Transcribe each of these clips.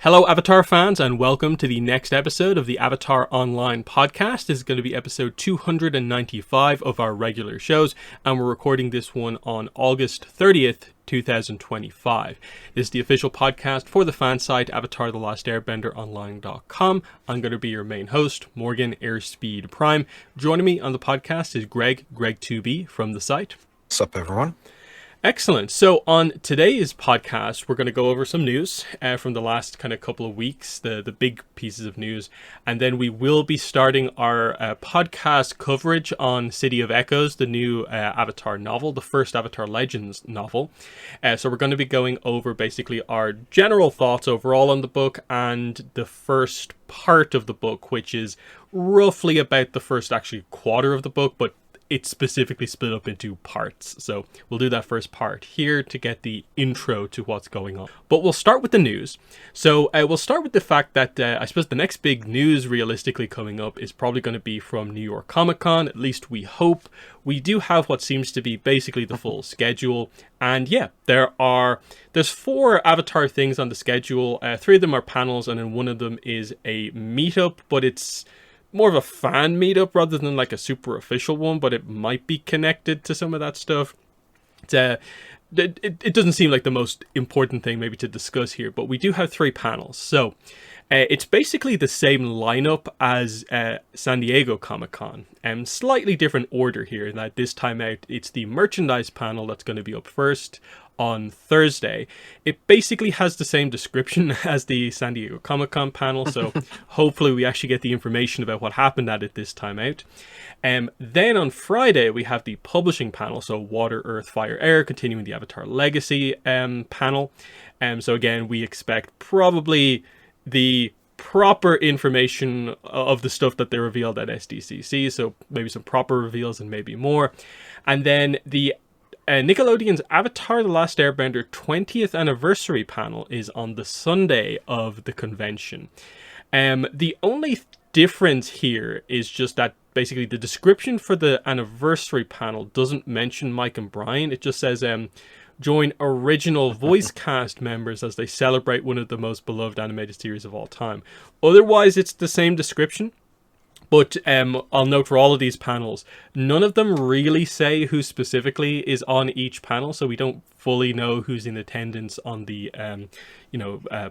Hello, Avatar fans, and welcome to the next episode of the Avatar Online podcast. This is going to be episode 295 of our regular shows, and we're recording this one on August 30th, 2025. This is the official podcast for the fan site AvatarTheLastAirbender.online.com. I'm going to be your main host, Morgan Airspeed Prime. Joining me on the podcast is Greg2B from the site. What's up, everyone? Excellent. So on today's podcast, we're going to go over some news from the last kind of couple of weeks, the big pieces of news. And then we will be starting our podcast coverage on City of Echoes, the new Avatar novel, the first Avatar Legends novel. So we're going to be going over basically our general thoughts overall on the book and the first part of the book, which is roughly about the first actually quarter of the book, but it's specifically split up into parts. So we'll do that first part here to get the intro to what's going on. But we'll start with the news. So we'll start with the fact that I suppose the next big news realistically coming up is probably going to be from New York Comic Con. At least we hope. We do have what seems to be basically the full schedule. And yeah, there's 4 Avatar things on the schedule. 3 of them are panels, and then one of them is a meetup, but it's more of a fan meetup rather than like a super official one, but it might be connected to some of that stuff. It doesn't seem like the most important thing maybe to discuss here, but we do have 3 panels. So it's basically the same lineup as San Diego Comic-Con. Slightly different order here in that this time out, it's the merchandise panel that's going to be up first on Thursday. It basically has the same description as the San Diego Comic-Con panel, so hopefully we actually get the information about what happened at it this time out. Then on Friday we have the publishing panel, so Water, Earth, Fire, Air, continuing the Avatar Legacy panel. So again, we expect probably the proper information of the stuff that they revealed at SDCC, so maybe some proper reveals and maybe more. And then the Nickelodeon's Avatar The Last Airbender 20th anniversary panel is on the Sunday of the convention. The only difference here is just that basically the description for the anniversary panel doesn't mention Mike and Brian. It just says join original voice cast members as they celebrate one of the most beloved animated series of all time. Otherwise, it's the same description. But I'll note for all of these panels, none of them really say who specifically is on each panel, so we don't fully know who's in attendance on the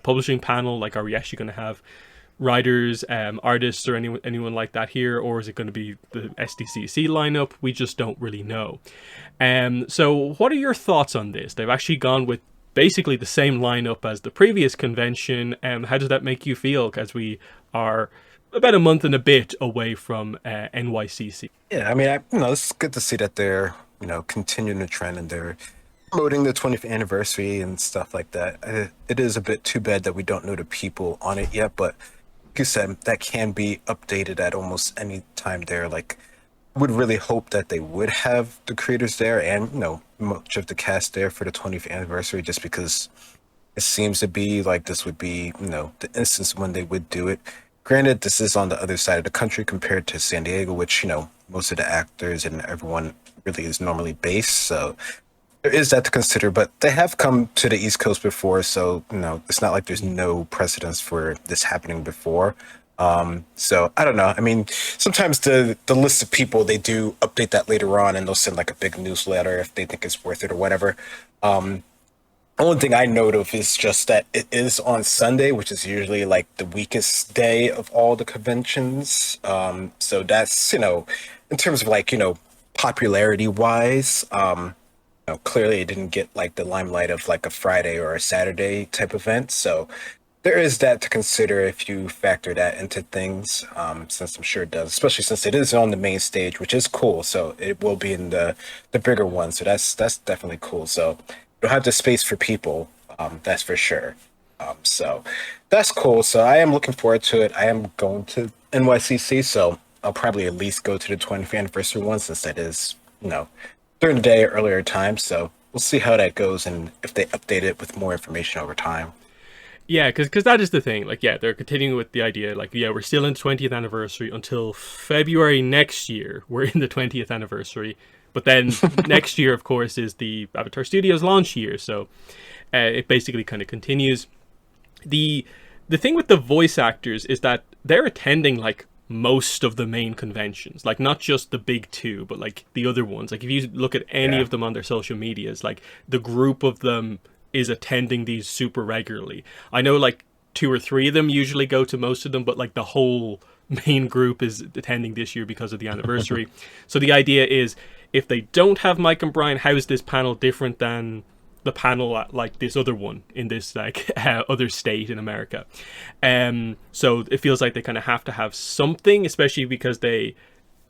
publishing panel. Like, are we actually going to have writers, artists, or anyone like that here, or is it going to be the SDCC lineup? We just don't really know. So what are your thoughts on this? They've actually gone with basically the same lineup as the previous convention. How does that make you feel, as we are about a month and a bit away from NYCC? Yeah, I mean, it's good to see that they're, continuing the trend and they're promoting the 20th anniversary and stuff like that. It is a bit too bad that we don't know the people on it yet, but like you said, that can be updated at almost any time there. Like, would really hope that they would have the creators there and, much of the cast there for the 20th anniversary, just because it seems to be like this would be, the instance when they would do it. Granted, this is on the other side of the country compared to San Diego, which, most of the actors and everyone really is normally based. So there is that to consider, but they have come to the East Coast before. So, it's not like there's no precedence for this happening before. So I don't know. I mean, sometimes the list of people, they do update that later on and they'll send like a big newsletter if they think it's worth it or whatever. Only thing I note of is just that it is on Sunday, which is usually like the weakest day of all the conventions. So that's, in terms of like, popularity wise, clearly it didn't get like the limelight of like a Friday or a Saturday type event. So there is that to consider if you factor that into things, since I'm sure it does, especially since it is on the main stage, which is cool. So it will be in the bigger one. So that's definitely cool. So you'll have the space for people, that's for sure. So that's cool. So I am looking forward to it. I am going to NYCC, so I'll probably at least go to the 20th anniversary one, since that is, during the day, earlier time. So we'll see how that goes and if they update it with more information over time. Yeah, because that is the thing. Like, yeah, they're continuing with the idea. Like, yeah, we're still in the 20th anniversary until February next year. We're in the 20th anniversary. But then next year, of course, is the Avatar Studios launch year. So it basically kind of continues. The the thing with the voice actors is that they're attending like most of the main conventions, like not just the big two, but like the other ones. Like if you look at any Yeah. of them on their social medias, like the group of them is attending these super regularly. I know like two or three of them usually go to most of them, but like the whole main group is attending this year because of the anniversary. So the idea is, if they don't have Mike and Brian, how is this panel different than the panel at like this other one in this like other state in America? So it feels like they kind of have to have something, especially because they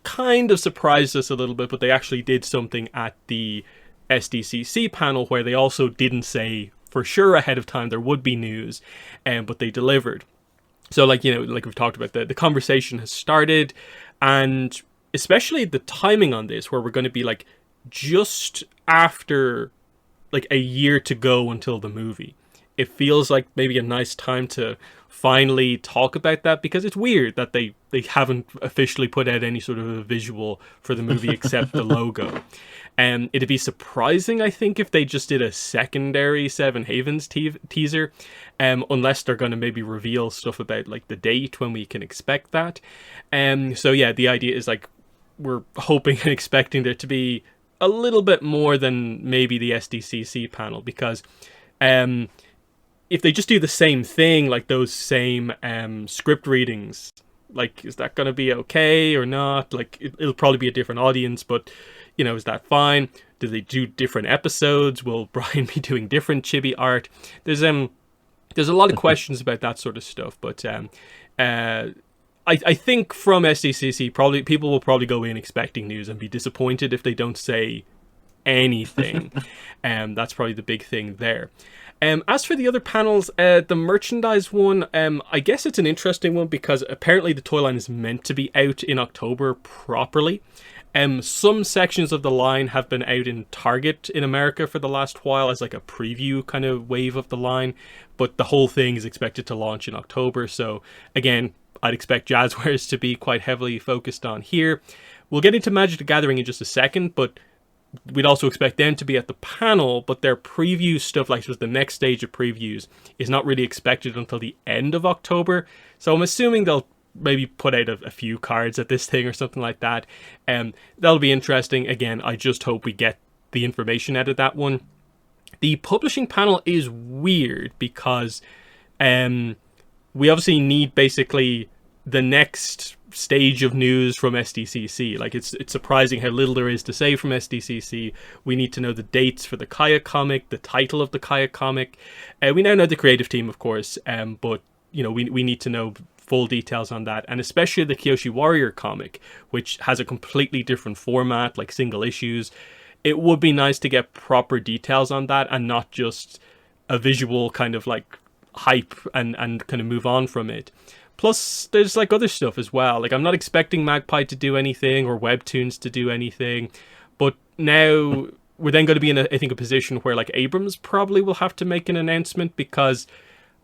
kind of surprised us a little bit, but they actually did something at the SDCC panel where they also didn't say for sure ahead of time there would be news, but they delivered. So like, you know, like we've talked about, the conversation has started, and especially the timing on this, where we're going to be like just after like a year to go until the movie. It feels like maybe a nice time to finally talk about that, because it's weird that they haven't officially put out any sort of a visual for the movie except the logo. And it'd be surprising, I think, if they just did a secondary Seven Havens teaser, unless they're going to maybe reveal stuff about like the date when we can expect that. So yeah, the idea is like we're hoping and expecting there to be a little bit more than maybe the SDCC panel, because if they just do the same thing, like those same script readings, like is that going to be okay or not? Like it'll probably be a different audience, but you know, is that fine? Do they do different episodes? Will Brian be doing different chibi art? There's a lot of questions about that sort of stuff, but I think from SDCC, probably people will probably go in expecting news and be disappointed if they don't say anything. That's probably the big thing there. As for the other panels, the merchandise one, I guess it's an interesting one because apparently the toy line is meant to be out in October properly. Some sections of the line have been out in Target in America for the last while as like a preview kind of wave of the line, but the whole thing is expected to launch in October. So again, I'd expect Jazzwares to be quite heavily focused on here. We'll get into Magic the Gathering in just a second, but we'd also expect them to be at the panel, but their preview stuff, like just the next stage of previews, is not really expected until the end of October. So I'm assuming they'll maybe put out a few cards at this thing or something like that. That'll be interesting. Again, I just hope we get the information out of that one. The publishing panel is weird because we obviously need basically the next stage of news from SDCC. Like it's surprising how little there is to say from SDCC. We need to know the dates for the Kaya comic, the title of the Kaya comic. We now know the creative team, of course, but you know, we need to know full details on that, and especially the Kyoshi Warrior comic, which has a completely different format, like single issues. It would be nice to get proper details on that and not just a visual kind of like hype and kind of move on from it. Plus, there's like other stuff as well. Like I'm not expecting Magpie to do anything or Webtoons to do anything, but now we're then going to be in I think a position where like Abrams probably will have to make an announcement because,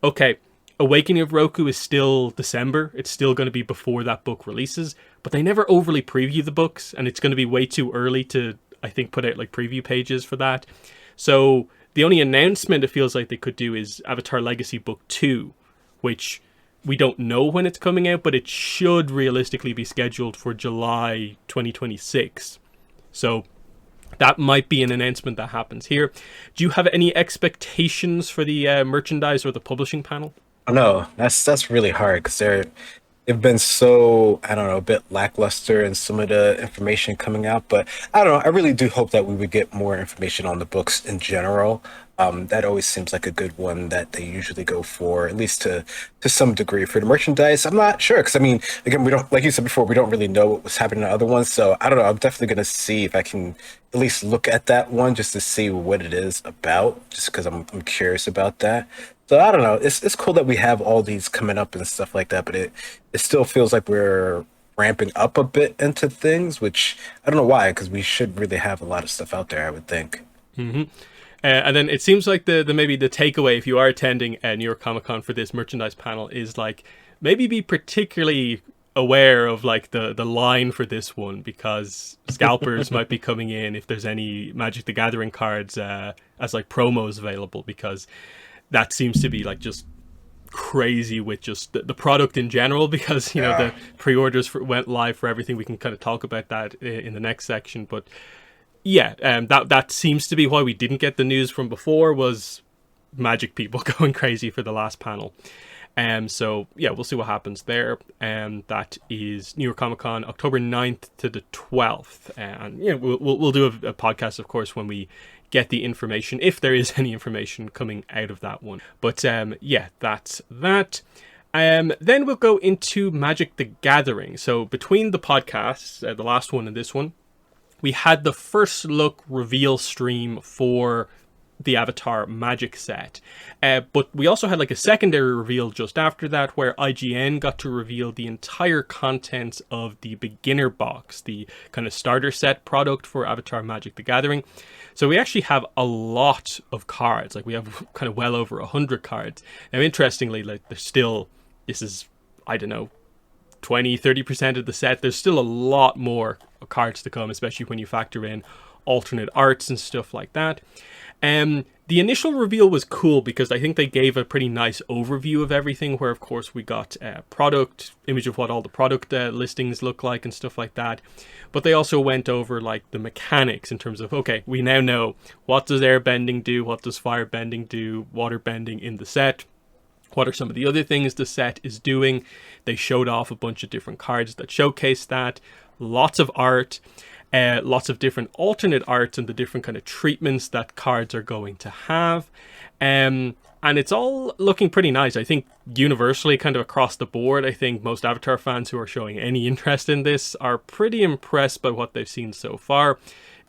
okay, Awakening of Roku is still December. It's still going to be before that book releases, but they never overly preview the books, and it's going to be way too early to, I think, put out like preview pages for that. So the only announcement it feels like they could do is Avatar Legacy Book 2, which we don't know when it's coming out, but it should realistically be scheduled for July 2026. So that might be an announcement that happens here. Do you have any expectations for the merchandise or the publishing panel? No, that's really hard because they've been so, I don't know, a bit lackluster in some of the information coming out. But I don't know, I really do hope that we would get more information on the books in general. That always seems like a good one that they usually go for, at least to some degree. For the merchandise, I'm not sure because I mean, again, we don't, like you said before, we don't really know what was happening in the other ones. So I don't know. I'm definitely gonna see if I can at least look at that one just to see what it is about, just because I'm curious about that. So I don't know. It's cool that we have all these coming up and stuff like that, but it still feels like we're ramping up a bit into things, which I don't know why, because we should really have a lot of stuff out there, I would think. Mm-hmm. And then it seems like the maybe the takeaway, if you are attending New York Comic Con for this merchandise panel, is like maybe be particularly aware of like the line for this one, because scalpers might be coming in if there's any Magic the Gathering cards as like promos available, because that seems to be like just crazy with just the product in general, because Yeah. the pre-orders went live for everything. We can kind of talk about that in the next section, but yeah, that seems to be why we didn't get the news from before, was Magic people going crazy for the last panel. So yeah, we'll see what happens there. That is New York Comic Con, October 9th to the 12th. And yeah, we'll do a podcast, of course, when we get the information, if there is any information coming out of that one. But yeah, that's that. Then we'll go into Magic the Gathering. So between the podcasts, the last one and this one, we had the first look reveal stream for the Avatar Magic set. But we also had like a secondary reveal just after that, where IGN got to reveal the entire contents of the beginner box, the kind of starter set product for Avatar Magic the Gathering. So we actually have a lot of cards. Like we have kind of well over 100 cards. Now, interestingly, like there's still, this is, I don't know, 20-30% of the set. There's still a lot more cards to come, especially when you factor in alternate arts and stuff like that. The initial reveal was cool because I think they gave a pretty nice overview of everything, where of course we got product image of what all the product listings look like and stuff like that. But they also went over like the mechanics in terms of, okay, we now know what does air bending do, what does fire bending do, water bending in the set. What are some of the other things the set is doing? They showed off a bunch of different cards that showcase that. Lots of art, lots of different alternate arts and the different kind of treatments that cards are going to have. And it's all looking pretty nice. I think universally, kind of across the board, I think most Avatar fans who are showing any interest in this are pretty impressed by what they've seen so far.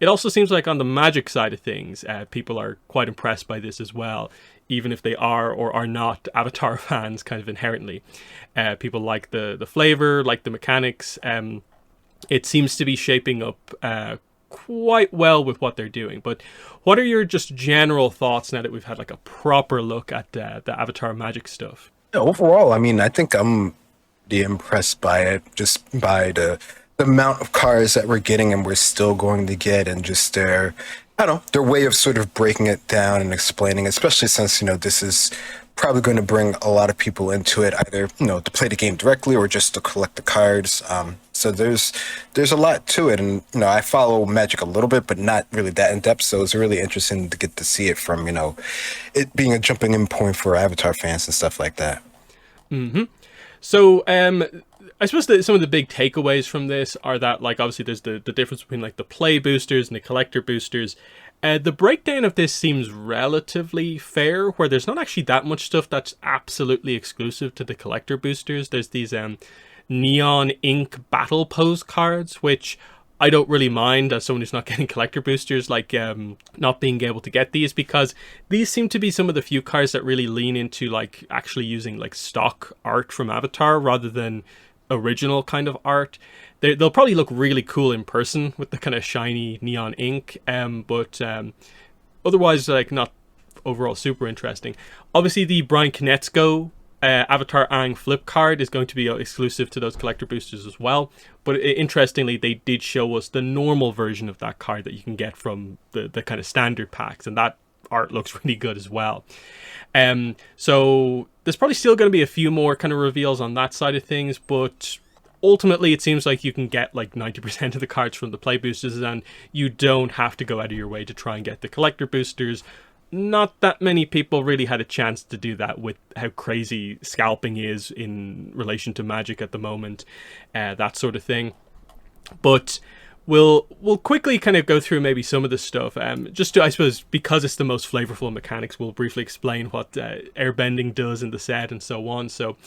It also seems like on the Magic side of things, people are quite impressed by this as well, even if they are or are not Avatar fans kind of inherently. People like the flavor, like the mechanics. It seems to be shaping up quite well with what they're doing. But what are your just general thoughts now that we've had like a proper look at the Avatar Magic stuff? Yeah, overall, I mean, I think I'm pretty impressed by it, just by the amount of cars that we're getting and we're still going to get, and just their, I don't know, their way of sort of breaking it down and explaining, especially since, this is probably going to bring a lot of people into it, either, to play the game directly or just to collect the cards. So there's a lot to it, and I follow Magic a little bit, but not really that in depth. So it's really interesting to get to see it from it being a jumping in point for Avatar fans and stuff like that. So, I suppose that some of the big takeaways from this are that, like, obviously there's the difference between, like, the play boosters and the collector boosters. The breakdown of this seems relatively fair, where there's not actually that much stuff that's absolutely exclusive to the collector boosters. There's these neon ink battle pose cards, which I don't really mind as someone who's not getting collector boosters, like not being able to get these, because these seem to be some of the few cards that really lean into like actually using like stock art from Avatar rather than original kind of art. They'll probably look really cool in person with the kind of shiny neon ink, but otherwise like not overall super interesting. Obviously the Brian Konietzko Avatar Aang flip card is going to be exclusive to those collector boosters as well, but interestingly they did show us the normal version of that card that you can get from the kind of standard packs, and that art looks really good as well. So there's probably still going to be a few more kind of reveals on that side of things, but ultimately it seems like you can get like 90% of the cards from the play boosters, and you don't have to go out of your way to try and get the collector boosters. Not that many people really had a chance to do that with how crazy scalping is in relation to Magic at the moment, that sort of thing. But we'll quickly kind of go through maybe some of the stuff. Just to, I suppose, because it's the most flavorful mechanics, we'll briefly explain what airbending does in the set and so on. So,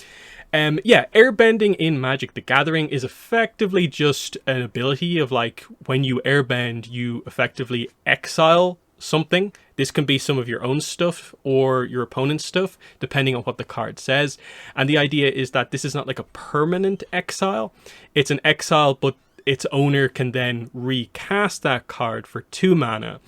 airbending in Magic the Gathering is effectively just an ability of like when you airbend, you effectively exile something. This can be some of your own stuff or your opponent's stuff, depending on what the card says. And the idea is that this is not like a permanent exile. It's an exile, but its owner can then recast that card for 2 mana.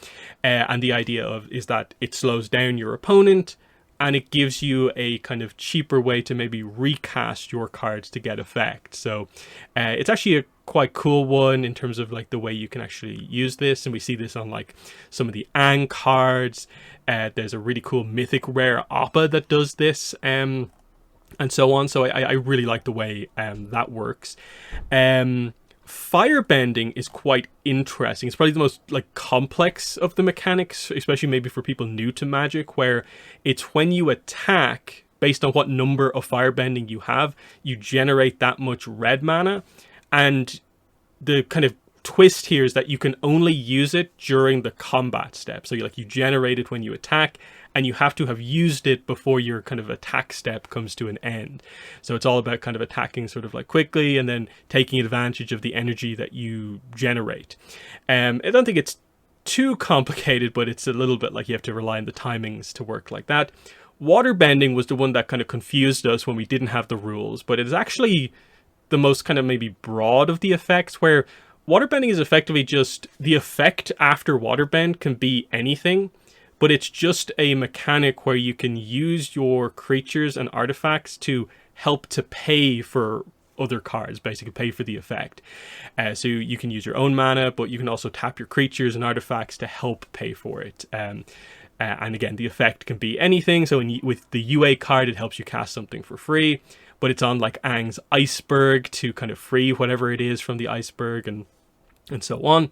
And the idea is that it slows down your opponent, and it gives you a kind of cheaper way to maybe recast your cards to get effect. So it's actually a quite cool one in terms of like the way you can actually use this, and we see this on like some of the Aang cards. There's a really cool mythic rare Appa that does this. and so on. So I really like the way that works. Um, Firebending is quite interesting. It's probably the most like complex of the mechanics, especially maybe for people new to Magic, where it's when you attack based on what number of firebending you have, you generate that much red mana, and the kind of twist here is that you can only use it during the combat step. So you generate it when you attack, and you have to have used it before your kind of attack step comes to an end. So it's all about kind of attacking sort of like quickly and then taking advantage of the energy that you generate. I don't think it's too complicated, but it's a little bit like you have to rely on the timings to work like that. Waterbending was the one that kind of confused us when we didn't have the rules, but it is actually the most kind of maybe broad of the effects, where waterbending is effectively just the effect after waterbend can be anything, but it's just a mechanic where you can use your creatures and artifacts to help to pay for other cards, basically pay for the effect. So you can use your own mana, but you can also tap your creatures and artifacts to help pay for it. And again, the effect can be anything. So with the UA card, it helps you cast something for free, but it's on like Aang's iceberg to kind of free whatever it is from the iceberg, and so on.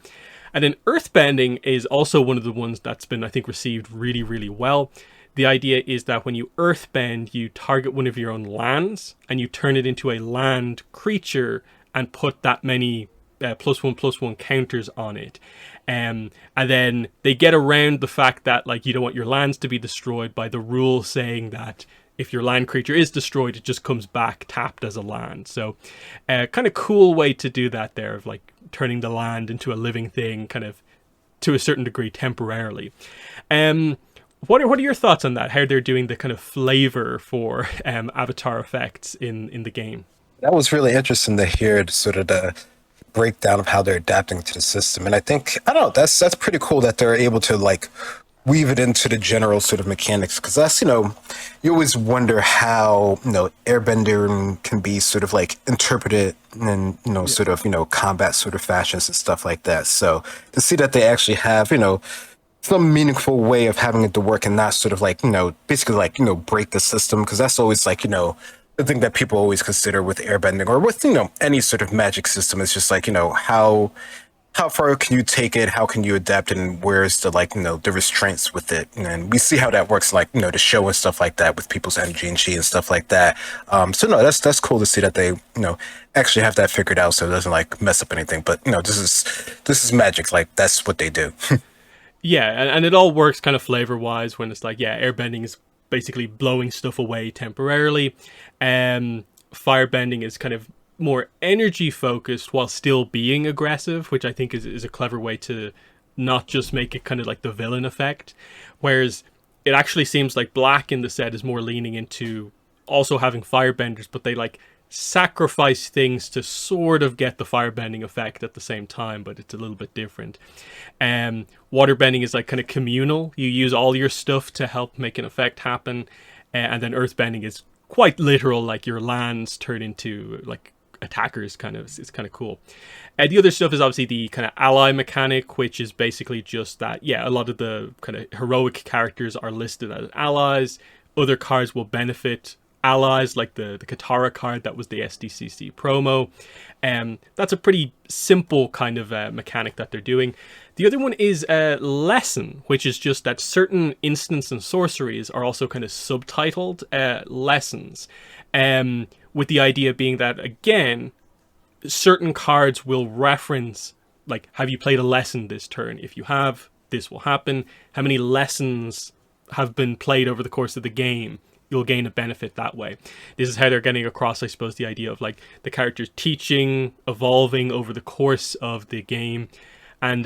And then earthbending is also one of the ones that's been, I think, received really, really well. The idea is that when you earthbend, you target one of your own lands and you turn it into a land creature and put that many +1/+1 counters on it. And then they get around the fact that like you don't want your lands to be destroyed by the rule saying that if your land creature is destroyed, it just comes back tapped as a land. So kind of cool way to do that there, of like turning the land into a living thing kind of to a certain degree temporarily. What are your thoughts on that? How they're doing the kind of flavor for avatar effects in the game? That was really interesting to hear sort of the breakdown of how they're adapting to the system. And I think, I don't know, that's pretty cool that they're able to like weave it into the general sort of mechanics, because that's, you always wonder how, airbending can be sort of like interpreted in, sort of, combat sort of fashions and stuff like that. So to see that they actually have, some meaningful way of having it to work and not sort of like, basically like, break the system, because that's always like, the thing that people always consider with airbending or with, any sort of magic system is just like, how far can you take it? How can you adapt? And where's the like, the restraints with it? And we see how that works, like, the show and stuff like that with people's energy and chi and stuff like that. So no, that's cool to see that they, actually have that figured out so it doesn't like mess up anything. But this is magic. Like that's what they do. Yeah, and it all works kind of flavor wise when it's like, yeah, airbending is basically blowing stuff away temporarily. Firebending is kind of more energy focused while still being aggressive, which I think is a clever way to not just make it kind of like the villain effect. Whereas it actually seems like Black in the set is more leaning into also having firebenders, but they like sacrifice things to sort of get the firebending effect at the same time, but it's a little bit different. Waterbending is like kind of communal. You use all your stuff to help make an effect happen. And then earthbending is quite literal, like your lands turn into like attackers, kind of. It's kind of cool. The other stuff is obviously the kind of ally mechanic, which is basically just that, yeah, a lot of the kind of heroic characters are listed as allies. Other cards will benefit allies, like the Katara card that was the SDCC promo. That's a pretty simple kind of mechanic that they're doing. The other one is lesson, which is just that certain instants and sorceries are also kind of subtitled lessons. With the idea being that, again, certain cards will reference, like, have you played a lesson this turn? If you have, this will happen. How many lessons have been played over the course of the game? You'll gain a benefit that way. This is how they're getting across, I suppose, the idea of like the characters teaching, evolving over the course of the game. And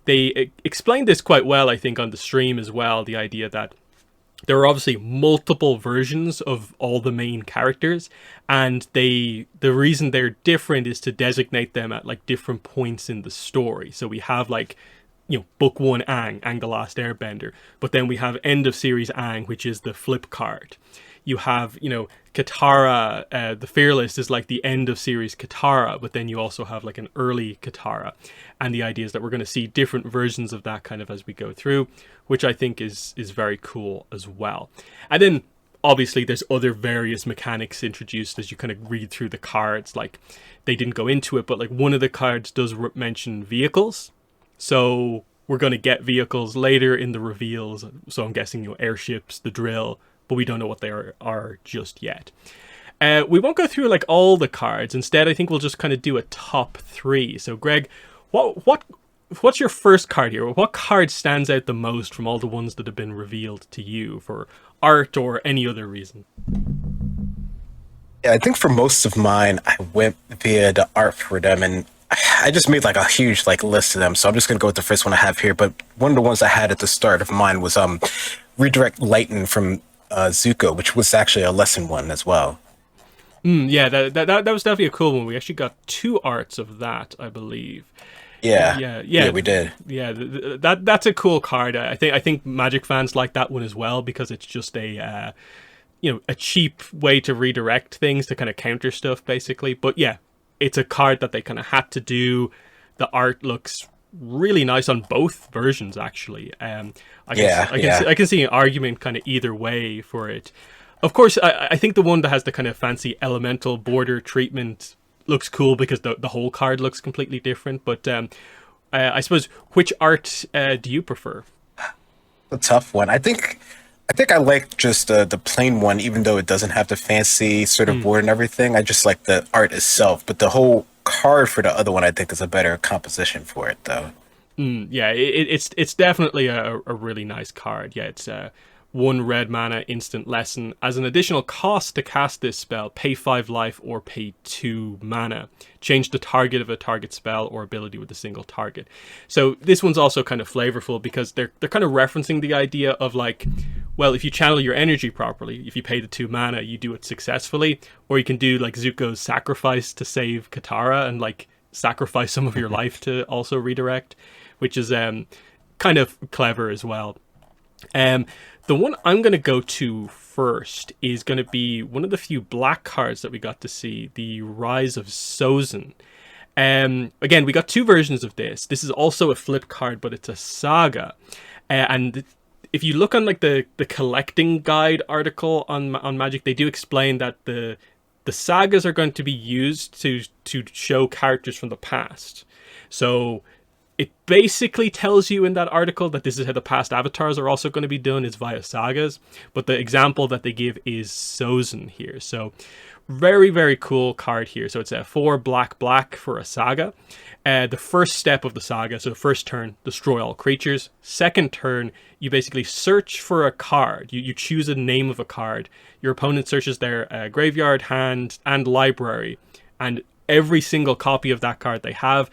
they explained this quite well, I think, on the stream as well. The idea that there are obviously multiple versions of all the main characters, and the reason they're different is to designate them at like different points in the story. So we have like, book 1 Aang the Last Airbender, but then we have end of series Aang, which is the flip card. You have, Katara, the Fearless is like the end of series Katara, but then you also have like an early Katara. And the idea is that we're going to see different versions of that kind of as we go through, which I think is very cool as well. And then obviously there's other various mechanics introduced as you kind of read through the cards. Like, they didn't go into it, but like one of the cards does mention vehicles. So we're going to get vehicles later in the reveals. So I'm guessing, airships, the drill, but we don't know what they are just yet. We won't go through like all the cards. Instead, I think we'll just kind of do a top three. So Greg, what's your first card here? What card stands out the most from all the ones that have been revealed to you for art or any other reason? Yeah, I think for most of mine, I went via the art for them, and I just made like a huge like list of them. So I'm just gonna go with the first one I have here. But one of the ones I had at the start of mine was redirect Lighten from Zuko, which was actually a lesson one as well. Yeah, that was definitely a cool one. We actually got two arts of that, I believe. Yeah, Yeah, we did. yeah. That's a cool card. I think Magic fans like that one as well because it's just a cheap way to redirect things to kind of counter stuff, basically. But yeah, it's a card that they kind of had to do. The art looks really nice on both versions, actually. I can see an argument kind of either way for it. Of course, I think the one that has the kind of fancy elemental border treatment looks cool because the whole card looks completely different. But I suppose, which art do you prefer? A tough one. I think I like just the plain one, even though it doesn't have the fancy sort of board and everything. I just like the art itself, but the whole card for the other one, I think, is a better composition for it, though. Yeah, it's definitely a really nice card. Yeah, it's one red mana instant lesson. As an additional cost to cast this spell, pay 5 life or pay 2 mana. Change the target of a target spell or ability with a single target. So this one's also kind of flavorful because they're kind of referencing the idea of like, well, if you channel your energy properly, if you pay the 2 mana, you do it successfully, or you can do like Zuko's sacrifice to save Katara and like sacrifice some of your life to also redirect, which is kind of clever as well. The one I'm going to go to first is going to be one of the few black cards that we got to see, the Rise of Sozin. Again, we got two versions of this. This is also a flip card, but it's a saga. And if you look on like the collecting guide article on Magic, they do explain that the sagas are going to be used to show characters from the past. So it basically tells you in that article that this is how the past avatars are also going to be done, is via sagas. But the example that they give is Sozin here. So very, very cool card here. So it's a 4 black for a saga. The first step of the saga, so first turn, destroy all creatures. Second turn, you basically search for a card. You choose a name of a card. Your opponent searches their graveyard, hand, and library. And every single copy of that card they have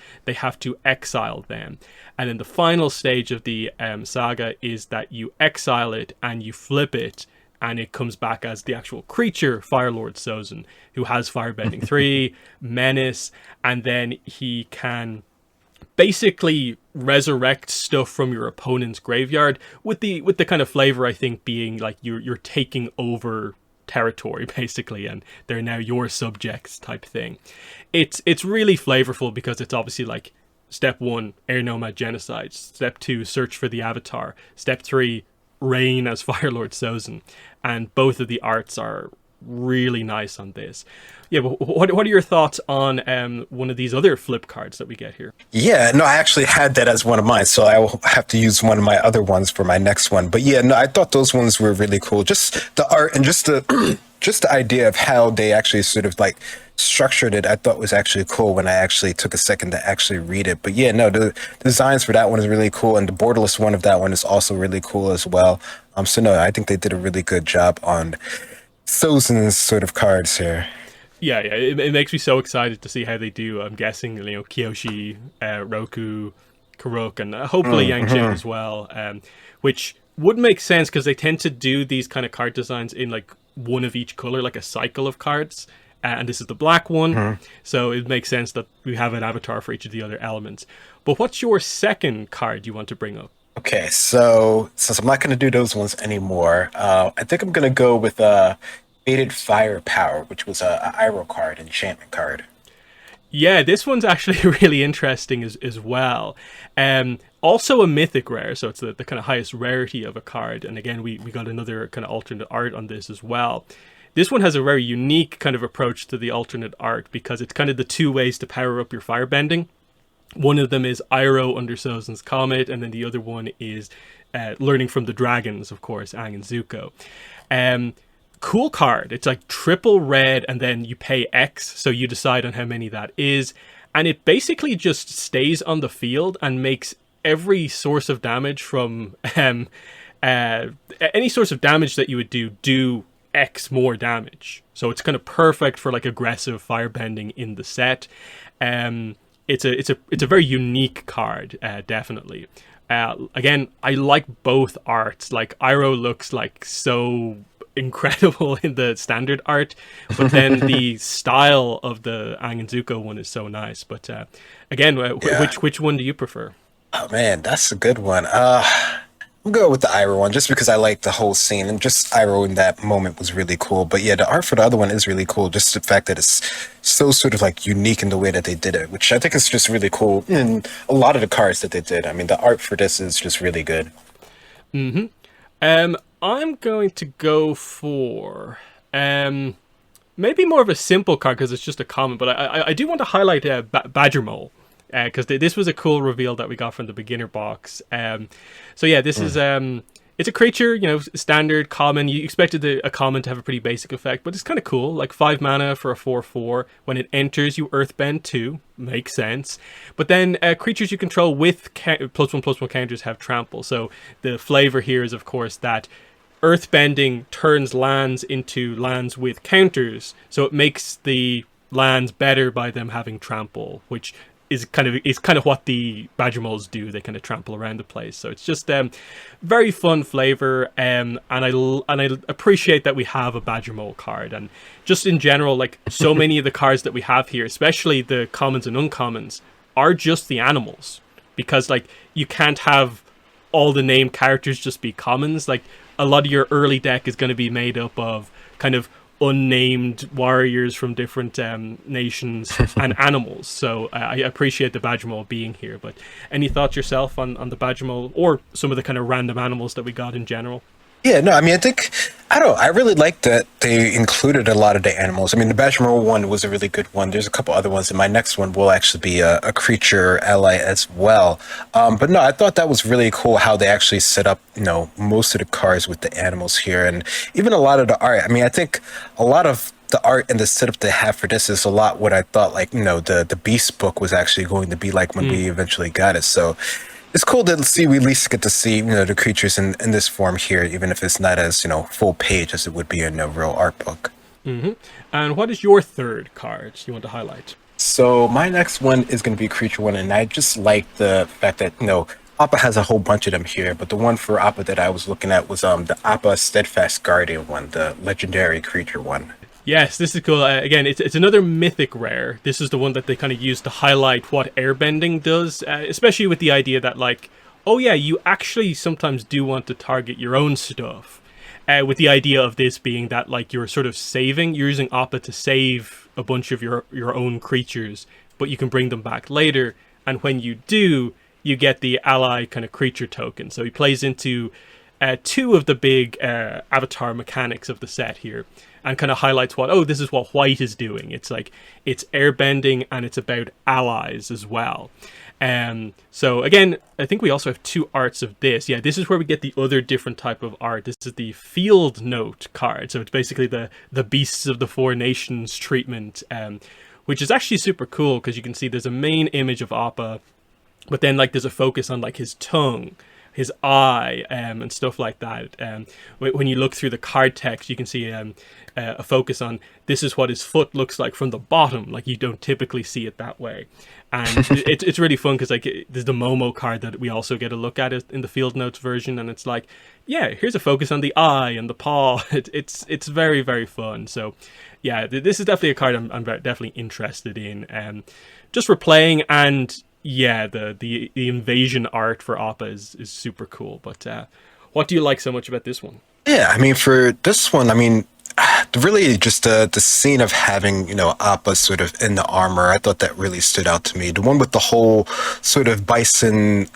to exile them. And then the final stage of the saga is that you exile it and you flip it, and it comes back as the actual creature, Firelord Sozin, who has Firebending 3, Menace, and then he can basically resurrect stuff from your opponent's graveyard with the kind of flavor, I think, being like you're taking over territory basically, and they're now your subjects type thing. It's really flavorful because it's obviously like step 1, Air Nomad Genocide, step 2, search for the avatar, step 3, reign as Firelord Sozin, and both of the arts are really nice on this. Yeah, but what are your thoughts on one of these other flip cards that we get here? Yeah, no, I actually had that as one of mine, so I will have to use one of my other ones for my next one. But yeah, no, I thought those ones were really cool. Just the art and just the just the idea of how they actually sort of like structured it, I thought was actually cool when I actually took a second to actually read it. But yeah, no, the designs for that one is really cool, and the borderless one of that one is also really cool as well. So no, I think they did a really good job on Sozin's sort of cards here. Yeah, it makes me so excited to see how they do. I'm guessing, Kyoshi, Roku, Karuk, and hopefully Yang Chen as well, which would make sense because they tend to do these kind of card designs in like one of each color, like a cycle of cards. And this is the black one, so it makes sense that we have an avatar for each of the other elements. But what's your second card you want to bring up? Okay, so since I'm not going to do those ones anymore, I think I'm going to go with Faded Firepower, which was a Iroh card, enchantment card. Yeah, this one's actually really interesting as well. Also a mythic rare, so it's the kind of highest rarity of a card. And again, we got another kind of alternate art on this as well. This one has a very unique kind of approach to the alternate art because it's kind of the two ways to power up your firebending. One of them is Iroh under Sozin's Comet, and then the other one is learning from the dragons, of course, Aang and Zuko. Um, cool card. It's like triple red, and then you pay X, so you decide on how many that is. And it basically just stays on the field and makes every source of damage from uh, any source of damage that you would do X more damage. So it's kind of perfect for like aggressive firebending in the set. It's a very unique card, definitely. Again, I like both arts. Like Iroh looks like so incredible in the standard art, but then the style of the Aang and Zuko one is so nice. But again, Yeah. which one do you prefer? Oh man, that's a good one. I'm going with the Iroh one just because I like the whole scene and just Iroh in that moment was really cool. But yeah, the art for the other one is really cool. Just the fact that it's so sort of like unique in the way that they did it, which I think is just really cool in a lot of the cards that they did. I mean, the art for this is just really good. I'm going to go for maybe more of a simple card because it's just a common, but I do want to highlight Badger Mole because this was a cool reveal that we got from the beginner box. So yeah, this is it's a creature, standard common. You expected a common to have a pretty basic effect, but it's kind of cool. Like 5 mana for a 4/4. When it enters, you Earthbend 2. Makes sense. But then creatures you control with +1/+1 counters have trample. So the flavor here is, of course, that Earthbending turns lands into lands with counters, so it makes the lands better by them having trample, which is kind of what the badger moles do. They kind of trample around the place, so it's just very fun flavor. And I appreciate that we have a badger mole card, and just in general, like so many of the cards that we have here, especially the commons and uncommons, are just the animals because like you can't have all the named characters just be commons. Like a lot of your early deck is going to be made up of kind of unnamed warriors from different nations and animals. So I appreciate the Badgermole being here. But any thoughts yourself on the Badgermole or some of the kind of random animals that we got in general? Yeah, no, I mean, I don't know, I really like that they included a lot of the animals. I mean, the Bashmore one was a really good one. There's a couple other ones, and my next one will actually be a creature ally as well. But no, I thought that was really cool how they actually set up, most of the cards with the animals here, and even a lot of the art. I mean, I think a lot of the art and the setup they have for this is a lot what I thought, like, the Beast book was actually going to be like when we eventually got it. So it's cool to see we at least get to see the creatures in this form here, even if it's not as full page as it would be in a real art book. And what is your third card you want to highlight? So my next one is going to be creature one, and I just like the fact that Appa has a whole bunch of them here, but the one for Appa that I was looking at was the Appa Steadfast Guardian one, the legendary creature one. Yes, this is cool. Again, it's another mythic rare. This is the one that they kind of use to highlight what airbending does, especially with the idea that, like, oh yeah, you actually sometimes do want to target your own stuff. With the idea of this being that, like, you're sort of you're using Appa to save a bunch of your own creatures, but you can bring them back later, and when you do, you get the ally kind of creature token. So he plays into two of the big avatar mechanics of the set here, and kind of highlights this is what white is doing. It's like it's airbending and it's about allies as well. So again, I think we also have two arts of this. Yeah, this is where we get the other different type of art. This is the field note card. So it's basically the Beasts of the Four Nations treatment, which is actually super cool because you can see there's a main image of Appa, but then like there's a focus on like his tongue, his eye, and stuff like that. When you look through the card text, you can see a focus on this is what his foot looks like from the bottom. Like you don't typically see it that way, and it's really fun because like there's the Momo card that we also get a look at it in the field notes version, and it's like, yeah, here's a focus on the eye and the paw. It's very, very fun. So yeah, this is definitely a card I'm definitely interested in. Just replaying, and yeah, the invasion art for Appa is super cool. But what do you like so much about this one? Yeah, I mean, for this one, I mean, Really just the scene of having, Appa sort of in the armor. I thought that really stood out to me. The one with the whole sort of bison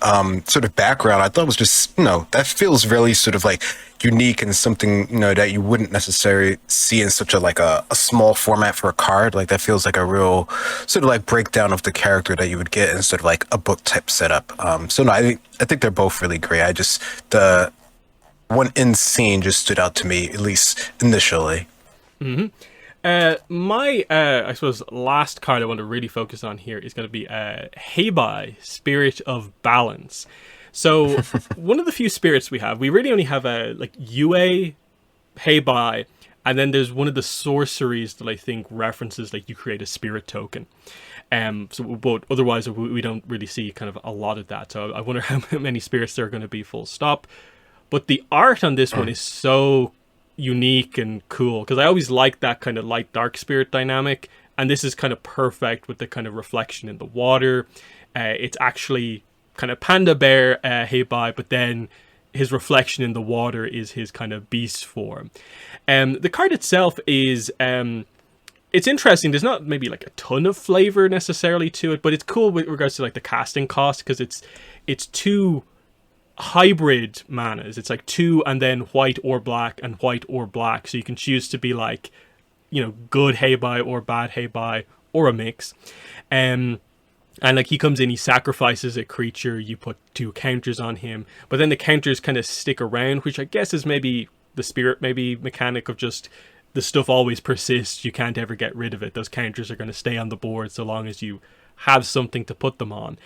sort of background, I thought was just, that feels really sort of like unique and something, that you wouldn't necessarily see in such a small format for a card. Like that feels like a real sort of like breakdown of the character that you would get in sort of like a book type setup. So no, I think they're both really great. I just the one in scene just stood out to me, at least initially. My, I suppose, last card I want to really focus on here is going to be Heibai, Spirit of Balance. So, one of the few spirits we have, we really only have a like Yue, Heibai, and then there's one of the sorceries that I think references like you create a spirit token. But otherwise we don't really see kind of a lot of that. So I wonder how many spirits there are going to be full stop. But the art on this one is so unique and cool because I always like that kind of light dark spirit dynamic, and this is kind of perfect with the kind of reflection in the water. It's actually kind of panda bear Heibai, but then his reflection in the water is his kind of beast form. The card itself is it's interesting. There's not maybe like a ton of flavor necessarily to it, but it's cool with regards to like the casting cost because it's two hybrid manas. It's like two and then white or black and white or black. So you can choose to be like, good Heibai or bad Heibai or a mix. And like he comes in, he sacrifices a creature, you put two counters on him, but then the counters kind of stick around, which I guess is maybe the spirit, maybe mechanic of just the stuff always persists. You can't ever get rid of it. Those counters are going to stay on the board so long as you have something to put them on.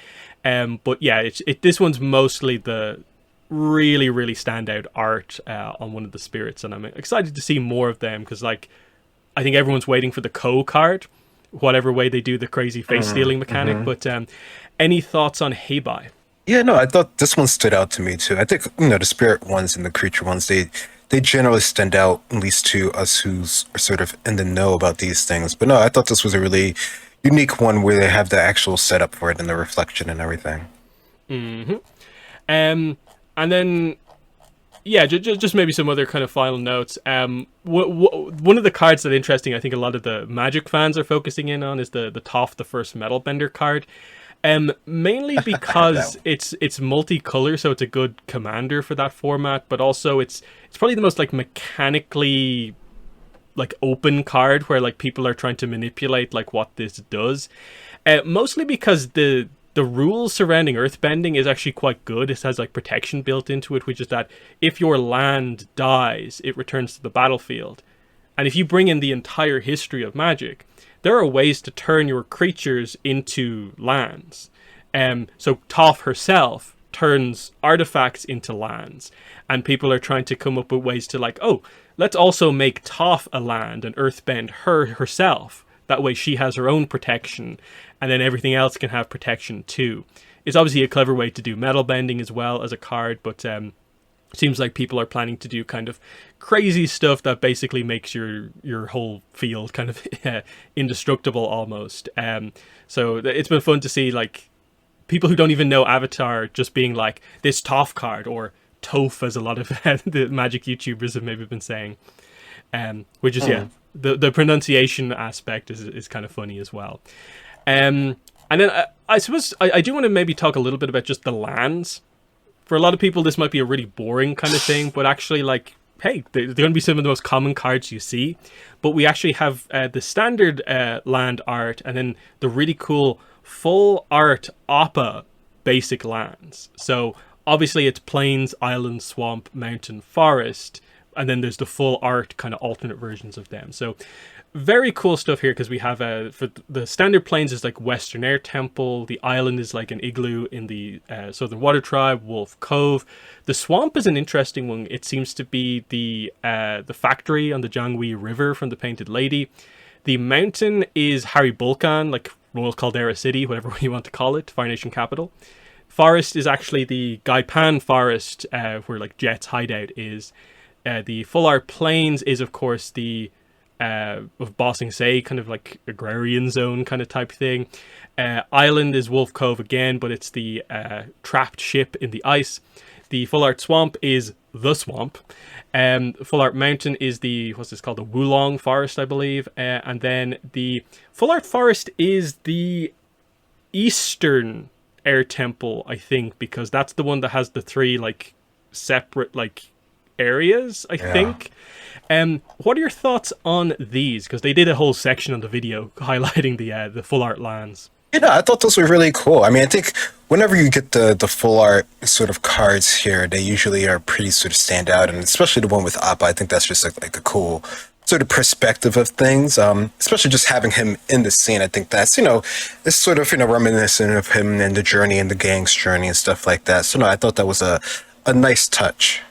But yeah, this one's mostly the really, really standout art on one of the spirits, and I'm excited to see more of them because like I think everyone's waiting for the Ko card, whatever way they do the crazy face stealing mechanic. But any thoughts on Heibai? Yeah, no, I thought this one stood out to me too. I think the spirit ones and the creature ones they generally stand out, at least to us who's sort of in the know about these things. But no, I thought this was a really unique one where they have the actual setup for it and the reflection and everything. And then, yeah, just maybe some other kind of final notes. One of the cards that interesting, I think a lot of the Magic fans are focusing in on is the Toph the First Metal Bender card. Mainly because it's multicolor, so it's a good commander for that format. But also, it's probably the most like mechanically like open card where like people are trying to manipulate like what this does. Mostly because the rules surrounding earthbending is actually quite good. It has like protection built into it, which is that if your land dies, it returns to the battlefield. And if you bring in the entire history of Magic, there are ways to turn your creatures into lands. So Toph herself turns artifacts into lands, and people are trying to come up with ways to like, oh, let's also make Toph a land and earthbend her herself. That way she has her own protection, and then everything else can have protection too. It's obviously a clever way to do metal bending as well as a card, but seems like people are planning to do kind of crazy stuff that basically makes your whole field kind of indestructible almost. So it's been fun to see like people who don't even know Avatar just being like this Toph card or Toph, as a lot of the Magic YouTubers have maybe been saying. Which is the pronunciation aspect is kind of funny as well. And then I suppose I do want to maybe talk a little bit about just the lands. For a lot of people, this might be a really boring kind of thing, but actually, like, hey, they're going to be some of the most common cards you see. But we actually have the standard land art, and then the really cool full art Appa basic lands. So obviously, it's plains, island, swamp, mountain, forest, and then there's the full art kind of alternate versions of them. So very cool stuff here because we have for the standard plains is like Western Air Temple. The island is like an igloo in the Southern Water Tribe, Wolf Cove. The swamp is an interesting one. It seems to be the factory on the Jianghui River from the Painted Lady. The mountain is Harry Bulkan, like Royal Caldera City, whatever you want to call it, Fire Nation capital. Forest is actually the Gaipan Forest, where like Jet's hideout is. The full art plains is of course the of Bossing Say, kind of like agrarian zone kind of type thing. Island is Wolf Cove again, but it's the trapped ship in the ice. The full art swamp is the swamp. Full Art Mountain is the, what's this called, the Wulong Forest, I believe, and then the Full Art Forest is the Eastern Air Temple, I think, because that's the one that has the three like separate like areas, I Yeah. think. What are your thoughts on these? Because they did a whole section on the video highlighting the Full Art lands. You know, I thought those were really cool. I mean, I think whenever you get the full art sort of cards here, they usually are pretty sort of stand out, and especially the one with Appa, I think that's just like a cool sort of perspective of things. Especially just having him in the scene, I think that's it's sort of reminiscent of him and the journey and the gang's journey and stuff like that. So no, I thought that was a nice touch.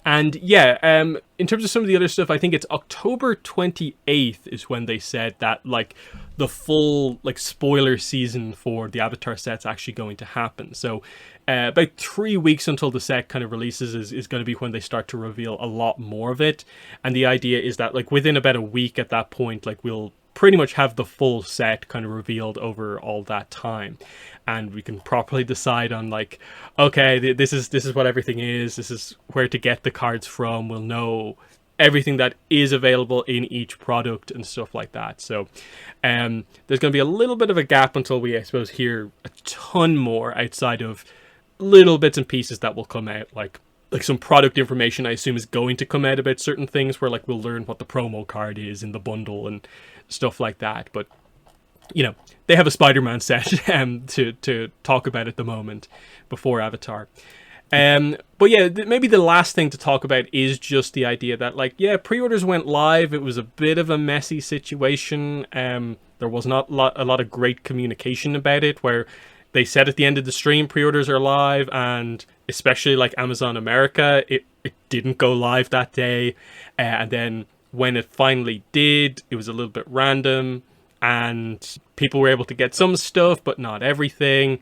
And yeah, in terms of some of the other stuff, I think it's October 28th is when they said that like the full like spoiler season for the Avatar set's actually going to happen. So about 3 weeks until the set kind of releases is going to be when they start to reveal a lot more of it. And the idea is that like within about a week at that point, like we'll pretty much have the full set kind of revealed over all that time, and we can properly decide on like, okay, this is what everything is, this is where to get the cards from, we'll know everything that is available in each product and stuff like that. So there's going to be a little bit of a gap until we, I suppose, hear a ton more outside of little bits and pieces that will come out, like some product information I assume is going to come out about certain things, where like we'll learn what the promo card is in the bundle and stuff like that. But they have a Spider-Man set to talk about at the moment before Avatar. But yeah, maybe the last thing to talk about is just the idea that like, yeah, pre-orders went live. It was a bit of a messy situation. There was not a lot of great communication about it, where they said at the end of the stream pre-orders are live, and especially like Amazon America, it didn't go live that day. And then when it finally did, it was a little bit random, and people were able to get some stuff, but not everything.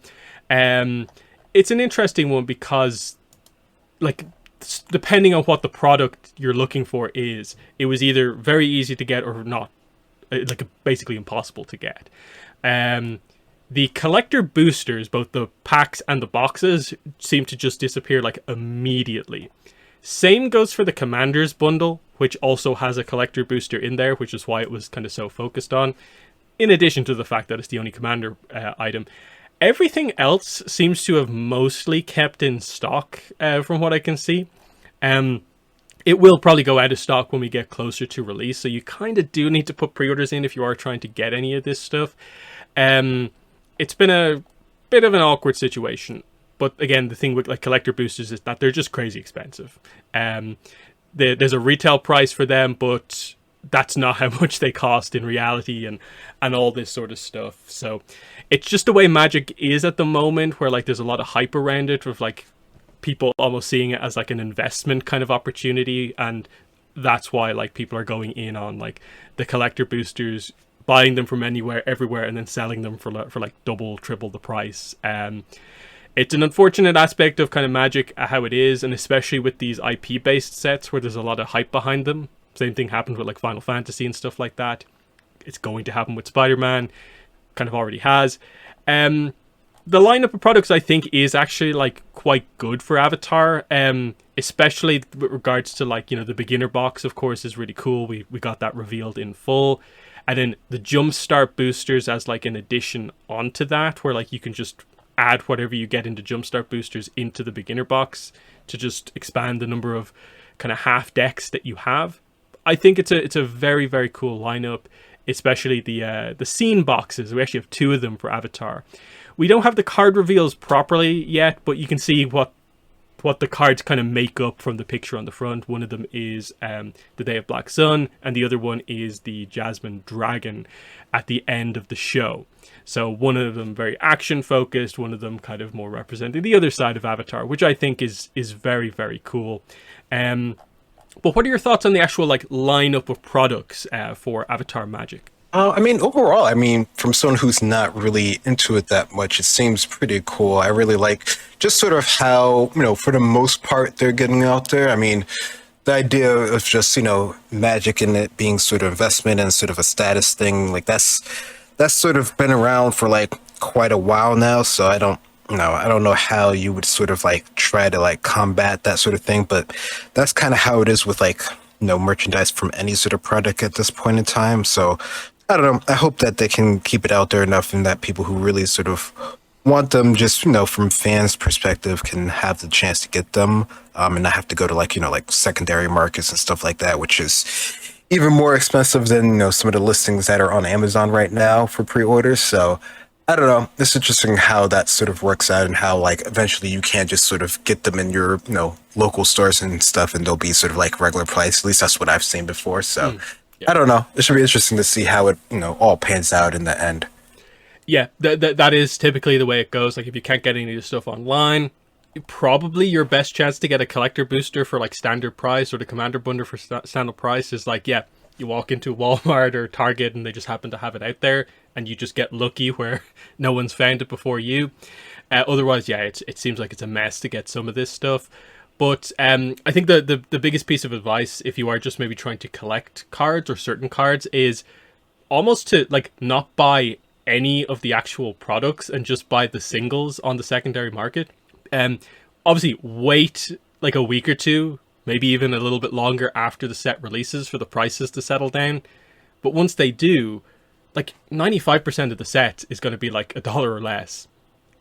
It's an interesting one because, like, depending on what the product you're looking for is, it was either very easy to get or not, like basically impossible to get. The collector boosters, both the packs and the boxes, seem to just disappear like immediately. Same goes for the Commanders bundle, which also has a collector booster in there, which is why it was kind of so focused on, in addition to the fact that it's the only Commander item. Everything else seems to have mostly kept in stock, from what I can see. It will probably go out of stock when we get closer to release, so you kind of do need to put pre-orders in if you are trying to get any of this stuff. It's been a bit of an awkward situation, but again, the thing with like collector boosters is that they're just crazy expensive. There's a retail price for them, but that's not how much they cost in reality, and all this sort of stuff. So it's just the way Magic is at the moment, where like there's a lot of hype around it, with like people almost seeing it as like an investment kind of opportunity, and that's why like people are going in on like the collector boosters, buying them from anywhere, everywhere, and then selling them for like double, triple the price. It's an unfortunate aspect of kind of Magic, how it is, and especially with these IP based sets where there's a lot of hype behind them. Same thing happened with like Final Fantasy and stuff like that. It's going to happen with Spider-Man, kind of already has. The lineup of products I think is actually like quite good for Avatar, especially with regards to like, the beginner box, of course, is really cool. We got that revealed in full. And then the Jumpstart boosters as like an addition onto that, where like you can just add whatever you get into Jumpstart boosters into the beginner box to just expand the number of kind of half decks that you have. I think it's a very, very cool lineup, especially the scene boxes. We actually have 2 of them for Avatar. We don't have the card reveals properly yet, but you can see what the cards kind of make up from the picture on the front. One of them is the Day of Black Sun, and the other one is the Jasmine Dragon at the end of the show. So one of them very action focused, one of them kind of more representing the other side of Avatar, which I think is very, very cool. But what are your thoughts on the actual like lineup of products for Avatar Magic? I mean, overall, I mean, from someone who's not really into it that much, it seems pretty cool. I really like just sort of how, for the most part, they're getting out there. I mean, the idea of just, Magic and it being sort of investment and sort of a status thing, like that's sort of been around for like quite a while now. So I don't I don't know how you would sort of like try to like combat that sort of thing, but that's kind of how it is with like, merchandise from any sort of product at this point in time. So I don't know. I hope that they can keep it out there enough and that people who really sort of want them just, from fans' perspective can have the chance to get them, and not have to go to like, like secondary markets and stuff like that, which is even more expensive than, some of the listings that are on Amazon right now for pre-orders. So I don't know. It's interesting how that sort of works out and how like eventually you can't just sort of get them in your, local stores and stuff and they'll be sort of like regular price. At least that's what I've seen before. So Mm, yeah. I don't know. It should be interesting to see how it, all pans out in the end. Yeah, that is typically the way it goes. Like if you can't get any of the stuff online, probably your best chance to get a collector booster for like standard price or the commander bundle for standard price is like, yeah, you walk into Walmart or Target and they just happen to have it out there and you just get lucky where no one's found it before you. Otherwise, yeah, it seems like it's a mess to get some of this stuff. But I think the biggest piece of advice, if you are just maybe trying to collect cards or certain cards, is almost to like not buy any of the actual products and just buy the singles on the secondary market. Um, Obviously wait like a week or two, maybe even a little bit longer after the set releases for the prices to settle down. But once they do, like 95% of the set is going to be like $1 or less,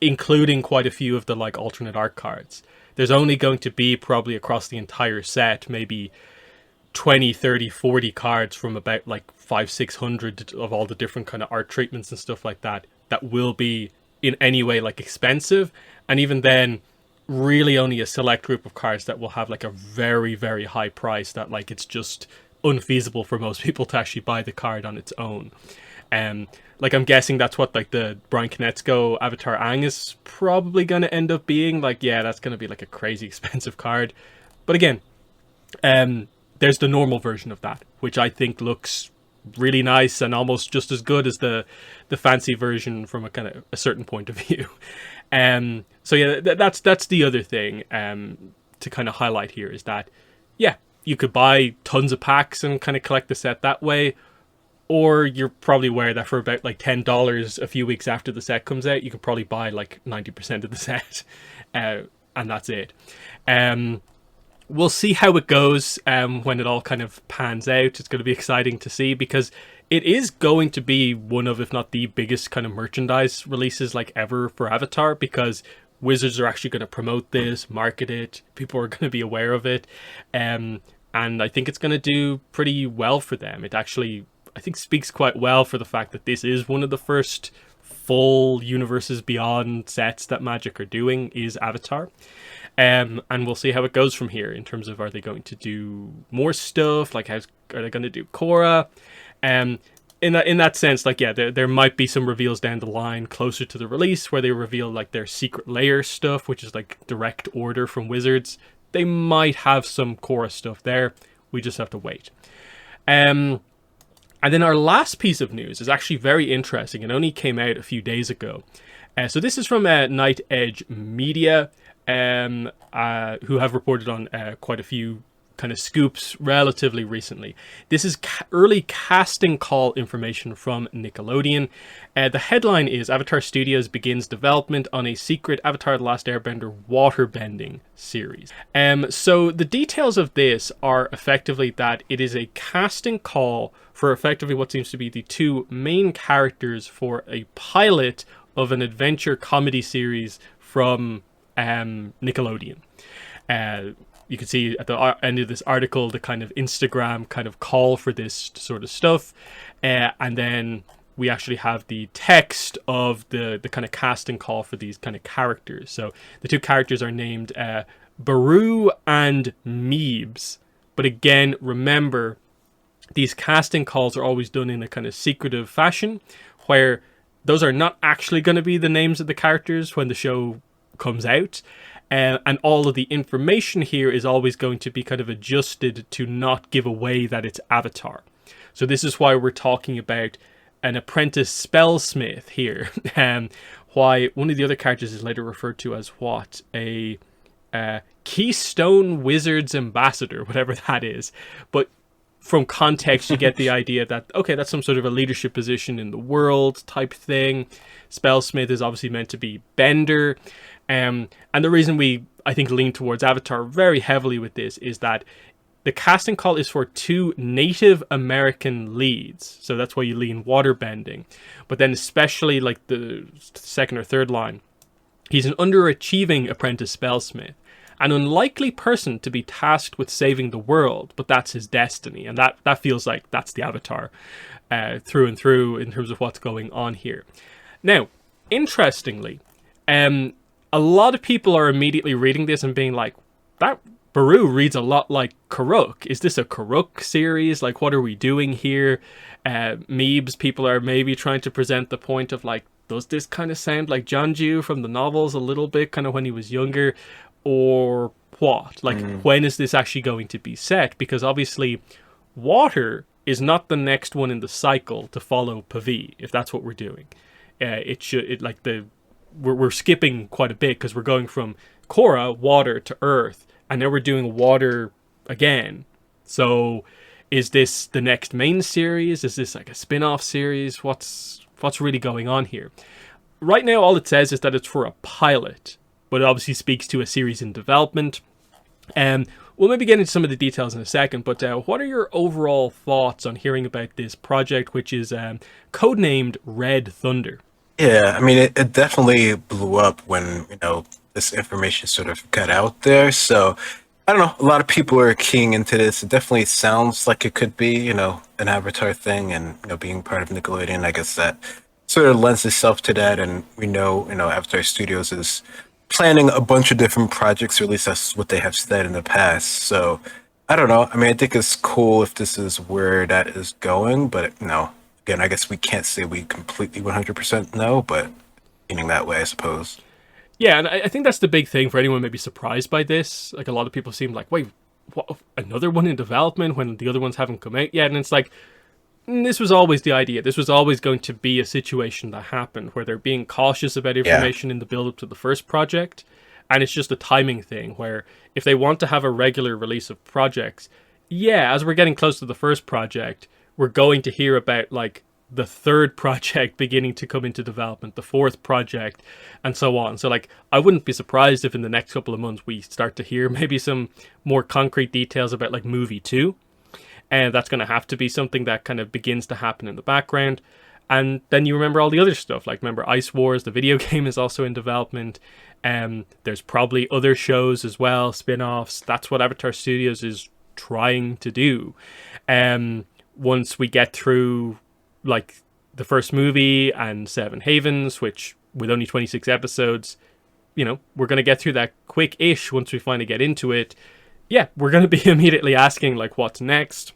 including quite a few of the like alternate art cards. There's only going to be probably across the entire set maybe 20, 30, 40 cards from about like 500, 600 of all the different kind of art treatments and stuff like that that will be in any way like expensive. And even then, really only a select group of cards that will have like a very, very high price that like it's just unfeasible for most people to actually buy the card on its own. Like I'm guessing that's what like the Brian Konietzko Avatar Aang is probably going to end up being. Like, yeah, that's going to be like a crazy expensive card. But again, there's the normal version of that, which I think looks really nice and almost just as good as the fancy version from a kind of a certain point of view. So yeah, that's the other thing to kind of highlight here is that yeah, you could buy tons of packs and kind of collect the set that way, or you're probably aware that for about like $10 a few weeks after the set comes out, you could probably buy like 90% of the set, and that's it. We'll see how it goes when it all kind of pans out. It's going to be exciting to see because it is going to be one of, if not the biggest kind of merchandise releases like ever for Avatar, because Wizards are actually going to promote this, market it, people are going to be aware of it, and I think it's going to do pretty well for them. It actually, I think, speaks quite well for the fact that this is one of the first full Universes Beyond sets that Magic are doing is Avatar. And we'll see how it goes from here in terms of, are they going to do more stuff? Like, are they going to do Korra? In that sense, like, yeah, there might be some reveals down the line closer to the release where they reveal like their secret layer stuff, which is like direct order from Wizards. They might have some Korra stuff there. We just have to wait. And then our last piece of news is actually very interesting. It only came out a few days ago. So this is from Night Edge Media, who have reported on quite a few kind of scoops relatively recently. This is early casting call information from Nickelodeon. The headline is Avatar Studios begins development on a secret Avatar The Last Airbender waterbending series. So the details of this are effectively that it is a casting call for effectively what seems to be the two main characters for a pilot of an adventure comedy series from Nickelodeon. You can see at the end of this article the kind of Instagram kind of call for this sort of stuff, and then we actually have the text of the kind of casting call for these kind of characters. So the two characters are named Baru and Meebs, but again, remember, these casting calls are always done in a kind of secretive fashion, where those are not actually going to be the names of the characters when the show comes out. And all of the information here is always going to be kind of adjusted to not give away that it's Avatar. So this is why we're talking about an apprentice spellsmith here. Why one of the other characters is later referred to as what? A Keystone Wizards ambassador, whatever that is. But from context, you get the idea that, okay, that's some sort of a leadership position in the world type thing. Spellsmith is obviously meant to be Bender. And the reason we, I think, lean towards Avatar very heavily with this is that the casting call is for 2 Native American leads. So that's why you lean waterbending. But then especially like the second or third line, he's an underachieving apprentice spellsmith, an unlikely person to be tasked with saving the world, but that's his destiny. And that feels like that's the Avatar through and through in terms of what's going on here. Now, interestingly, a lot of people are immediately reading this and being like, that Baru reads a lot like Karuk. Is this a Karuk series? Like, what are we doing here? Meebs people are maybe trying to present the point of like, does this kind of sound like Janju from the novels a little bit, kind of when he was younger? Or what? Like, when is this actually going to be set? Because obviously, water is not the next one in the cycle to follow Pavi, if that's what we're doing. We're skipping quite a bit because we're going from Korra, water, to Earth, and now we're doing water again. So, is this the next main series? Is this like a spin-off series? What's really going on here? Right now, all it says is that it's for a pilot, but it obviously speaks to a series in development. We'll maybe get into some of the details in a second, but what are your overall thoughts on hearing about this project, which is codenamed Red Thunder? Yeah, I mean, it definitely blew up when, this information sort of got out there. So, I don't know, a lot of people are keying into this. It definitely sounds like it could be, an Avatar thing, and, being part of Nickelodeon, I guess that sort of lends itself to that. And we know, Avatar Studios is planning a bunch of different projects, or at least that's what they have said in the past. So, I don't know. I mean, I think it's cool if this is where that is going, but, again, I guess we can't say we completely 100% know, but meaning that way, I suppose. Yeah, and I think that's the big thing for anyone maybe surprised by this. Like, a lot of people seem like, wait, what, another one in development when the other ones haven't come out yet? And it's like, this was always the idea. This was always going to be a situation that happened where they're being cautious about information in the build-up to the first project. And it's just a timing thing where if they want to have a regular release of projects, as we're getting close to the first project, we're going to hear about like the third project beginning to come into development, the fourth project, and so on. So like, I wouldn't be surprised if in the next couple of months we start to hear maybe some more concrete details about like movie 2. And that's going to have to be something that kind of begins to happen in the background. And then you remember all the other stuff, like remember Ice Wars, the video game is also in development. There's probably other shows as well, spin-offs. That's what Avatar Studios is trying to do. Once we get through like the first movie and Seven Havens, which with only 26 episodes, we're going to get through that quick-ish once we finally get into it. Yeah, we're going to be immediately asking like what's next.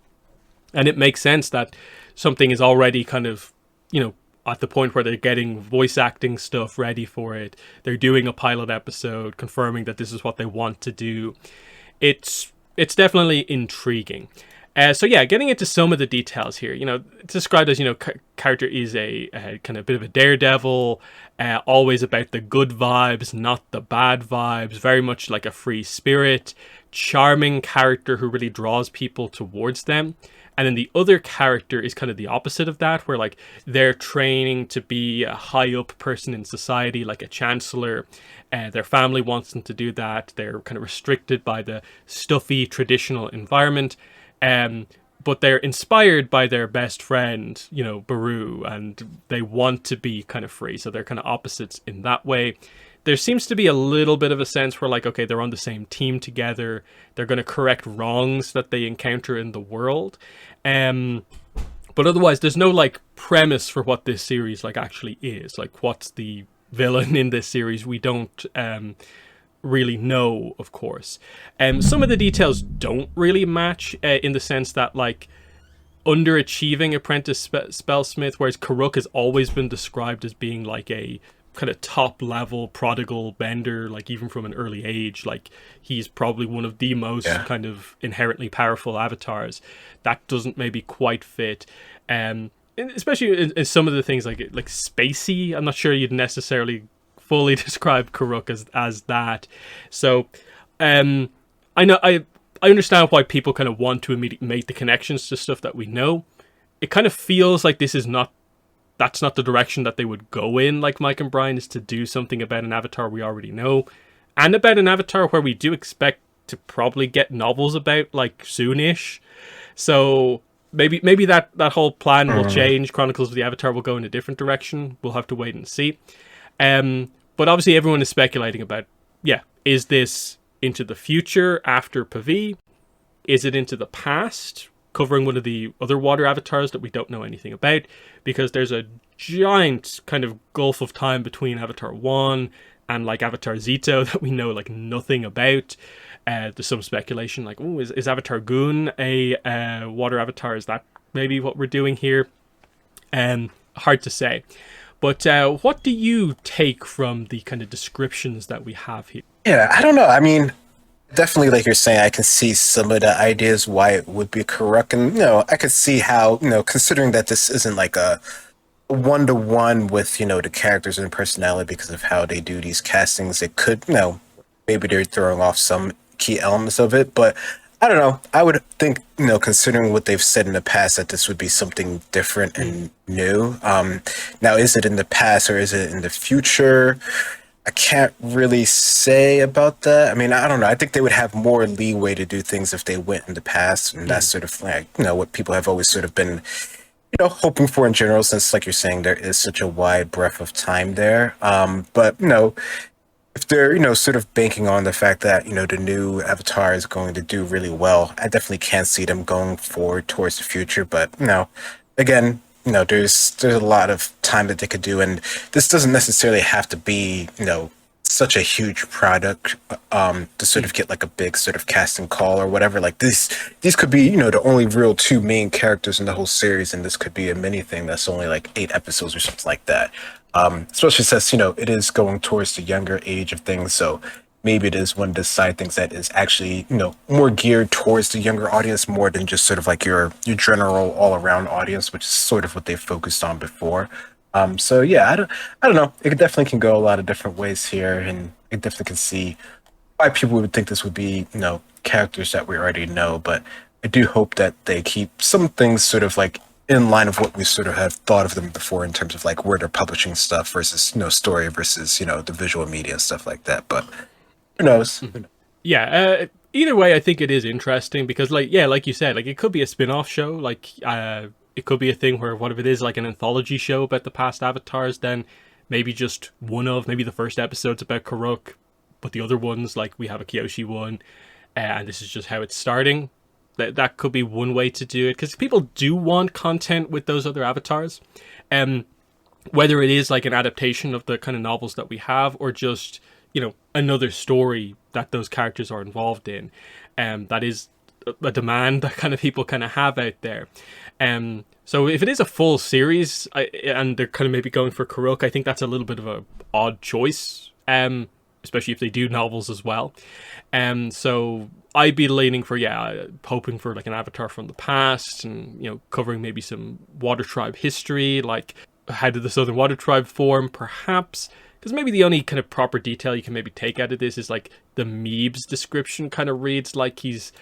And it makes sense that something is already kind of, at the point where they're getting voice acting stuff ready for it. They're doing a pilot episode, confirming that this is what they want to do. It's definitely intriguing. So getting into some of the details here, it's described as, character is a kind of bit of a daredevil, always about the good vibes, not the bad vibes, very much like a free spirit, charming character who really draws people towards them. And then the other character is kind of the opposite of that, where like they're training to be a high up person in society, like a chancellor. Their family wants them to do that. They're kind of restricted by the stuffy traditional environment. But they're inspired by their best friend, Baru, and they want to be kind of free. So they're kind of opposites in that way. There seems to be a little bit of a sense where like, okay, they're on the same team together. They're going to correct wrongs that they encounter in the world. But otherwise, there's no like premise for what this series like actually is. Like, what's the villain in this series? We don't really know, of course. Some of the details don't really match in the sense that like underachieving apprentice spellsmith, whereas Karuk has always been described as being like a kind of top level prodigal bender, like even from an early age. Like he's probably one of the most kind of inherently powerful avatars. That doesn't maybe quite fit. Especially in some of the things like spacey. I'm not sure you'd necessarily fully describe Karuk as that. So I know I understand why people kind of want to immediately make the connections to stuff that we know. It kind of feels like that's not the direction that they would go in, like Mike and Brian, is to do something about an Avatar we already know, and about an Avatar where we do expect to probably get novels about, like, soonish. So maybe that whole plan will change. Chronicles of the Avatar will go in a different direction. We'll have to wait and see. But obviously everyone is speculating about, yeah, is this into the future after Pavi? Is it into the past, covering one of the other water avatars that we don't know anything about? Because there's a giant kind of gulf of time between Avatar 1 and, like, Avatar Zito that we know, like, nothing about. There's some speculation, like, oh, is Avatar Goon a water avatar? Is that maybe what we're doing here? Hard to say. But what do you take from the kind of descriptions that we have here? Yeah, I don't know. I mean, definitely, like you're saying, I can see some of the ideas why it would be correct, and I could see how, considering that this isn't like a one-to-one with the characters and personality because of how they do these castings, it could, maybe they're throwing off some key elements of it, but I don't know. I would think, considering what they've said in the past, that this would be something different and new. Now, is it in the past or is it in the future? I can't really say about that. I mean, I don't know. I think they would have more leeway to do things if they went in the past, and that's sort of like, what people have always sort of been, hoping for in general, since, like you're saying, there is such a wide breadth of time there. But, if they're, sort of banking on the fact that, the new Avatar is going to do really well, I definitely can't see them going forward towards the future. But, again, there's a lot of time that they could do, and this doesn't necessarily have to be, such a huge product to sort of get like a big sort of casting call or whatever. Like these could be, the only real two main characters in the whole series, and this could be a mini thing that's only like 8 episodes or something like that. Especially since, it is going towards the younger age of things, so maybe it is one of the side things that is actually, more geared towards the younger audience more than just sort of like your general all-around audience, which is sort of what they've focused on before. So yeah, I don't know. It definitely can go a lot of different ways here, and it definitely can see why people would think this would be, characters that we already know. But I do hope that they keep some things sort of like in line of what we sort of have thought of them before in terms of like where they're publishing stuff versus, story versus, the visual media and stuff like that. But who knows? Yeah, either way, I think it is interesting because, like, yeah, like you said, like, it could be a spin-off show, like, it could be a thing where what if it is like an anthology show about the past avatars, then maybe just maybe the first episode's about Karuk, but the other ones, like, we have a Kyoshi one, and this is just how it's starting. That could be one way to do it, because people do want content with those other avatars. Whether it is like an adaptation of the kind of novels that we have, or just, another story that those characters are involved in. That is a demand that kind of people kind of have out there. So if it is a full series, and they're kind of maybe going for Karuk, I think that's a little bit of a odd choice, especially if they do novels as well. So I'd be leaning for, hoping for like an Avatar from the past, and, covering maybe some Water Tribe history, like how did the Southern Water Tribe form, perhaps. Because maybe the only kind of proper detail you can maybe take out of this is like the Meeb's description kind of reads like he's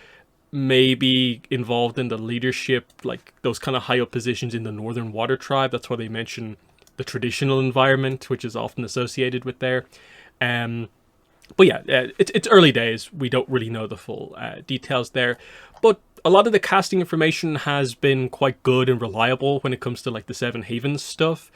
maybe involved in the leadership, like those kind of high up positions in the Northern Water Tribe. That's why they mention the traditional environment, which is often associated with there. But yeah, it's early days. We don't really know the full details there. But a lot of the casting information has been quite good and reliable when it comes to like the Seven Havens stuff,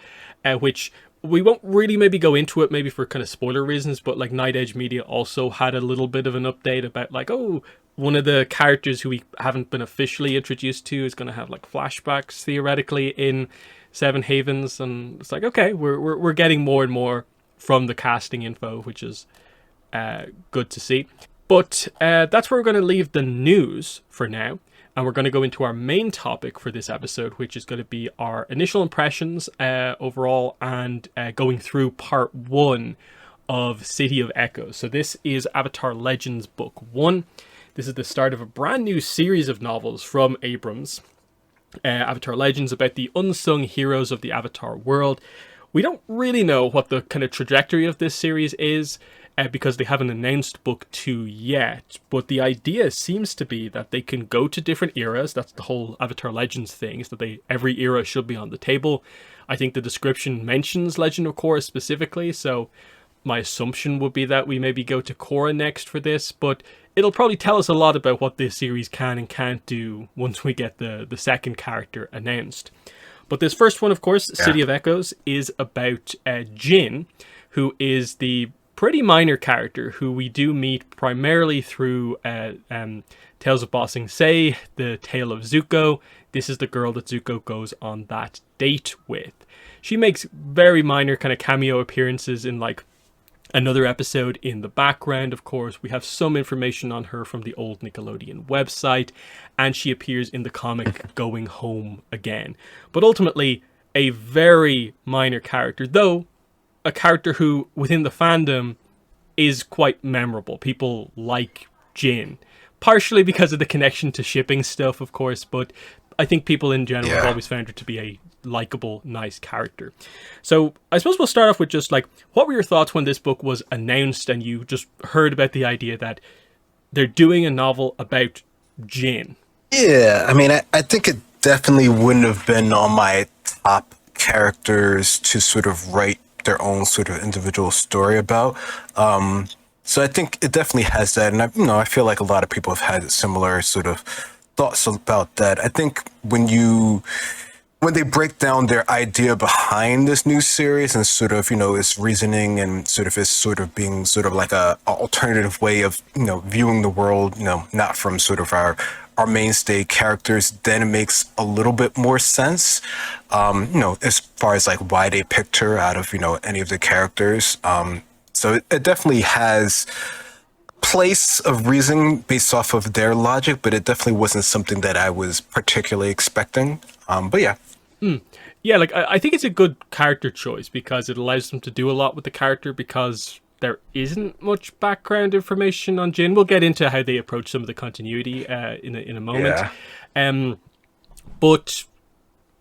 which we won't really maybe go into it, maybe for kind of spoiler reasons, but like Night Edge Media also had a little bit of an update about like, oh, one of the characters who we haven't been officially introduced to is going to have like flashbacks theoretically in Seven Havens, and it's like, okay, we're getting more and more from the casting info, which is good to see. But that's where we're going to leave the news for now, and we're going to go into our main topic for this episode, which is going to be our initial impressions overall, and going through part 1 of City of Echoes. So this is Avatar Legends Book 1. This is the start of a brand new series of novels from Abrams. Avatar Legends, about the unsung heroes of the Avatar world. We don't really know what the kind of trajectory of this series is. because they haven't announced book 2 yet. But the idea seems to be that they can go to different eras. That's the whole Avatar Legends thing, is that every era should be on the table. I think the description mentions Legend of Korra specifically, so my assumption would be that we maybe go to Korra next for this, but it'll probably tell us a lot about what this series can and can't do once we get the second character announced. But this first one, of course, City of Echoes, is about Jin, who is the pretty minor character who we do meet primarily through Tales of Ba Sing Se, the Tale of Zuko. This is the girl that Zuko goes on that date with. She makes very minor kind of cameo appearances in like another episode in the background. Of course, we have some information on her from the old Nickelodeon website, and she appears in the comic Going Home Again. But ultimately, a very minor character, though a character who, within the fandom, is quite memorable. People like Jin, partially because of the connection to shipping stuff, of course, but I think people in general have always found her to be a likable, nice character. So I suppose we'll start off with just like, what were your thoughts when this book was announced and you just heard about the idea that they're doing a novel about Jin? Yeah, I mean, I think it definitely wouldn't have been on my top characters to sort of write their own sort of individual story about. So I think it definitely has that, and I feel like a lot of people have had similar sort of thoughts about that. I think when they break down their idea behind this new series and sort of, its reasoning and sort of being sort of like a alternative way of, viewing the world, not from sort of our mainstay characters, then it makes a little bit more sense, as far as like why they picked her out of, any of the characters. So it definitely has place of reason based off of their logic, but it definitely wasn't something that I was particularly expecting. But yeah. Yeah, like I think it's a good character choice because it allows them to do a lot with the character, because there isn't much background information on Jin. We'll get into how they approach some of the continuity in a moment. Yeah. But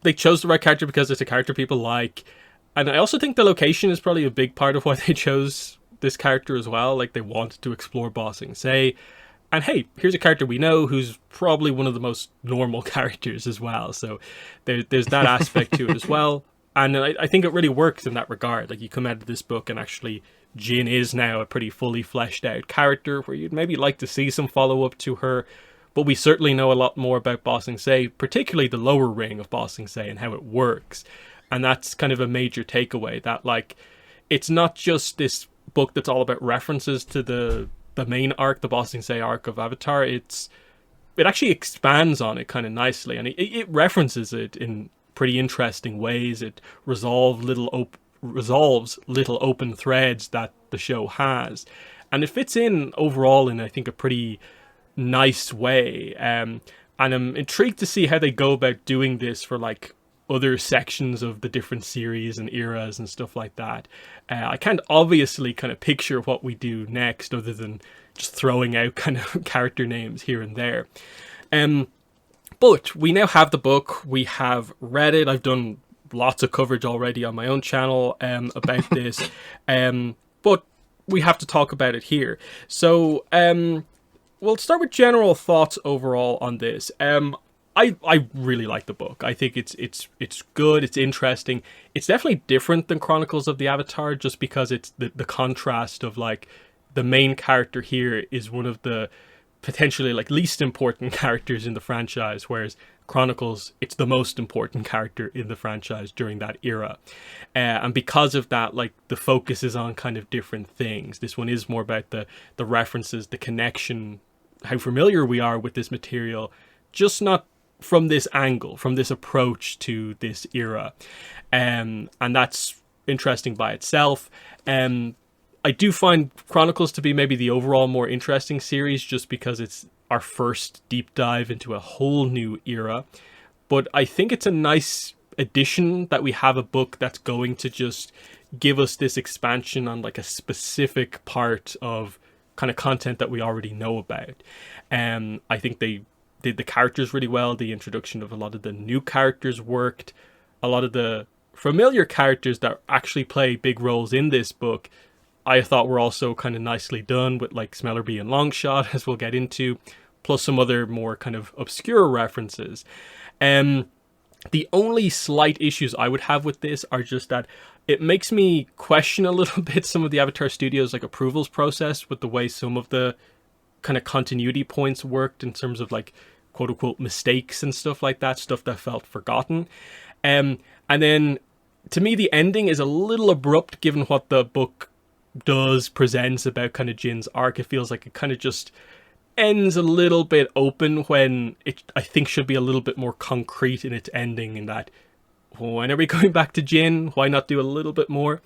they chose the right character because it's a character people like. And I also think the location is probably a big part of why they chose this character as well. Like, they wanted to explore Ba Sing Se. And hey, here's a character we know who's probably one of the most normal characters as well. So there's that aspect to it as well. And I think it really works in that regard. Like, you come out of this book and actually Jin is now a pretty fully fleshed out character where you'd maybe like to see some follow-up to her. But we certainly know a lot more about Ba Sing Se, particularly the lower ring of Ba Sing Se and how it works. And that's kind of a major takeaway, that like, it's not just this book that's all about references to the main arc, the Ba Sing Se arc of Avatar. It actually expands on it kind of nicely, and it references it in pretty interesting ways. It resolves little open threads that the show has, and it fits in overall in, I think, a pretty nice way. And I'm intrigued to see how they go about doing this for like other sections of the different series and eras and stuff like that. I can't obviously kind of picture what we do next other than just throwing out kind of character names here and there. But we now have the book. We have read it. I've done lots of coverage already on my own channel about this. But we have to talk about it here. So we'll start with general thoughts overall on this. I really like the book. I think it's good, it's interesting. It's definitely different than Chronicles of the Avatar, just because it's the contrast of like, the main character here is one of the potentially like least important characters in the franchise, whereas Chronicles, it's the most important character in the franchise during that era. And because of that, like, the focus is on kind of different things. This one is more about the references, the connection, how familiar we are with this material, just not from this angle, from this approach to this era. And that's interesting by itself. I do find Chronicles to be maybe the overall more interesting series, just because it's our first deep dive into a whole new era. But I think it's a nice addition that we have a book that's going to just give us this expansion on like a specific part of kind of content that we already know about. I think they did the characters really well. The introduction of a lot of the new characters worked. A lot of the familiar characters that actually play big roles in this book, I thought were also kind of nicely done with like Smellerby and Longshot, as we'll get into, plus some other more kind of obscure references. Um, the only slight issues I would have with this are just that it makes me question a little bit some of the Avatar Studios like approvals process with the way some of the kind of continuity points worked in terms of like quote unquote mistakes and stuff like that, stuff that felt forgotten. And then to me the ending is a little abrupt given what the book does presents about kind of Jin's arc. It feels like it kind of just ends a little bit open when it I think should be a little bit more concrete in its ending in that when are we going back to Jin? Why not do a little bit more?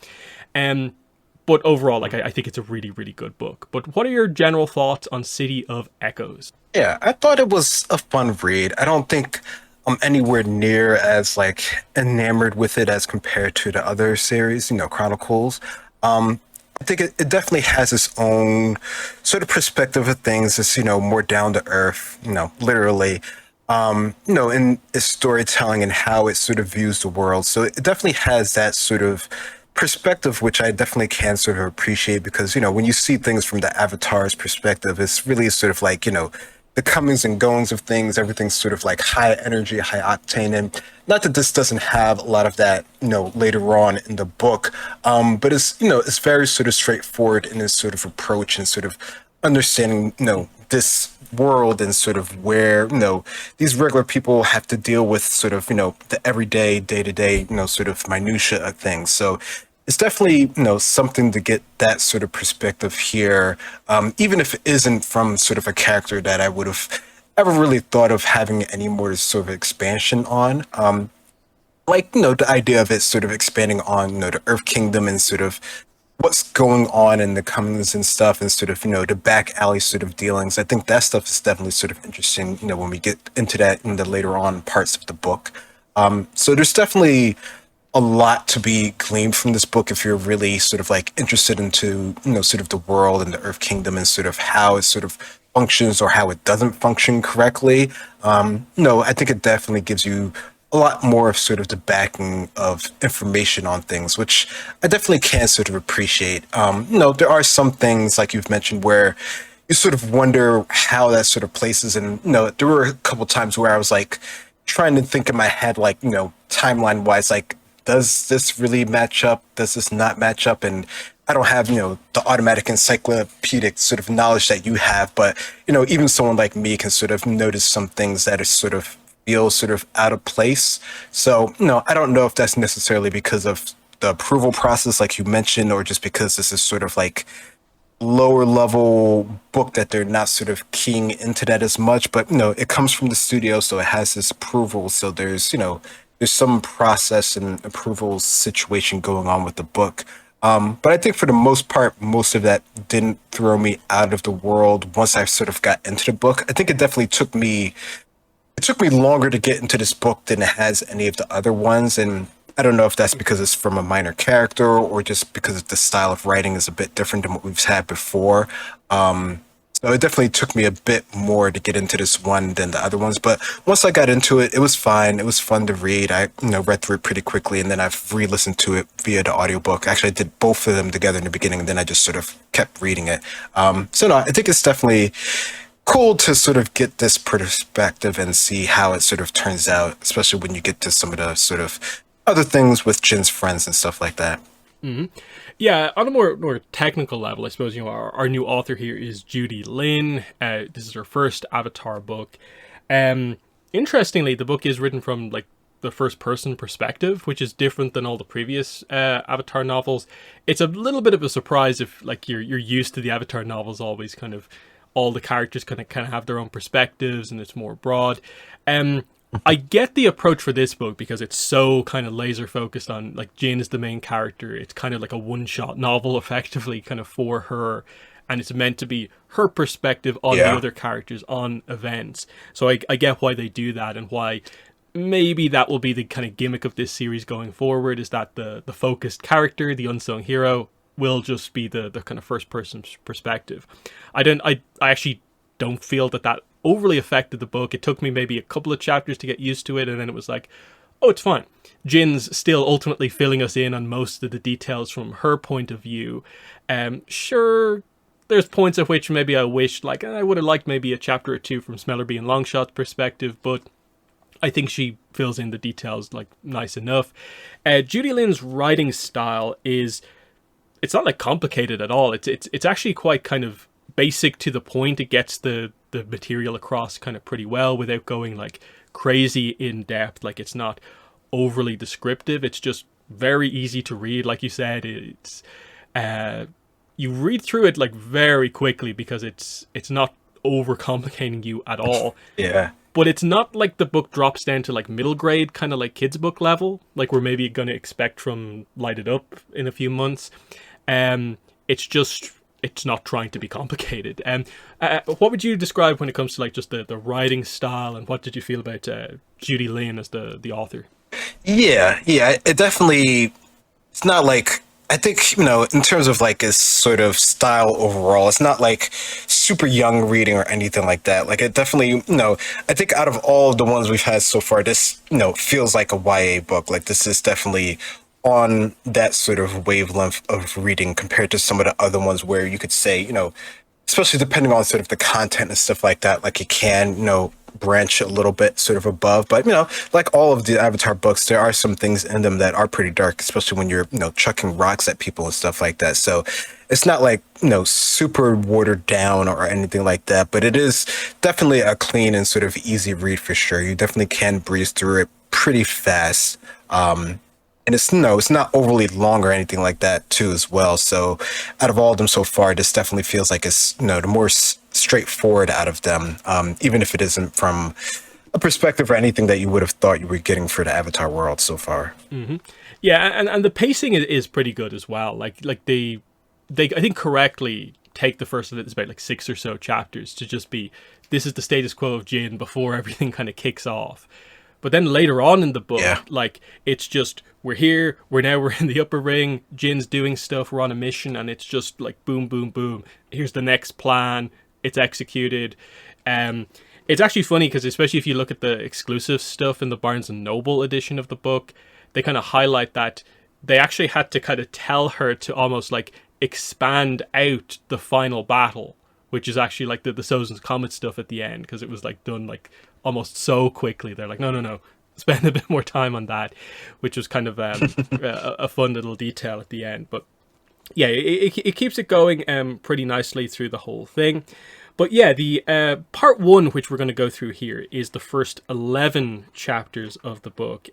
Um but overall, like I think it's a really, really good book. But what are your general thoughts on City of Echoes? Yeah, I thought it was a fun read. I don't think I'm anywhere near as like enamored with it as compared to the other series, Chronicles. I think it definitely has its own sort of perspective of things. It's, more down to earth, literally, in its storytelling and how it sort of views the world. So it definitely has that sort of perspective, which I definitely can sort of appreciate because, when you see things from the Avatar's perspective, it's really sort of like, the comings and goings of things, everything's sort of like high energy, high octane. And not that this doesn't have a lot of that, later on in the book, but it's very sort of straightforward in its sort of approach and sort of understanding, this world and sort of where, these regular people have to deal with sort of, the everyday, day to day, sort of minutia of things. So it's definitely, something to get that sort of perspective here, even if it isn't from sort of a character that I would have ever really thought of having any more sort of expansion on. Like, the idea of it sort of expanding on, the Earth Kingdom and sort of what's going on in the comings and stuff and sort of, the back alley sort of dealings. I think that stuff is definitely sort of interesting, when we get into that in the later on parts of the book. So there's definitely a lot to be gleaned from this book if you're really sort of like interested into, sort of the world and the Earth Kingdom and sort of how it sort of functions or how it doesn't function correctly. I think it definitely gives you a lot more of sort of the backing of information on things, which I definitely can sort of appreciate. There are some things like you've mentioned where you sort of wonder how that sort of places. And, there were a couple times where I was like trying to think in my head, like, timeline wise, like, does this really match up? Does this not match up? And I don't have, the automatic encyclopedic sort of knowledge that you have, but, even someone like me can sort of notice some things that are sort of feel sort of out of place. So, I don't know if that's necessarily because of the approval process, like you mentioned, or just because this is sort of like lower level book that they're not sort of keying into that as much. But, it comes from the studio, so it has this approval. So there's some process and approval situation going on with the book. But I think for the most part, most of that didn't throw me out of the world once I sort of got into the book. I think it took me longer to get into this book than it has any of the other ones. And I don't know if that's because it's from a minor character or just because the style of writing is a bit different than what we've had before. So it definitely took me a bit more to get into this one than the other ones. But once I got into it, it was fine. It was fun to read. I read through it pretty quickly, and then I've re-listened to it via the audiobook. Actually, I did both of them together in the beginning, and then I just sort of kept reading it. So no, I think it's definitely cool to sort of get this perspective and see how it sort of turns out, especially when you get to some of the sort of other things with Jin's friends and stuff like that. Yeah, on a more technical level, I suppose, our new author here is Judy Lin. This is her first Avatar book. Interestingly, the book is written from like the first person perspective, which is different than all the previous Avatar novels. It's a little bit of a surprise if like you're used to the Avatar novels always kind of all the characters kind of have their own perspectives and it's more broad. I get the approach for this book because it's so kind of laser focused on like Jin is the main character. It's kind of like a one-shot novel effectively kind of for her, and it's meant to be her perspective on the other characters on events. So I get why they do that and why maybe that will be the kind of gimmick of this series going forward, is that the focused character, the unsung hero, will just be the kind of first person perspective. I actually don't feel that overly affected the book. It took me maybe a couple of chapters to get used to it, and then it was like, oh, it's fine. Jin's still ultimately filling us in on most of the details from her point of view. Sure, there's points at which maybe I wished, like, I would have liked maybe a chapter or two from Smellerby and Longshot's perspective, but I think she fills in the details, like, nice enough. Judy Lynn's writing style is, it's not, like, complicated at all. It's actually quite kind of basic to the point. It gets the material across kind of pretty well without going, like, crazy in depth. Like, it's not overly descriptive. It's just very easy to read. Like you said, it's you read through it like very quickly because it's not overcomplicating you at all. Yeah. But it's not like the book drops down to like middle grade, kind of like kids book level, like we're maybe going to expect from Light It Up in a few months. It's just, it's not trying to be complicated. What would you describe when it comes to like just the writing style, and what did you feel about Judy Lynn as the author? Yeah, it definitely, it's not like, I think, in terms of like its sort of style overall, it's not like super young reading or anything like that. Like it definitely, I think out of all of the ones we've had so far, this, feels like a YA book. Like this is definitely on that sort of wavelength of reading compared to some of the other ones where you could say, especially depending on sort of the content and stuff like that, like it can, branch a little bit sort of above. But, like all of the Avatar books, there are some things in them that are pretty dark, especially when you're, chucking rocks at people and stuff like that. So it's not like, super watered down or anything like that, but it is definitely a clean and sort of easy read for sure. You definitely can breeze through it pretty fast. And it's not overly long or anything like that too as well. So out of all of them so far, this definitely feels like it's, the more straightforward out of them, even if it isn't from a perspective or anything that you would have thought you were getting for the Avatar world so far. Mm-hmm. Yeah, and the pacing is pretty good as well. Like they I think correctly take the first of it, it's about like 6 or so chapters to just be, this is the status quo of Jin before everything kind of kicks off. But then later on in the book, like it's just, we're here, we're in the upper ring, Jin's doing stuff, we're on a mission, and it's just like boom, boom, boom. Here's the next plan, it's executed. It's actually funny because especially if you look at the exclusive stuff in the Barnes and Noble edition of the book, they kind of highlight that they actually had to kind of tell her to almost like expand out the final battle, which is actually like the Sozin's Comet stuff at the end, because it was like done like almost so quickly. They're like, no, spend a bit more time on that, which was kind of a fun little detail at the end. But yeah, it keeps it going pretty nicely through the whole thing. But yeah, the part 1, which we're going to go through here, is the first 11 chapters of the book.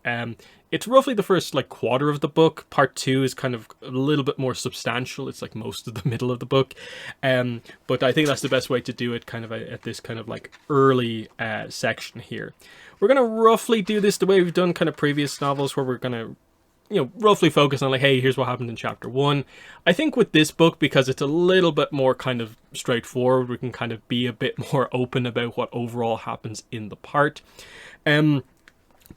It's roughly the first like quarter of the book. Part 2 is kind of a little bit more substantial. It's like most of the middle of the book. But I think that's the best way to do it, kind of at this kind of like early section here. We're going to roughly do this the way we've done kind of previous novels, where we're going to roughly focus on like, hey, here's what happened in chapter 1. I think with this book, because it's a little bit more kind of straightforward, we can kind of be a bit more open about what overall happens in the part.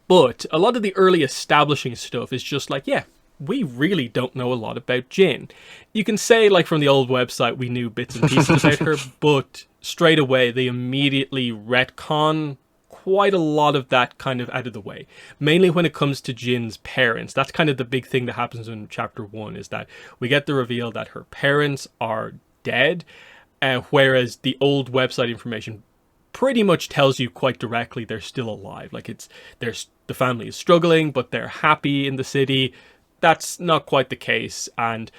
But a lot of the early establishing stuff is just like, yeah, we really don't know a lot about Jin. You can say, like, from the old website, we knew bits and pieces about her, but straight away they immediately retcon quite a lot of that kind of out of the way. Mainly when it comes to Jin's parents. That's kind of the big thing that happens in chapter 1, is that we get the reveal that her parents are dead, whereas the old website information pretty much tells you quite directly they're still alive. Like the family is struggling, but they're happy in the city. That's not quite the case, and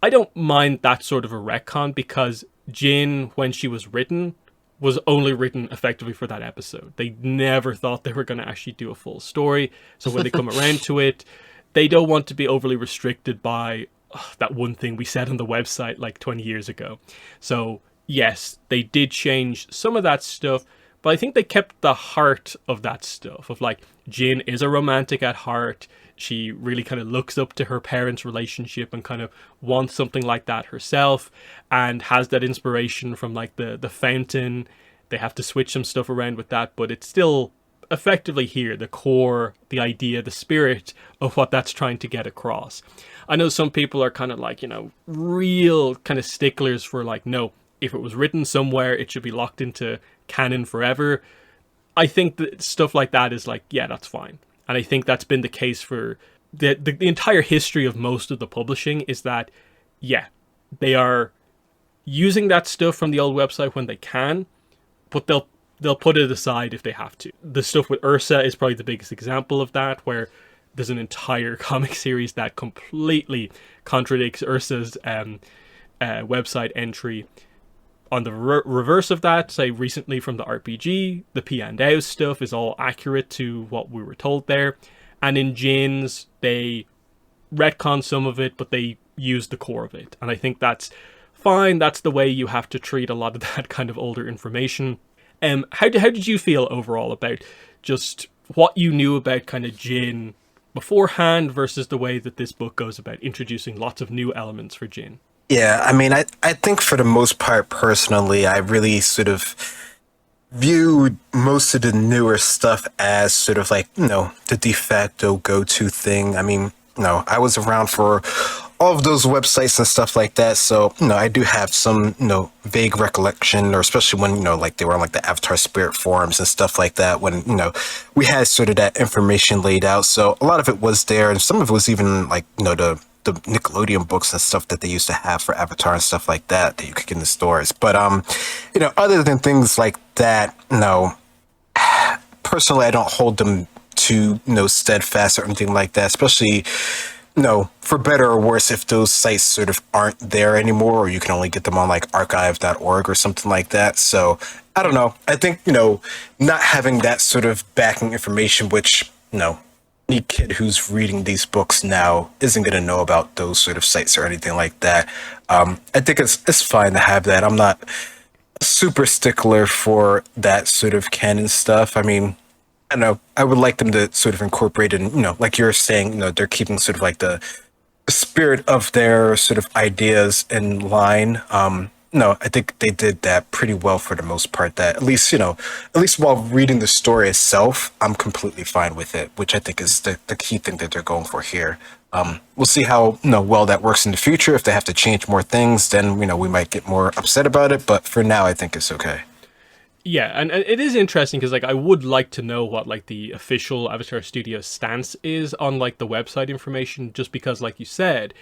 I don't mind that sort of a retcon, because Jin, when she was written, was only written effectively for that episode. They never thought they were going to actually do a full story. So when they come around to it, they don't want to be overly restricted by that one thing we said on the website like 20 years ago. So yes, they did change some of that stuff, but I think they kept the heart of that stuff, of like, Jin is a romantic at heart. She really kind of looks up to her parents' relationship and kind of wants something like that herself, and has that inspiration from like the fountain. They have to switch some stuff around with that, but it's still effectively here, the core, the idea, the spirit of what that's trying to get across. I know some people are kind of like, real kind of sticklers for like, no, if it was written somewhere, it should be locked into canon forever. I think that stuff like that is like, yeah, that's fine. And I think that's been the case for the entire history of most of the publishing, is that, yeah, they are using that stuff from the old website when they can, but they'll put it aside if they have to. The stuff with Ursa is probably the biggest example of that, where there's an entire comic series that completely contradicts Ursa's website entry. On the reverse of that, say recently from the RPG, the Piandao stuff is all accurate to what we were told there. And in Jin's, they retcon some of it, but they use the core of it. And I think that's fine. That's the way you have to treat a lot of that kind of older information. How did you feel overall about just what you knew about kind of Jin beforehand versus the way that this book goes about introducing lots of new elements for Jin? Yeah, I mean, I think for the most part, personally, I really sort of viewed most of the newer stuff as sort of like, the de facto go-to thing. I mean, I was around for all of those websites and stuff like that. So, I do have some, vague recollection, or especially when, like they were on like the Avatar Spirit forums and stuff like that, when, we had sort of that information laid out. So a lot of it was there, and some of it was even like, the Nickelodeon books and stuff that they used to have for Avatar and stuff like that you could get in the stores. But, other than things like that, personally, I don't hold them too, steadfast or anything like that, especially, for better or worse, if those sites sort of aren't there anymore, or you can only get them on like archive.org or something like that. So I don't know. I think, not having that sort of backing information, which, any kid who's reading these books now isn't going to know about those sort of sites or anything like that. I think it's fine to have that. I'm not a super stickler for that sort of canon stuff. I mean, I don't know. I would like them to sort of incorporate in, like you're saying, they're keeping sort of like the spirit of their sort of ideas in line. No, I think they did that pretty well for the most part. That at least while reading the story itself, I'm completely fine with it, which I think is the key thing that they're going for here. We'll see how well that works in the future. If they have to change more things, then we might get more upset about it. But for now, I think it's okay. Yeah, and it is interesting because like I would like to know what like the official Avatar Studios stance is on like the website information, just because like you said,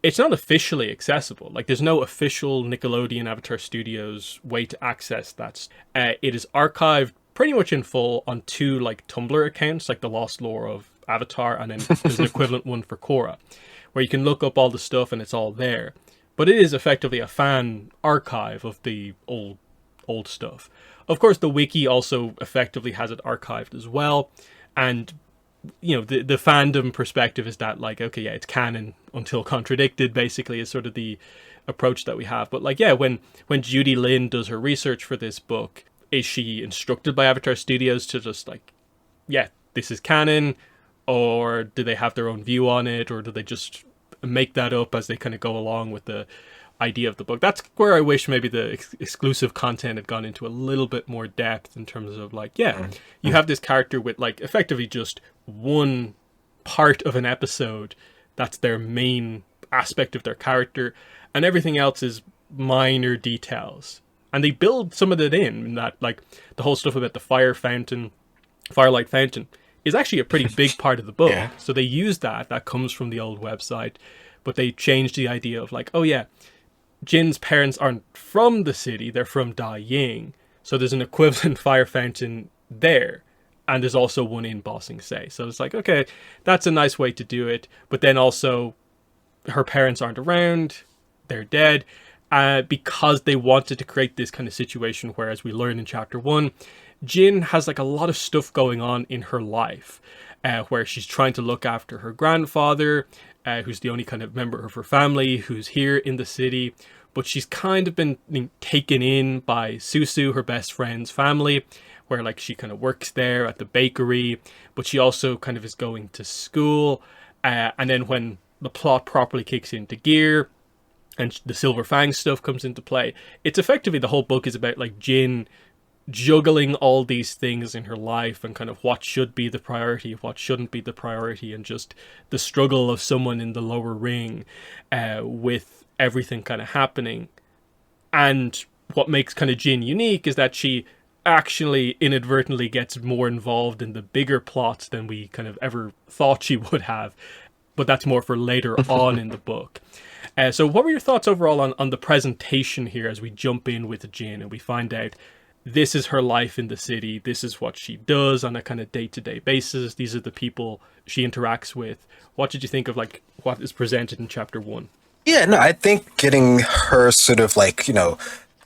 it's not officially accessible. Like there's no official Nickelodeon Avatar Studios way to access that. It is archived pretty much in full on two like Tumblr accounts, like the Lost Lore of Avatar, and then there's an equivalent one for Korra, where you can look up all the stuff and it's all there. But it is effectively a fan archive of the old stuff. Of course, the wiki also effectively has it archived as well, and the fandom perspective is that like, okay, yeah, it's canon until contradicted, basically, is sort of the approach that we have. But like, yeah, when Judy Lin does her research for this book, is she instructed by Avatar Studios to just like, yeah, this is canon, or do they have their own view on it, or do they just make that up as they kind of go along with the idea of the book? That's where I wish maybe the exclusive content had gone into a little bit more depth, in terms of like, yeah, you have this character with like effectively just one part of an episode that's their main aspect of their character, and everything else is minor details, and they build some of it in that, like the whole stuff about the firelight fountain is actually a pretty big part of the book. Yeah. So they use that comes from the old website, but they changed the idea of like, oh yeah, Jin's parents aren't from the city, they're from Da Ying. So there's an equivalent fire fountain there. And there's also one in Ba Sing Se. So it's like, okay, that's a nice way to do it. But then also, her parents aren't around, they're dead. Because they wanted to create this kind of situation where, as we learn in chapter 1, Jin has like a lot of stuff going on in her life. Where she's trying to look after her grandfather, who's the only kind of member of her family who's here in the city, but she's kind of been taken in by Susu, her best friend's family, where like she kind of works there at the bakery, but she also kind of is going to school, and then when the plot properly kicks into gear and the Silver Fang stuff comes into play, it's effectively, the whole book is about like Jin juggling all these things in her life, and kind of what should be the priority, what shouldn't be the priority, and just the struggle of someone in the lower ring with everything kind of happening. And what makes kind of Jin unique is that she, actually inadvertently gets more involved in the bigger plots than we kind of ever thought she would have. But that's more for later on in the book. So what were your thoughts overall on the presentation here as we jump in with Jin and we find out this is her life in the city, this is what she does on a kind of day-to-day basis, these are the people she interacts with. What did you think of like what is presented in chapter 1? Yeah, no, I think getting her sort of like,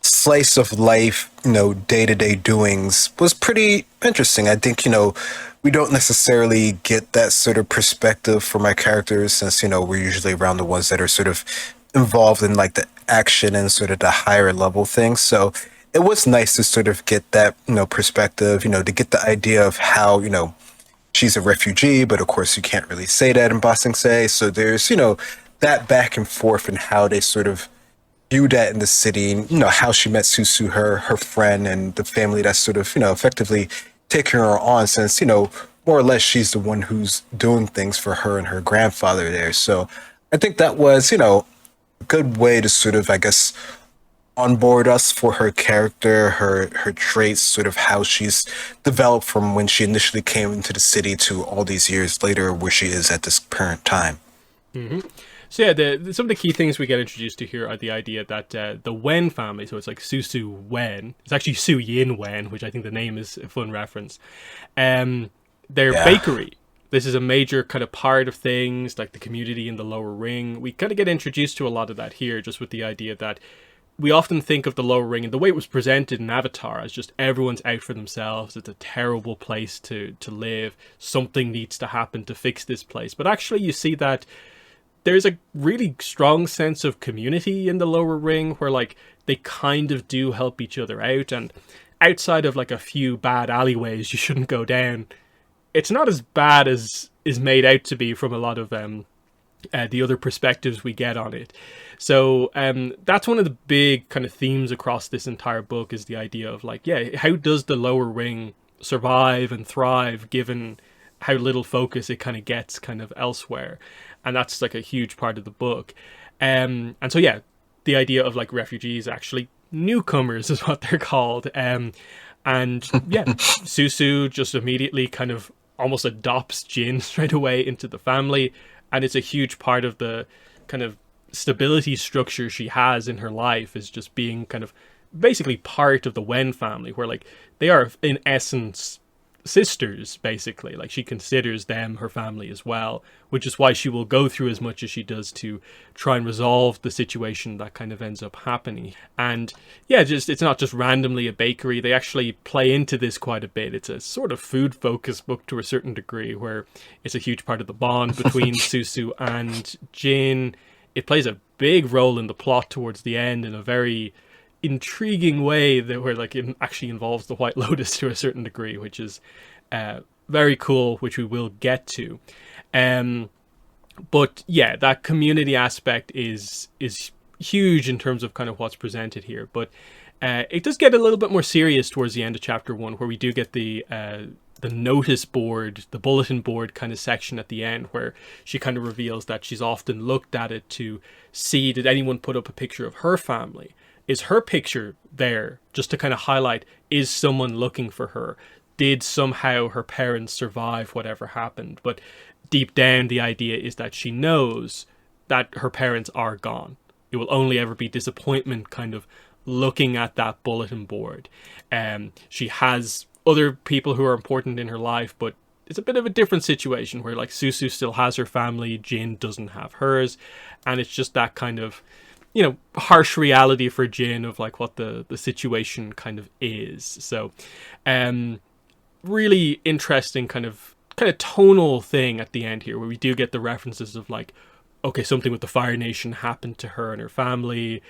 slice of life, day to day doings was pretty interesting. I think, we don't necessarily get that sort of perspective from our characters since, we're usually around the ones that are sort of involved in like the action and sort of the higher level things. So it was nice to sort of get that, perspective, to get the idea of how, she's a refugee, but of course you can't really say that in Bossing Say. So there's, that back and forth and how they sort of view that in the city, how she met Susu, her friend, and the family that's sort of, effectively taking her on since, more or less she's the one who's doing things for her and her grandfather there. So I think that was, a good way to sort of, I guess, onboard us for her character, her traits, sort of how she's developed from when she initially came into the city to all these years later where she is at this current time. So yeah, some of the key things we get introduced to here are the idea that the Wen family, so it's like Susu Wen, it's actually Su Yin Wen, which I think the name is a fun reference. Their bakery, this is a major kind of part of things, like the community in the lower ring. We kind of get introduced to a lot of that here, just with the idea that we often think of the lower ring and the way it was presented in Avatar as just everyone's out for themselves. It's a terrible place to live. Something needs to happen to fix this place. But actually you see that there's a really strong sense of community in the lower ring where like they kind of do help each other out, and outside of like a few bad alleyways you shouldn't go down, it's not as bad as is made out to be from a lot of the other perspectives we get on it. So that's one of the big kind of themes across this entire book, is the idea of like, yeah, how does the lower ring survive and thrive given how little focus it kind of gets kind of elsewhere. And that's like a huge part of the book. And so, yeah, the idea of like refugees, actually newcomers is what they're called. And yeah, Susu just immediately kind of almost adopts Jin straight away into the family. And it's a huge part of the kind of stability structure she has in her life, is just being kind of basically part of the Wen family, where like they are in essence sisters, basically. Like she considers them her family as well, which is why she will go through as much as she does to try and resolve the situation that kind of ends up happening. And yeah, just it's not just randomly a bakery. They actually play into this quite a bit. It's a sort of food focused book to a certain degree, where it's a huge part of the bond between Susu and Jin. It plays a big role in the plot towards the end in a very intriguing way, that where like it actually involves the White Lotus to a certain degree, which is very cool, which we will get to. But yeah, that community aspect is huge in terms of kind of what's presented here. But it does get a little bit more serious towards the end of chapter 1, where we do get the notice board, the bulletin board kind of section at the end, where she kind of reveals that she's often looked at it to see, did anyone put up a picture of her family? Is her picture there just to kind of highlight, is someone looking for her? Did somehow her parents survive whatever happened? But deep down, the idea is that she knows that her parents are gone. It will only ever be disappointment kind of looking at that bulletin board. She has other people who are important in her life, but it's a bit of a different situation where like Susu still has her family, Jin doesn't have hers. And it's just that kind of, harsh reality for Jin of like what the situation kind of is. So really interesting kind of tonal thing at the end here, where we do get the references of like, okay, something with the Fire Nation happened to her and her family.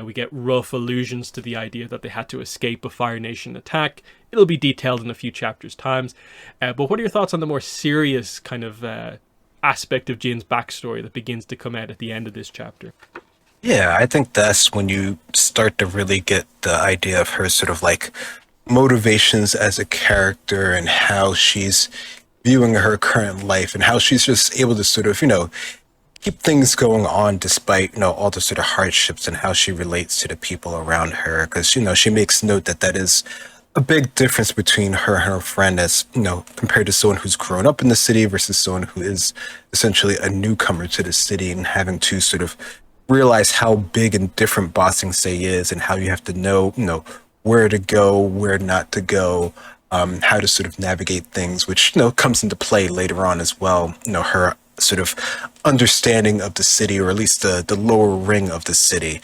We get rough allusions to the idea that they had to escape a Fire Nation attack. It'll be detailed in a few chapters' times. But what are your thoughts on the more serious kind of aspect of Jin's backstory that begins to come out at the end of this chapter? Yeah, I think that's when you start to really get the idea of her sort of like motivations as a character and how she's viewing her current life and how she's just able to sort of, keep things going on despite, all the sort of hardships, and how she relates to the people around her. Because, she makes note that that is a big difference between her and her friend, as compared to someone who's grown up in the city versus someone who is essentially a newcomer to the city and having to sort of realize how big and different Bossing Say is and how you have to know, where to go, where not to go, how to sort of navigate things, which, comes into play later on as well. Her sort of understanding of the city, or at least the lower ring of the city.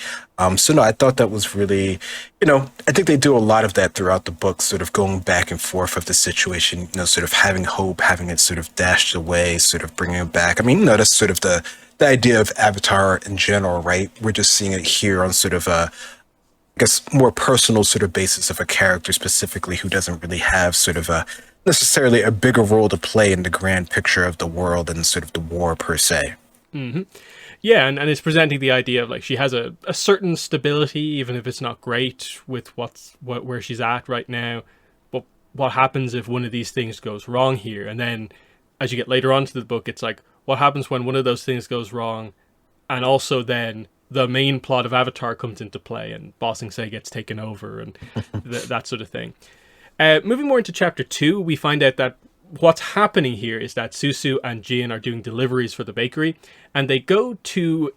So no, I thought that was really, I think they do a lot of that throughout the book, sort of going back and forth of the situation, sort of having hope, having it sort of dashed away, sort of bringing it back. I mean, that's sort of the idea of Avatar in general, right? We're just seeing it here on sort of a, I guess, more personal sort of basis of a character specifically who doesn't really have sort of a necessarily a bigger role to play in the grand picture of the world and sort of the war per se. Yeah, and it's presenting the idea of like she has a certain stability, even if it's not great with where she's at right now. But what happens if one of these things goes wrong here? And then as you get later on to the book, it's like, what happens when one of those things goes wrong? And also then the main plot of Avatar comes into play and Bossing Say gets taken over and that sort of thing. Moving more into chapter 2, we find out that what's happening here is that Susu and Jin are doing deliveries for the bakery, and they go to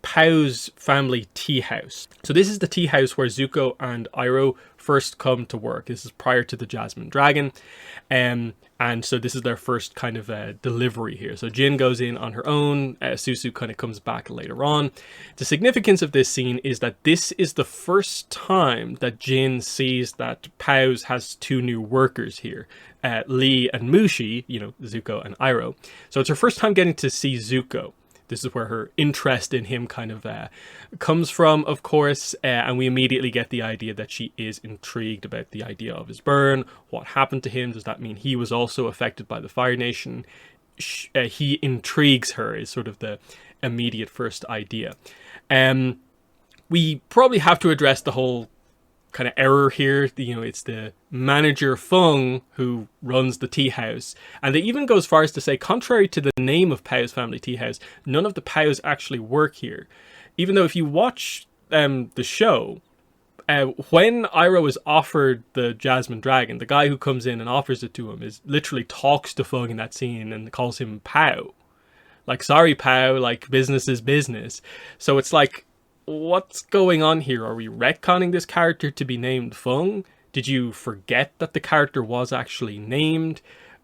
Pao's family tea house. So this is the tea house where Zuko and Iroh first come to work. This is prior to the Jasmine Dragon. And so this is their first kind of delivery here. So Jin goes in on her own. Susu kind of comes back later on. The significance of this scene is that this is the first time that Jin sees that Pao's has two new workers here. Lee and Mushi, Zuko and Iroh. So it's her first time getting to see Zuko. This is where her interest in him kind of comes from, of course, and we immediately get the idea that she is intrigued about the idea of his burn. What happened to him? Does that mean he was also affected by the Fire Nation? He intrigues her is sort of the immediate first idea. We probably have to address the whole kind of error here. It's the manager Feng who runs the tea house, and they even go as far as to say, contrary to the name of Pao's family tea house, none of the Paos actually work here. Even though if you watch the show, when Iroh is offered the Jasmine Dragon, the guy who comes in and offers it to him is literally talks to Feng in that scene and calls him Pao. Like, sorry Pao, like business is business. So it's like, what's going on here? Are we retconning this character to be named Feng? Did you forget that the character was actually named?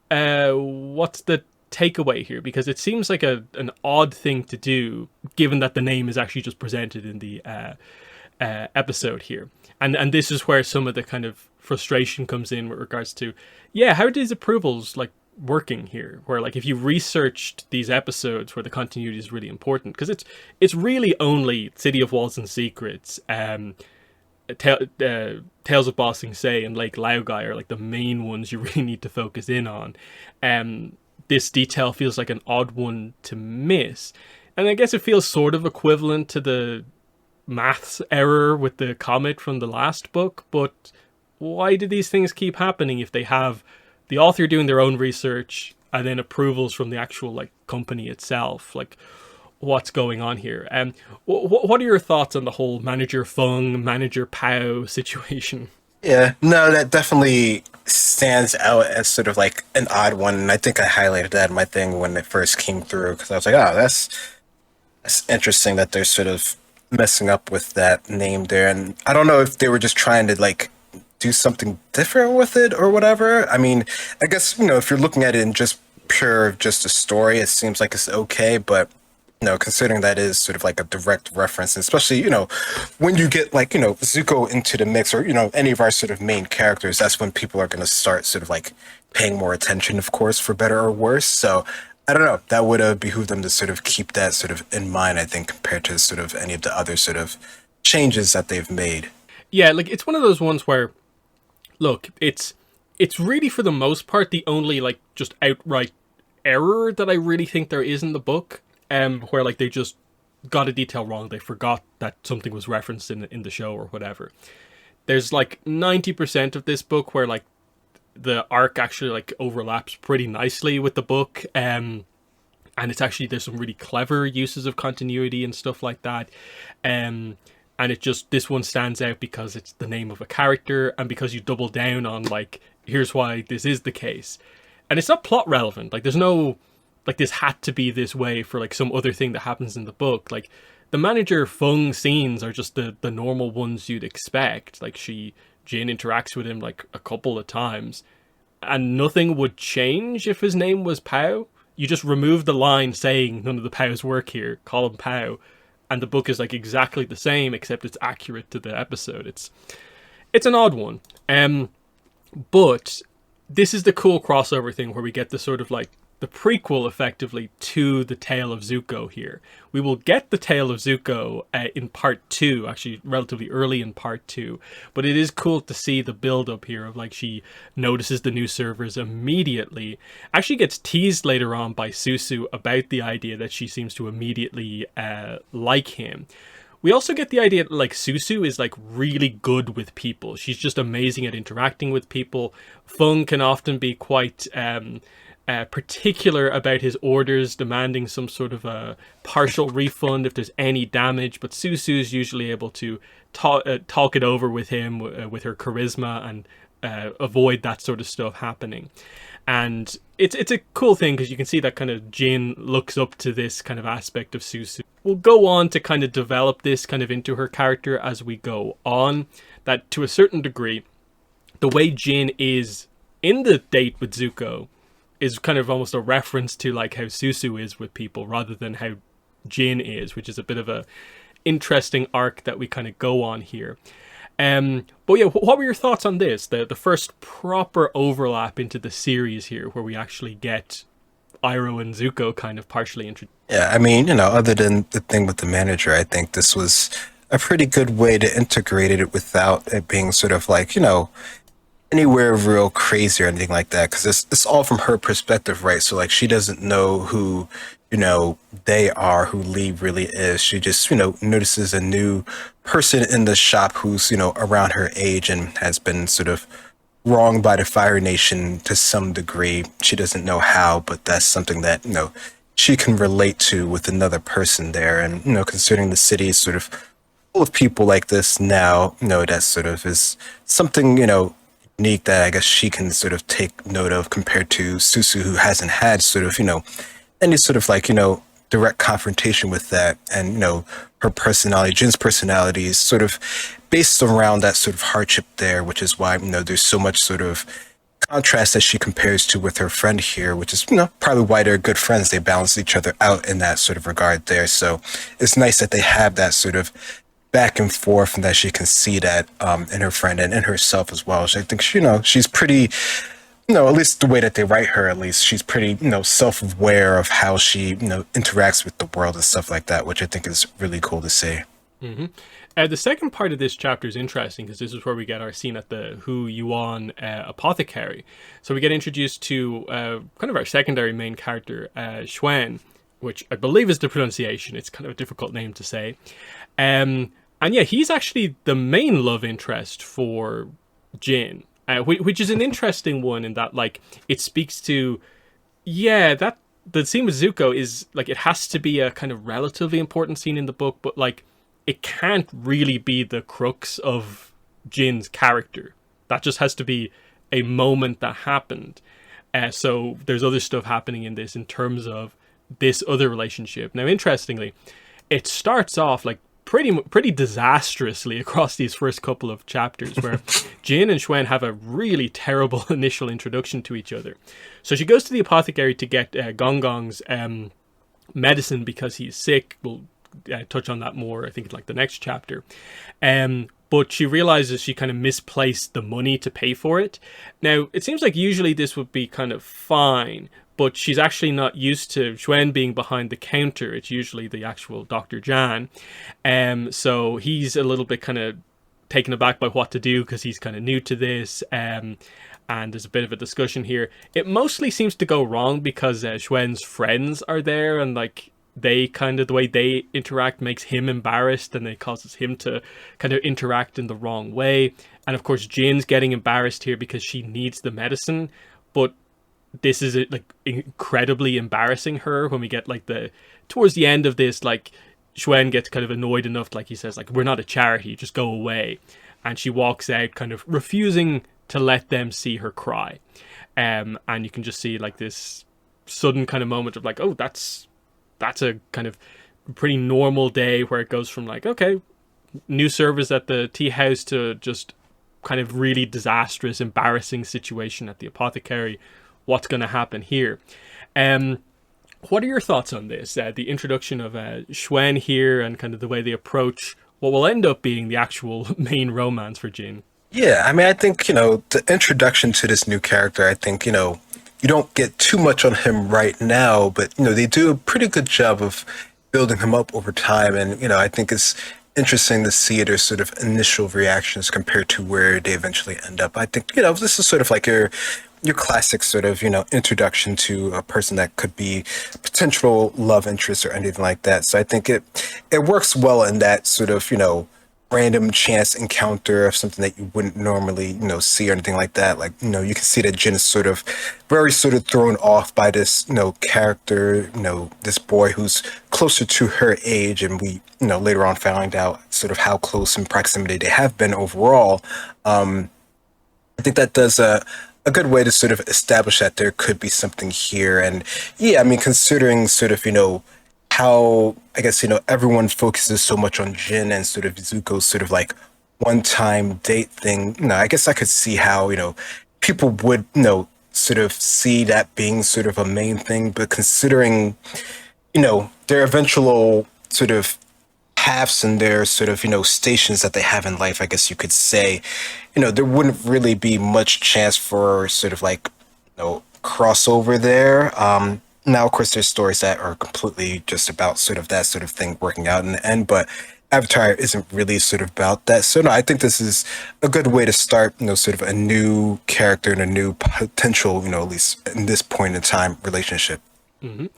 What's the takeaway here? Because it seems like an odd thing to do, given that the name is actually just presented in the episode here. And this is where some of the kind of frustration comes in with regards to, how are these approvals like working here, where like if you researched these episodes where the continuity is really important, because it's really only City of Walls and Secrets, Tales of Bossing Say and Lake Laogai are like the main ones you really need to focus in on. This detail feels like an odd one to miss, and I guess it feels sort of equivalent to the maths error with the comet from the last book. But why do these things keep happening if they have the author doing their own research and then approvals from the actual like company itself? Like, what's going on here? What are your thoughts on the whole manager Feng, manager Pao situation? Yeah, no, that definitely stands out as sort of like an odd one, and I think I highlighted that in my thing when it first came through, because I was like, oh, that's interesting that they're sort of messing up with that name there, and I don't know if they were just trying to like do something different with it or whatever. I mean, I guess, if you're looking at it in just a story, it seems like it's okay, but considering that is sort of like a direct reference, and especially, when you get like, Zuko into the mix, or, any of our sort of main characters, that's when people are going to start sort of like paying more attention, of course, for better or worse. So I don't know, that would have behooved them to sort of keep that sort of in mind, I think, compared to sort of any of the other sort of changes that they've made. Yeah, like it's one of those ones where, look, it's really for the most part the only like just outright error that I really think there is in the book, where like they just got a detail wrong. They forgot that something was referenced in the show or whatever. There's like 90% of this book where like the arc actually like overlaps pretty nicely with the book, and it's actually, there's some really clever uses of continuity and stuff like that. and it just, this one stands out because it's the name of a character and because you double down on like, here's why this is the case. And it's not plot relevant. Like there's no like this had to be this way for like some other thing that happens in the book. Like the manager Fung scenes are just the normal ones you'd expect. Like Jin interacts with him like a couple of times, and nothing would change if his name was Pow. You just remove the line saying none of the Pows work here, call him Pow, and the book is like exactly the same except it's accurate to the episode. It's an odd one. But this is the cool crossover thing where we get the sort of like the prequel effectively to the Tale of Zuko here. We will get the Tale of Zuko in part 2, actually relatively early in part 2, but it is cool to see the build up here of like she notices the new servers immediately, actually gets teased later on by Susu about the idea that she seems to immediately like him. We also get the idea that like Susu is like really good with people. She's just amazing at interacting with people. Fung can often be quite particular about his orders, demanding some sort of a partial refund if there's any damage, but Susu is usually able to talk it over with him with her charisma and avoid that sort of stuff happening. And it's a cool thing because you can see that kind of Jin looks up to this kind of aspect of Susu. We'll go on to kind of develop this kind of into her character as we go on, that to a certain degree, the way Jin is in the date with Zuko is kind of almost a reference to like how Susu is with people rather than how Jin is, which is a bit of a interesting arc that we kind of go on here. But yeah, what were your thoughts on this? The first proper overlap into the series here, where we actually get Iroh and Zuko kind of partially introduced. Yeah, I mean, other than the thing with the manager, I think this was a pretty good way to integrate it without it being sort of like, anywhere real crazy or anything like that, because it's all from her perspective, right? So like she doesn't know who they are, who Lee really is. She just notices a new person in the shop who's around her age and has been sort of wronged by the Fire Nation to some degree. She doesn't know how, but that's something that she can relate to with another person there. And considering the city is sort of full of people like this now, that sort of is something unique that I guess she can sort of take note of compared to Susu, who hasn't had sort of, any sort of like, direct confrontation with that. And, her personality, Jin's personality is sort of based around that sort of hardship there, which is why, there's so much sort of contrast that she compares to with her friend here, which is, probably why they're good friends. They balance each other out in that sort of regard there. So it's nice that they have that sort of back and forth, and that she can see that in her friend and in herself as well. So I think she's pretty, at least the way that they write her, at least she's pretty, self-aware of how she, interacts with the world and stuff like that, which I think is really cool to see. Mm-hmm. The second part of this chapter is interesting because this is where we get our scene at the Hu Yuan apothecary. So we get introduced to kind of our secondary main character, Xuan, which I believe is the pronunciation. It's kind of a difficult name to say. And yeah, he's actually the main love interest for Jin, which is an interesting one in that, like, it speaks to, that the scene with Zuko is, like, it has to be a kind of relatively important scene in the book, but, like, it can't really be the crux of Jin's character. That just has to be a moment that happened. So there's other stuff happening in this in terms of this other relationship. Now, interestingly, it starts off, like, pretty disastrously across these first couple of chapters, where Jin and Xuan have a really terrible initial introduction to each other. So she goes to the apothecary to get Gong Gong's medicine because he's sick. We'll touch on that more, I think, like the next chapter. But she realizes she kind of misplaced the money to pay for it. Now, it seems like usually this would be kind of fine, but she's actually not used to Xuan being behind the counter. It's usually the actual Dr. Jan. So he's a little bit kind of taken aback by what to do because he's kind of new to this. And there's a bit of a discussion here. It mostly seems to go wrong because Xuan's friends are there, and like they kind of, the way they interact makes him embarrassed, and it causes him to kind of interact in the wrong way. And of course, Jin's getting embarrassed here because she needs the medicine, but this is like incredibly embarrassing her when we get like towards the end of this, like Xuen gets kind of annoyed enough, like he says, like, we're not a charity, just go away. And she walks out, kind of refusing to let them see her cry. And you can just see like this sudden kind of moment of like, oh, that's a kind of pretty normal day, where it goes from like, okay, new service at the tea house, to just kind of really disastrous, embarrassing situation at the apothecary. What's going to happen here? Um, what are your thoughts on this? The introduction of Xuen here, and kind of the way they approach what will end up being the actual main romance for Jin. Yeah, I mean, I think, the introduction to this new character, I think, you don't get too much on him right now, but, they do a pretty good job of building him up over time. And, I think it's interesting to see their sort of initial reactions compared to where they eventually end up. I think, this is sort of like your classic sort of, introduction to a person that could be potential love interest or anything like that. So I think it works well in that sort of, random chance encounter of something that you wouldn't normally, see or anything like that. Like, you can see that Jin is sort of very sort of thrown off by this, character, this boy who's closer to her age. And we, later on found out sort of how close in proximity they have been overall. I think that does a good way to sort of establish that there could be something here. And yeah, I mean, considering sort of, how I guess, everyone focuses so much on Jin and sort of Zuko's sort of like one time date thing, I guess I could see how, people would, sort of see that being sort of a main thing. But considering, their eventual sort of paths and their sort of, stations that they have in life, I guess you could say, there wouldn't really be much chance for sort of like, crossover there. Now, of course, there's stories that are completely just about sort of that sort of thing working out in the end, but Avatar isn't really sort of about that. So no, I think this is a good way to start, sort of a new character and a new potential, at least in this point in time, relationship. We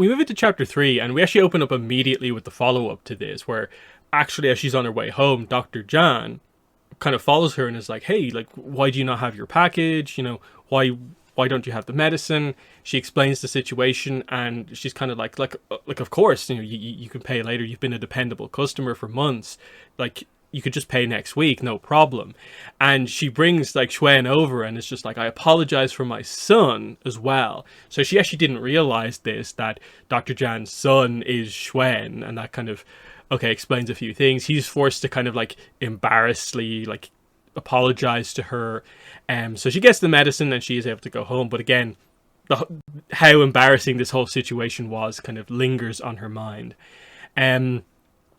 move into chapter 3, and we actually open up immediately with the follow up to this, where actually, as she's on her way home, Dr. Jan kind of follows her and is like, hey, like, why do you not have your package? Why don't you have the medicine? She explains the situation, and she's kind of like, of course, you can pay later. You've been a dependable customer for months. Like, you could just pay next week, no problem. And she brings like Xuen over, and it's just like, I apologize for my son as well. So she actually didn't realize this, that Dr. Jan's son is Xuen, and that kind of, okay, explains a few things. He's forced to kind of like embarrassedly like apologize to her. So she gets the medicine and she is able to go home. But again, how embarrassing this whole situation was kind of lingers on her mind.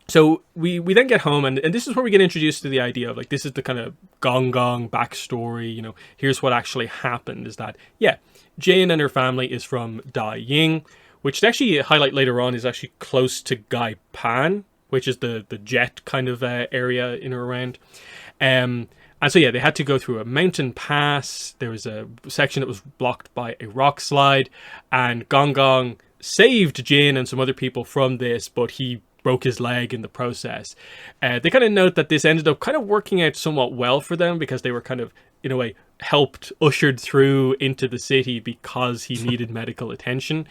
So we then get home, and this is where we get introduced to the idea of like, this is the kind of Gong Gong backstory. Here's what actually happened, is that, yeah, Jane and her family is from Dai Ying, which they actually highlight later on is actually close to Gai Pan, which is the jet kind of area in or around. And so, yeah, they had to go through a mountain pass. There was a section that was blocked by a rock slide, and Gong Gong saved Jin and some other people from this, but he broke his leg in the process. They kind of note that this ended up kind of working out somewhat well for them, because they were kind of, in a way, ushered through into the city because he needed medical attention.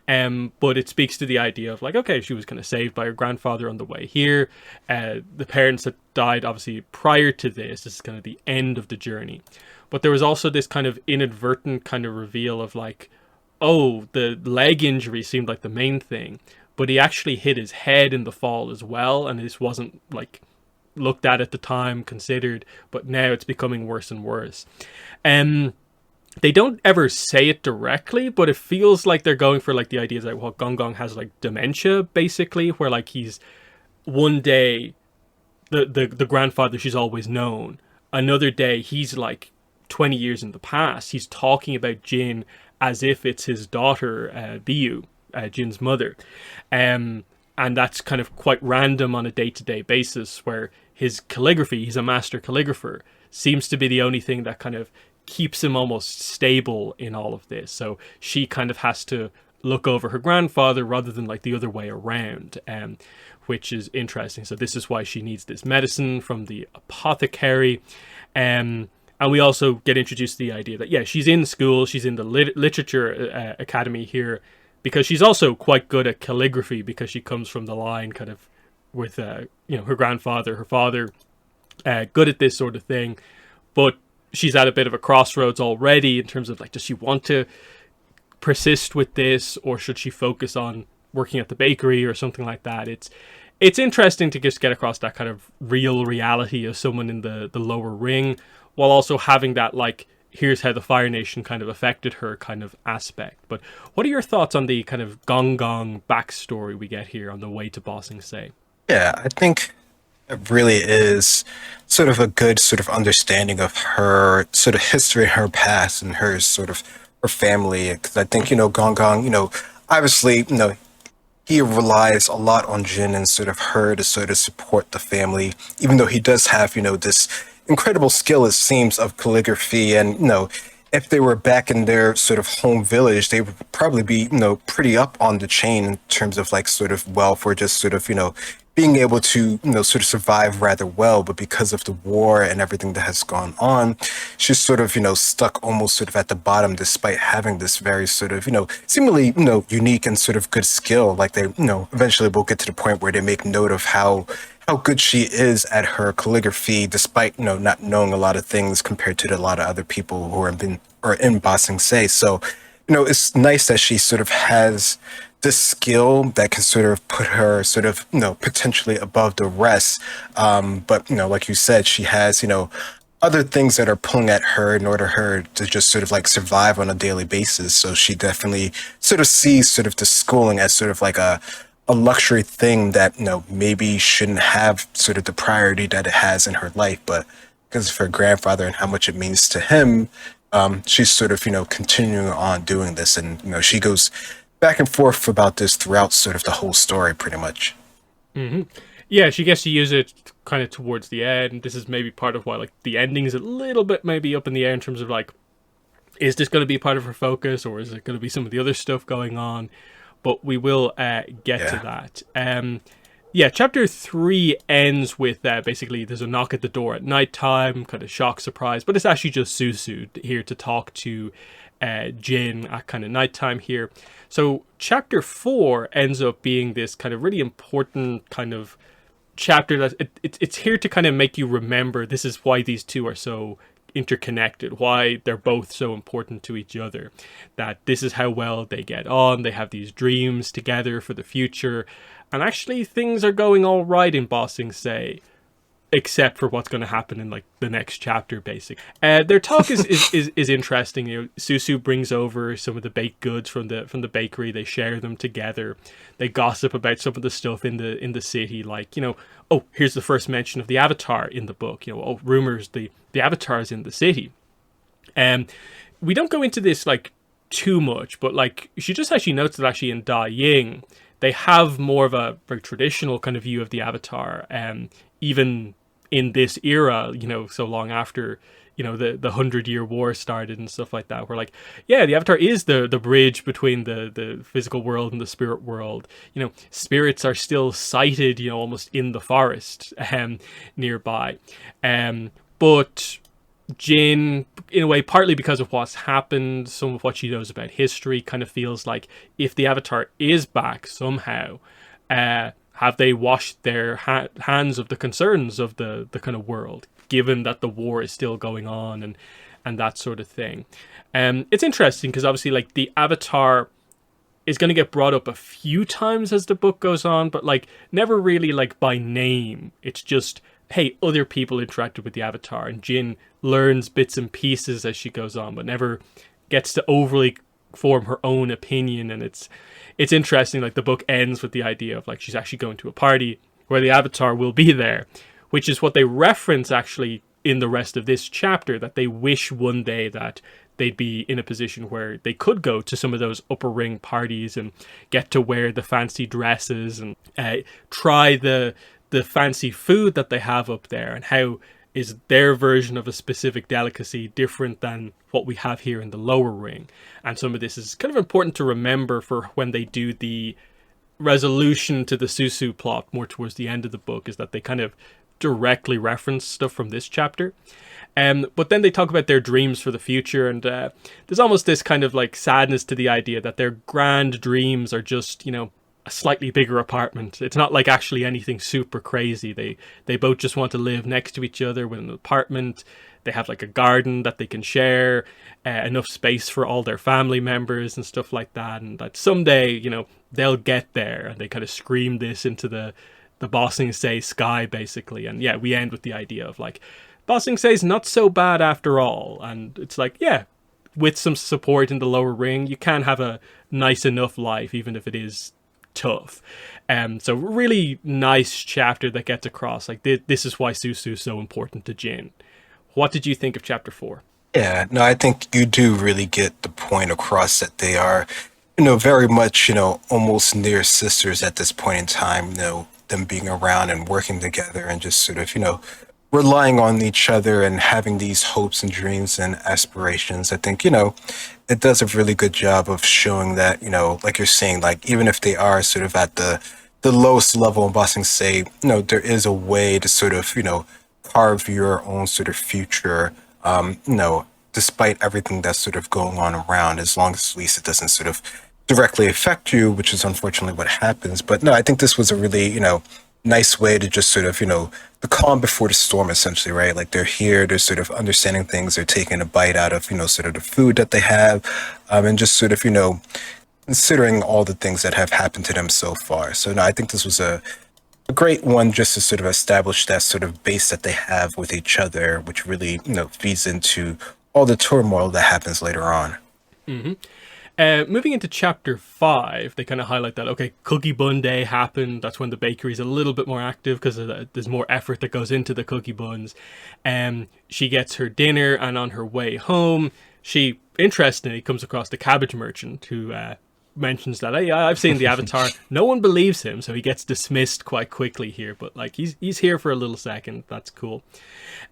But it speaks to the idea of like, okay, she was kind of saved by her grandfather on the way here. The parents that died obviously prior to this is kind of the end of the journey. But there was also this kind of inadvertent kind of reveal of like, oh, the leg injury seemed like the main thing, but he actually hit his head in the fall as well, and this wasn't like looked at the time, considered, but now it's becoming worse and worse. They don't ever say it directly, but it feels like they're going for like the idea that, well, Gong Gong has like dementia, basically, where like he's one day the grandfather she's always known, another day he's like 20 years in the past. He's talking about Jin as if it's his daughter, Biu, Jin's mother. And that's kind of quite random on a day-to-day basis, where his calligraphy, he's a master calligrapher, seems to be the only thing that kind of keeps him almost stable in all of this. So she kind of has to look over her grandfather rather than like the other way around, which is interesting. So this is why she needs this medicine from the apothecary. And we also get introduced to the idea that, yeah, she's in school, she's in the literature academy here, because she's also quite good at calligraphy because she comes from the line kind of with her grandfather, her father, good at this sort of thing, but she's at a bit of a crossroads already in terms of like, does she want to persist with this, or should she focus on working at the bakery or something like that? It's interesting to just get across that kind of real reality of someone in the lower ring, while also having that like, here's how the Fire Nation kind of affected her kind of aspect. But what are your thoughts on the kind of Gong Gong backstory we get here on the way to Bossing Say? Yeah, I think it really is sort of a good sort of understanding of her sort of history, her past, and her sort of her family. Because I think, Gong Gong, obviously, he relies a lot on Jin and sort of her to sort of support the family, even though he does have, this incredible skill, it seems, of calligraphy. And, if they were back in their sort of home village, they would probably be, pretty up on the chain in terms of like sort of wealth, or just sort of, being able to, sort of survive rather well. But because of the war and everything that has gone on, she's sort of, stuck almost sort of at the bottom, despite having this very sort of, seemingly, unique and sort of good skill. Like they, eventually we'll get to the point where they make note of how good she is at her calligraphy, despite, not knowing a lot of things compared to a lot of other people who are in Bossing Say. So, it's nice that she sort of has this skill that can sort of put her sort of, potentially above the rest. But, like you said, she has, other things that are pulling at her in order her to just sort of like survive on a daily basis. So she definitely sort of sees sort of the schooling as sort of like a luxury thing that, maybe shouldn't have sort of the priority that it has in her life. But because of her grandfather and how much it means to him, she's sort of, continuing on doing this. And, she goes back and forth about this throughout sort of the whole story, pretty much. Mm-hmm. Yeah, she gets to use it kind of towards the end. This is maybe part of why like the ending is a little bit maybe up in the air in terms of like, is this going to be part of her focus, or is it going to be some of the other stuff going on? But we will get to that. Chapter 3 ends with basically there's a knock at the door at nighttime, kind of shock, surprise, but it's actually just Susu here to talk to Jin at kind of nighttime here. So chapter 4 ends up being this kind of really important kind of chapter that it's here to kind of make you remember this is why these two are so interconnected, why they're both so important to each other, that this is how well they get on. They have these dreams together for the future, and actually things are going all right in Bossing Say, except for what's going to happen in like the next chapter, basically. Their talk is interesting. Susu brings over some of the baked goods from the bakery. They share them together. They gossip about some of the stuff in the city, like, oh, here's the first mention of the Avatar in the book. Oh, rumors the Avatar is in the city. We don't go into this like too much, but like she just actually notes that actually in Da Ying they have more of a very traditional kind of view of the Avatar, even in this era, so long after, the 100-year war started and stuff like that, where like, yeah, the Avatar is the bridge between the physical world and the spirit world. Spirits are still sighted, almost in the forest nearby. But Jin, in a way, partly because of what's happened, some of what she knows about history, kind of feels like if the Avatar is back somehow, have they washed their hands of the concerns of the kind of world, given that the war is still going on and that sort of thing. It's interesting because obviously like the Avatar is going to get brought up a few times as the book goes on, but like never really like by name. It's just, hey, other people interacted with the Avatar, and Jin learns bits and pieces as she goes on, but never gets to overly form her own opinion. And it's interesting, like the book ends with the idea of like she's actually going to a party where the Avatar will be there, which is what they reference actually in the rest of this chapter, that they wish one day that they'd be in a position where they could go to some of those upper ring parties and get to wear the fancy dresses and try the fancy food that they have up there, and how is their version of a specific delicacy different than what we have here in the lower ring. And some of this is kind of important to remember for when they do the resolution to the Susu plot more towards the end of the book, is that they kind of directly reference stuff from this chapter. But then they talk about their dreams for the future, and there's almost this kind of like sadness to the idea that their grand dreams are just, a slightly bigger apartment. It's not like actually anything super crazy. They both just want to live next to each other with an apartment. They have like a garden that they can share, enough space for all their family members and stuff like that. And that someday, they'll get there. And they kind of scream this into the Bossing Say sky, basically. And yeah, we end with the idea of like, Bossing Say's not so bad after all. And it's like, yeah, with some support in the lower ring, you can have a nice enough life, even if it is tough. So really nice chapter that gets across. Like, this is why Susu's so important to Jin. What did you think of chapter 4? Yeah, no, I think you do really get the point across that they are, very much, almost near sisters at this point in time, them being around and working together and just sort of, relying on each other and having these hopes and dreams and aspirations. I think, it does a really good job of showing that, like you're saying, like, even if they are sort of at the lowest level in Bossing Say, there is a way to sort of, carve your own sort of future, despite everything that's sort of going on around, as long as at least it doesn't sort of directly affect you, which is unfortunately what happens. But no, I think this was a really, nice way to just sort of, the calm before the storm, essentially, right? Like they're here, they're sort of understanding things, they're taking a bite out of, sort of the food that they have, and just sort of, considering all the things that have happened to them so far. So no, I think this was a great one just to sort of establish that sort of base that they have with each other, which really, feeds into all the turmoil that happens later on. Moving into chapter 5, they kind of highlight that, okay, Cookie Bun Day happened. That's when the bakery's a little bit more active because there's more effort that goes into the cookie buns. She gets her dinner, and on her way home, she, interestingly, comes across the cabbage merchant who mentions that, hey, I've seen the Avatar. No one believes him, so he gets dismissed quite quickly here. But like he's here for a little second. That's cool.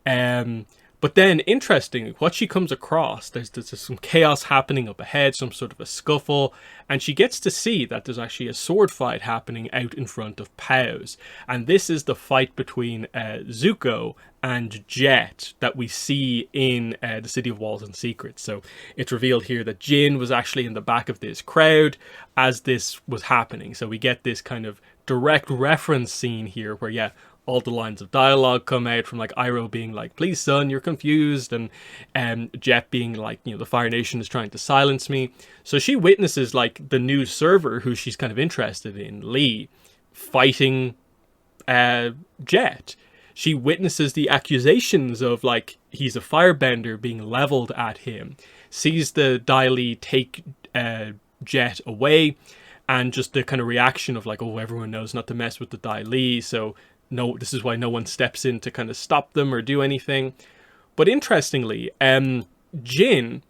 But then, interestingly, what she comes across, there's some chaos happening up ahead, some sort of a scuffle, and she gets to see that there's actually a sword fight happening out in front of Pao's. And this is the fight between Zuko and Jet that we see in the City of Walls and Secrets. So it's revealed here that Jin was actually in the back of this crowd as this was happening. So we get this kind of direct reference scene here where, yeah, all the lines of dialogue come out from like Iroh being like, please son, you're confused, and Jet being like, the Fire Nation is trying to silence me. So she witnesses like the new server who she's kind of interested in, Lee, fighting Jet. She witnesses the accusations of like he's a firebender being leveled at him, sees the Dai Li take Jet away, and just the kind of reaction of like, oh, everyone knows not to mess with the Dai Li, so no, this is why no one steps in to kind of stop them or do anything. But interestingly, Jin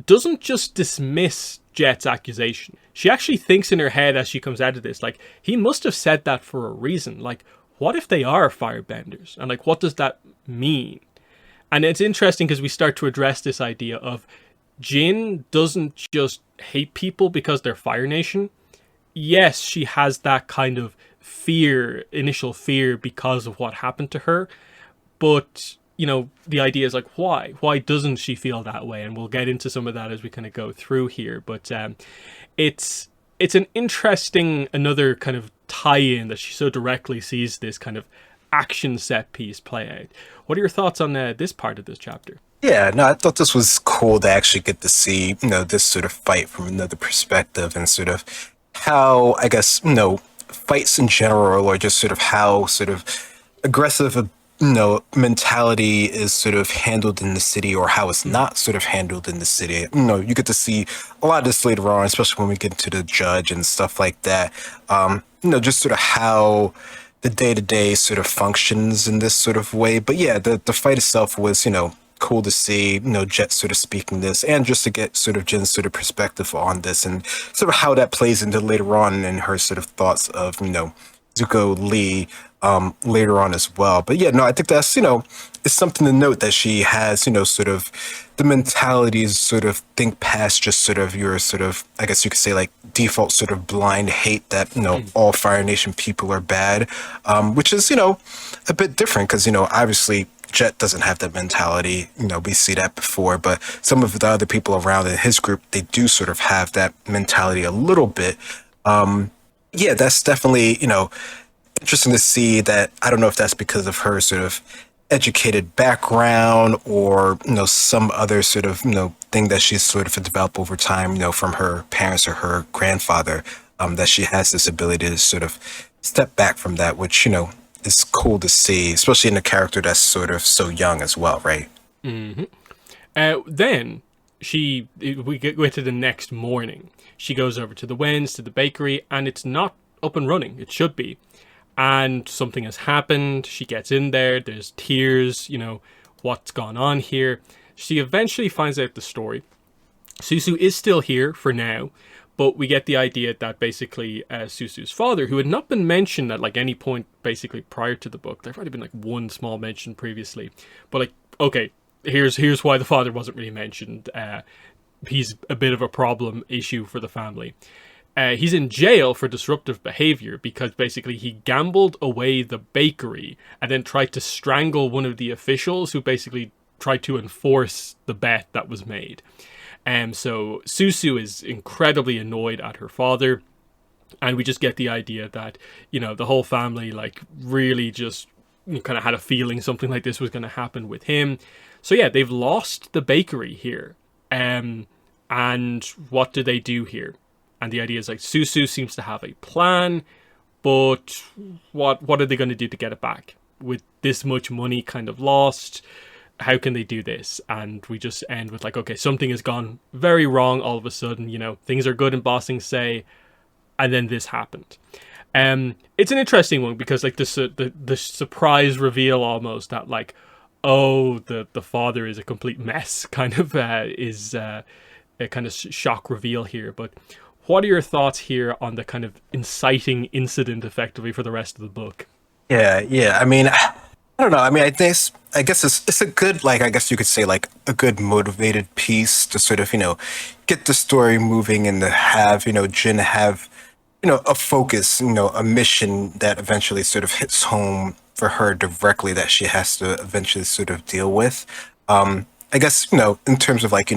doesn't just dismiss Jet's accusation. She actually thinks in her head as she comes out of this, like, he must have said that for a reason. Like, what if they are firebenders? And like, what does that mean? And it's interesting because we start to address this idea of Jin doesn't just hate people because they're Fire Nation. Yes, she has that kind of initial fear because of what happened to her, but the idea is like, why doesn't she feel that way? And we'll get into some of that as we kind of go through here, but it's an interesting another kind of tie-in that she so directly sees this kind of action set piece play out. What are your thoughts on this part of this chapter? Yeah, no, I thought this was cool to actually get to see, this sort of fight from another perspective, and sort of how, I guess, fights in general, or just sort of how sort of aggressive mentality is sort of handled in the city, or how it's not sort of handled in the city. You get to see a lot of this later on, especially when we get into the judge and stuff like that. Just sort of how the day-to-day sort of functions in this sort of way. But yeah, the fight itself was, cool to see, Jet sort of speaking this, and just to get sort of Jin's sort of perspective on this, and sort of how that plays into later on in her sort of thoughts of, Zuko Lee later on as well. But yeah, no, I think that's, it's something to note that she has, sort of the mentalities sort of think past just sort of your sort of, I guess you could say like default sort of blind hate that, Mm. all Fire Nation people are bad, which is, a bit different because, obviously Jet doesn't have that mentality. We see that before, but some of the other people around in his group, they do sort of have that mentality a little bit. Yeah, that's definitely, interesting to see that. I don't know if that's because of her sort of educated background or, some other sort of, thing that she's sort of developed over time, from her parents or her grandfather, that she has this ability to sort of step back from that, which, is cool to see, especially in a character that's sort of so young as well, right? Then we get to the next morning. She goes over to the Wens, to the bakery, and it's not up and running. It should be. And something has happened. She gets in there. There's tears. What's gone on here? She eventually finds out the story. Susu is still here for now, but we get the idea that basically Susu's father, who had not been mentioned at like any point basically prior to the book, there'd already been like one small mention previously, but like okay, here's why the father wasn't really mentioned. He's a bit of a problem issue for the family. He's in jail for disruptive behavior because basically he gambled away the bakery and then tried to strangle one of the officials who basically tried to enforce the bet that was made. So Susu is incredibly annoyed at her father, and we just get the idea that, the whole family, like, really just kind of had a feeling something like this was going to happen with him. So yeah, they've lost the bakery here. And what do they do here? And the idea is like Susu seems to have a plan, but what are they going to do to get it back? With this much money kind of lost, how can they do this? And we just end with like, okay, something has gone very wrong all of a sudden, things are good in Bossing Say, and then this happened. It's an interesting one because like the surprise reveal almost that like, oh, the father is a complete mess kind of is a kind of shock reveal here. But what are your thoughts here on the kind of inciting incident effectively for the rest of the book? Yeah, yeah. I mean, I don't know. I mean, I guess it's a good, like, I guess you could say like a good motivated piece to sort of, get the story moving and to have, Jin have, a focus, a mission that eventually sort of hits home for her directly that she has to eventually sort of deal with. I guess, in terms of like,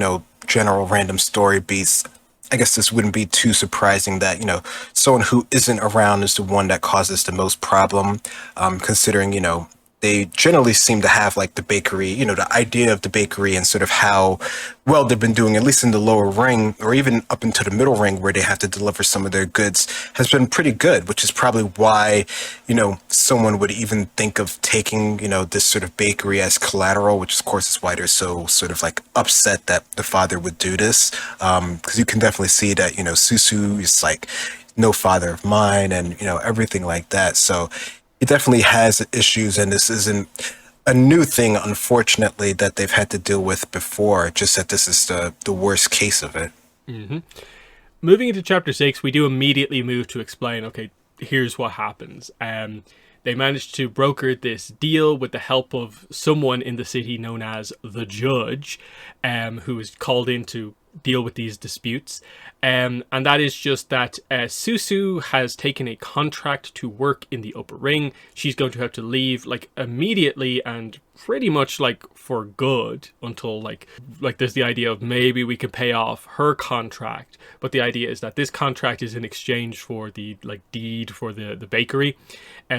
general random story beats, I guess this wouldn't be too surprising that, someone who isn't around is the one that causes the most problem, considering, they generally seem to have like the bakery, the idea of the bakery and sort of how well they've been doing, at least in the lower ring or even up into the middle ring where they have to deliver some of their goods, has been pretty good, which is probably why, someone would even think of taking, this sort of bakery as collateral, which of course is why they're so sort of like upset that the father would do this. Because you can definitely see that, Susu is like no father of mine and, everything like that. So, it definitely has issues, and this isn't a new thing, unfortunately, that they've had to deal with before, just that this is the worst case of it. Moving into chapter 6, we do immediately move to explain, okay, here's what happens. They managed to broker this deal with the help of someone in the city known as the Judge, who is called in to deal with these disputes. And that is just that Susu has taken a contract to work in the upper ring. She's going to have to leave like immediately and pretty much like for good until like there's the idea of maybe we can pay off her contract. But the idea is that this contract is in exchange for the like deed for the bakery.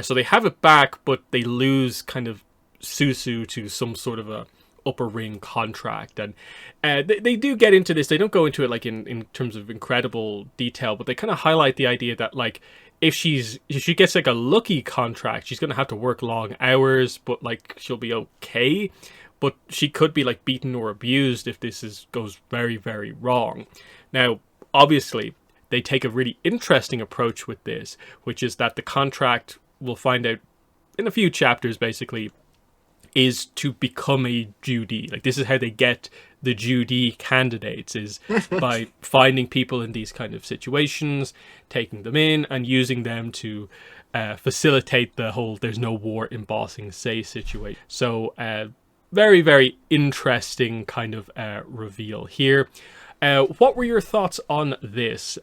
So they have it back, but they lose kind of Susu to some sort of a upper ring contract. And they do get into this. They don't go into it like in terms of incredible detail, but they kind of highlight the idea that like if she gets like a lucky contract, she's gonna have to work long hours, but like she'll be okay. But she could be like beaten or abused if goes very, very wrong. Now, obviously, they take a really interesting approach with this, which is that the contract, we'll find out in a few chapters basically, is to become a Judy. Like this is how they get the Judy candidates, is by finding people in these kind of situations, taking them in and using them to facilitate the whole "there's no war in Bossing Say" situation. So very, very interesting kind of reveal here. What were your thoughts on this?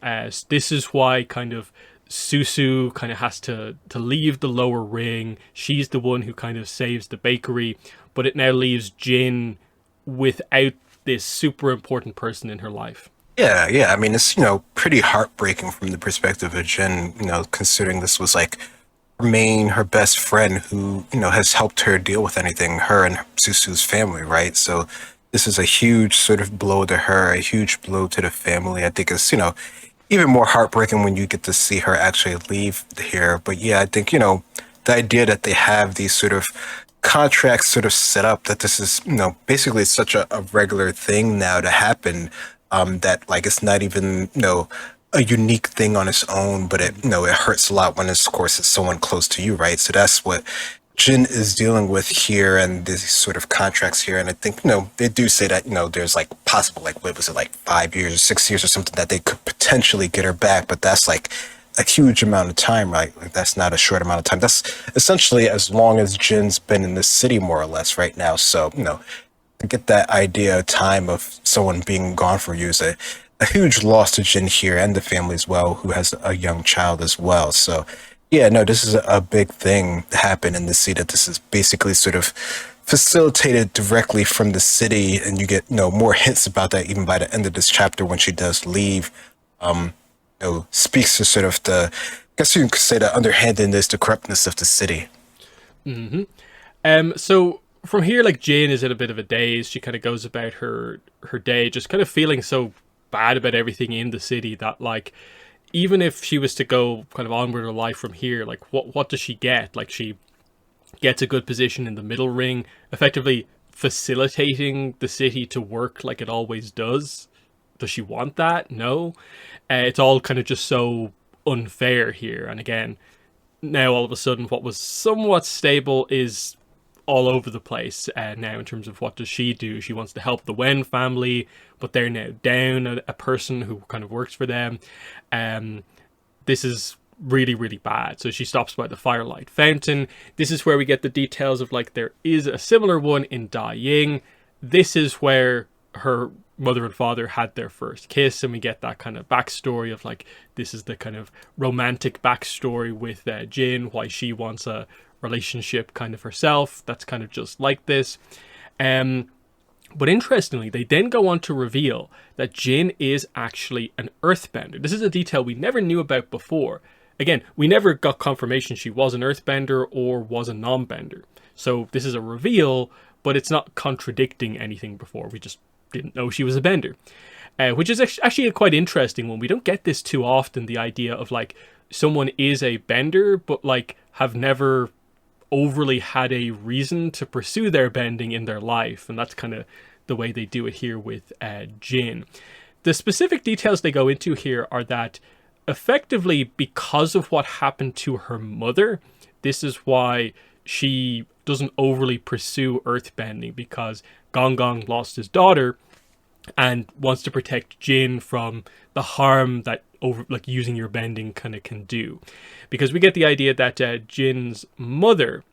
This is why kind of Susu kind of has to leave the lower ring. She's the one who kind of saves the bakery, but it now leaves Jin without this super important person in her life. Yeah, yeah. I mean, it's, pretty heartbreaking from the perspective of Jen, considering this was like her best friend who, has helped her deal with anything, her and Susu's family, right? So this is a huge sort of blow to her, a huge blow to the family. I think it's, even more heartbreaking when you get to see her actually leave here. But yeah, I think, the idea that they have these sort of contracts sort of set up, that this is, basically such a regular thing now to happen, that like it's not even, a unique thing on its own, but it hurts a lot when it's, of course, it's someone close to you, right? So that's what Jin is dealing with here, and these sort of contracts here. And I think, they do say that, there's like possible, like, what was it, like 5 years or 6 years or something that they could potentially get her back, but that's like a huge amount of time, right? Like, that's not a short amount of time. That's essentially as long as Jin's been in the city, more or less, right now. So, to get that idea of time of someone being gone for you is a huge loss to Jin here and the family as well, who has a young child as well. So, yeah, no, this is a big thing to happen in the city. That this is basically sort of facilitated directly from the city, and you get more hints about that even by the end of this chapter when she does leave. Speaks to sort of I guess you could say the underhandedness, the corruptness of the city. So from here, like Jane is in a bit of a daze. She kind of goes about her day, just kind of feeling so bad about everything in the city that like even if she was to go kind of on with her life from here, like what does she get? Like she gets a good position in the middle ring, effectively facilitating the city to work like it always does. Does she want that? No. It's all kind of just so unfair here. And again, now all of a sudden what was somewhat stable is all over the place now in terms of what does she do. She wants to help the Wen family, but they're now down a person who kind of works for them. This is really, really bad. So she stops by the Firelight Fountain. This is where we get the details of like there is a similar one in Da Ying. This is where her mother and father had their first kiss, and we get that kind of backstory of like this is the kind of romantic backstory with Jin, why she wants a relationship kind of herself that's kind of just like this. But interestingly, they then go on to reveal that Jin is actually an earthbender. This is a detail we never knew about before. Again, we never got confirmation she was an earthbender or was a non-bender. So this is a reveal, but it's not contradicting anything before. We just didn't know she was a bender. Which is actually a quite interesting one. We don't get this too often, the idea of like someone is a bender, but like have never overly had a reason to pursue their bending in their life. And that's kind of the way they do it here with Jin. The specific details they go into here are that effectively because of what happened to her mother, this is why she doesn't overly pursue earthbending, because Gong Gong lost his daughter and wants to protect Jin from the harm that using your bending kind of can do. Because we get the idea that Jin's mother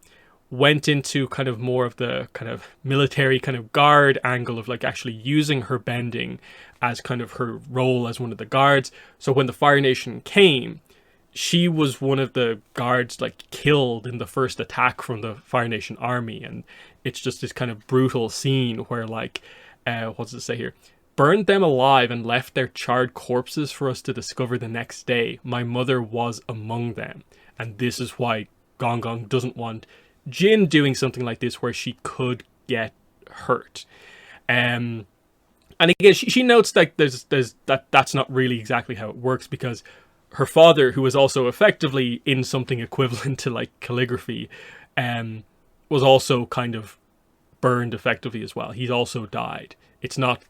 went into kind of more of the kind of military kind of guard angle of like actually using her bending as kind of her role as one of the guards. So when the Fire Nation came, she was one of the guards like killed in the first attack from the Fire Nation army. And it's just this kind of brutal scene where like, what does it say here? Burned them alive and left their charred corpses for us to discover the next day. My mother was among them. And this is why Gong Gong doesn't want Jin doing something like this where she could get hurt. And again, she notes that that's not really exactly how it works, because her father, who was also effectively in something equivalent to like calligraphy, was also kind of burned effectively as well. He's also died. It's not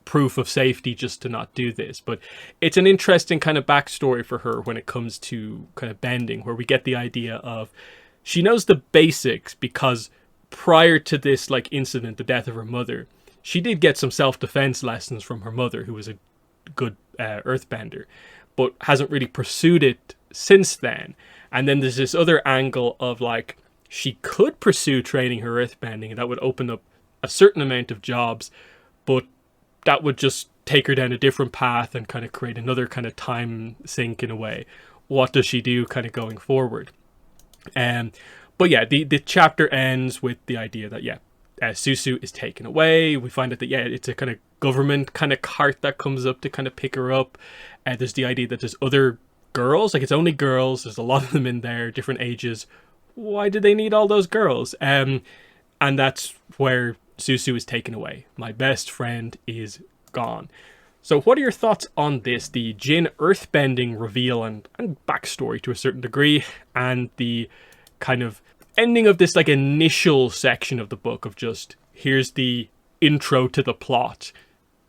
proof of safety just to not do this, but it's an interesting kind of backstory for her when it comes to kind of bending, where we get the idea of she knows the basics because prior to this like incident, the death of her mother, she did get some self-defense lessons from her mother, who was a good earthbender, but hasn't really pursued it since then. And then there's this other angle of like she could pursue training her earthbending, and that would open up a certain amount of jobs, but that would just take her down a different path and kind of create another kind of time sink in a way. What does she do kind of going forward? But yeah, the chapter ends with the idea that Susu is taken away. We find out that it's a kind of government kind of cart that comes up to kind of pick her up. There's the idea that there's other girls, like it's only girls. There's a lot of them in there, different ages. Why do they need all those girls? And that's where Susu is taken away. My best friend is gone. So what are your thoughts on this? The Jin earthbending reveal and backstory to a certain degree, and the kind of ending of this like initial section of the book of just, here's the intro to the plot.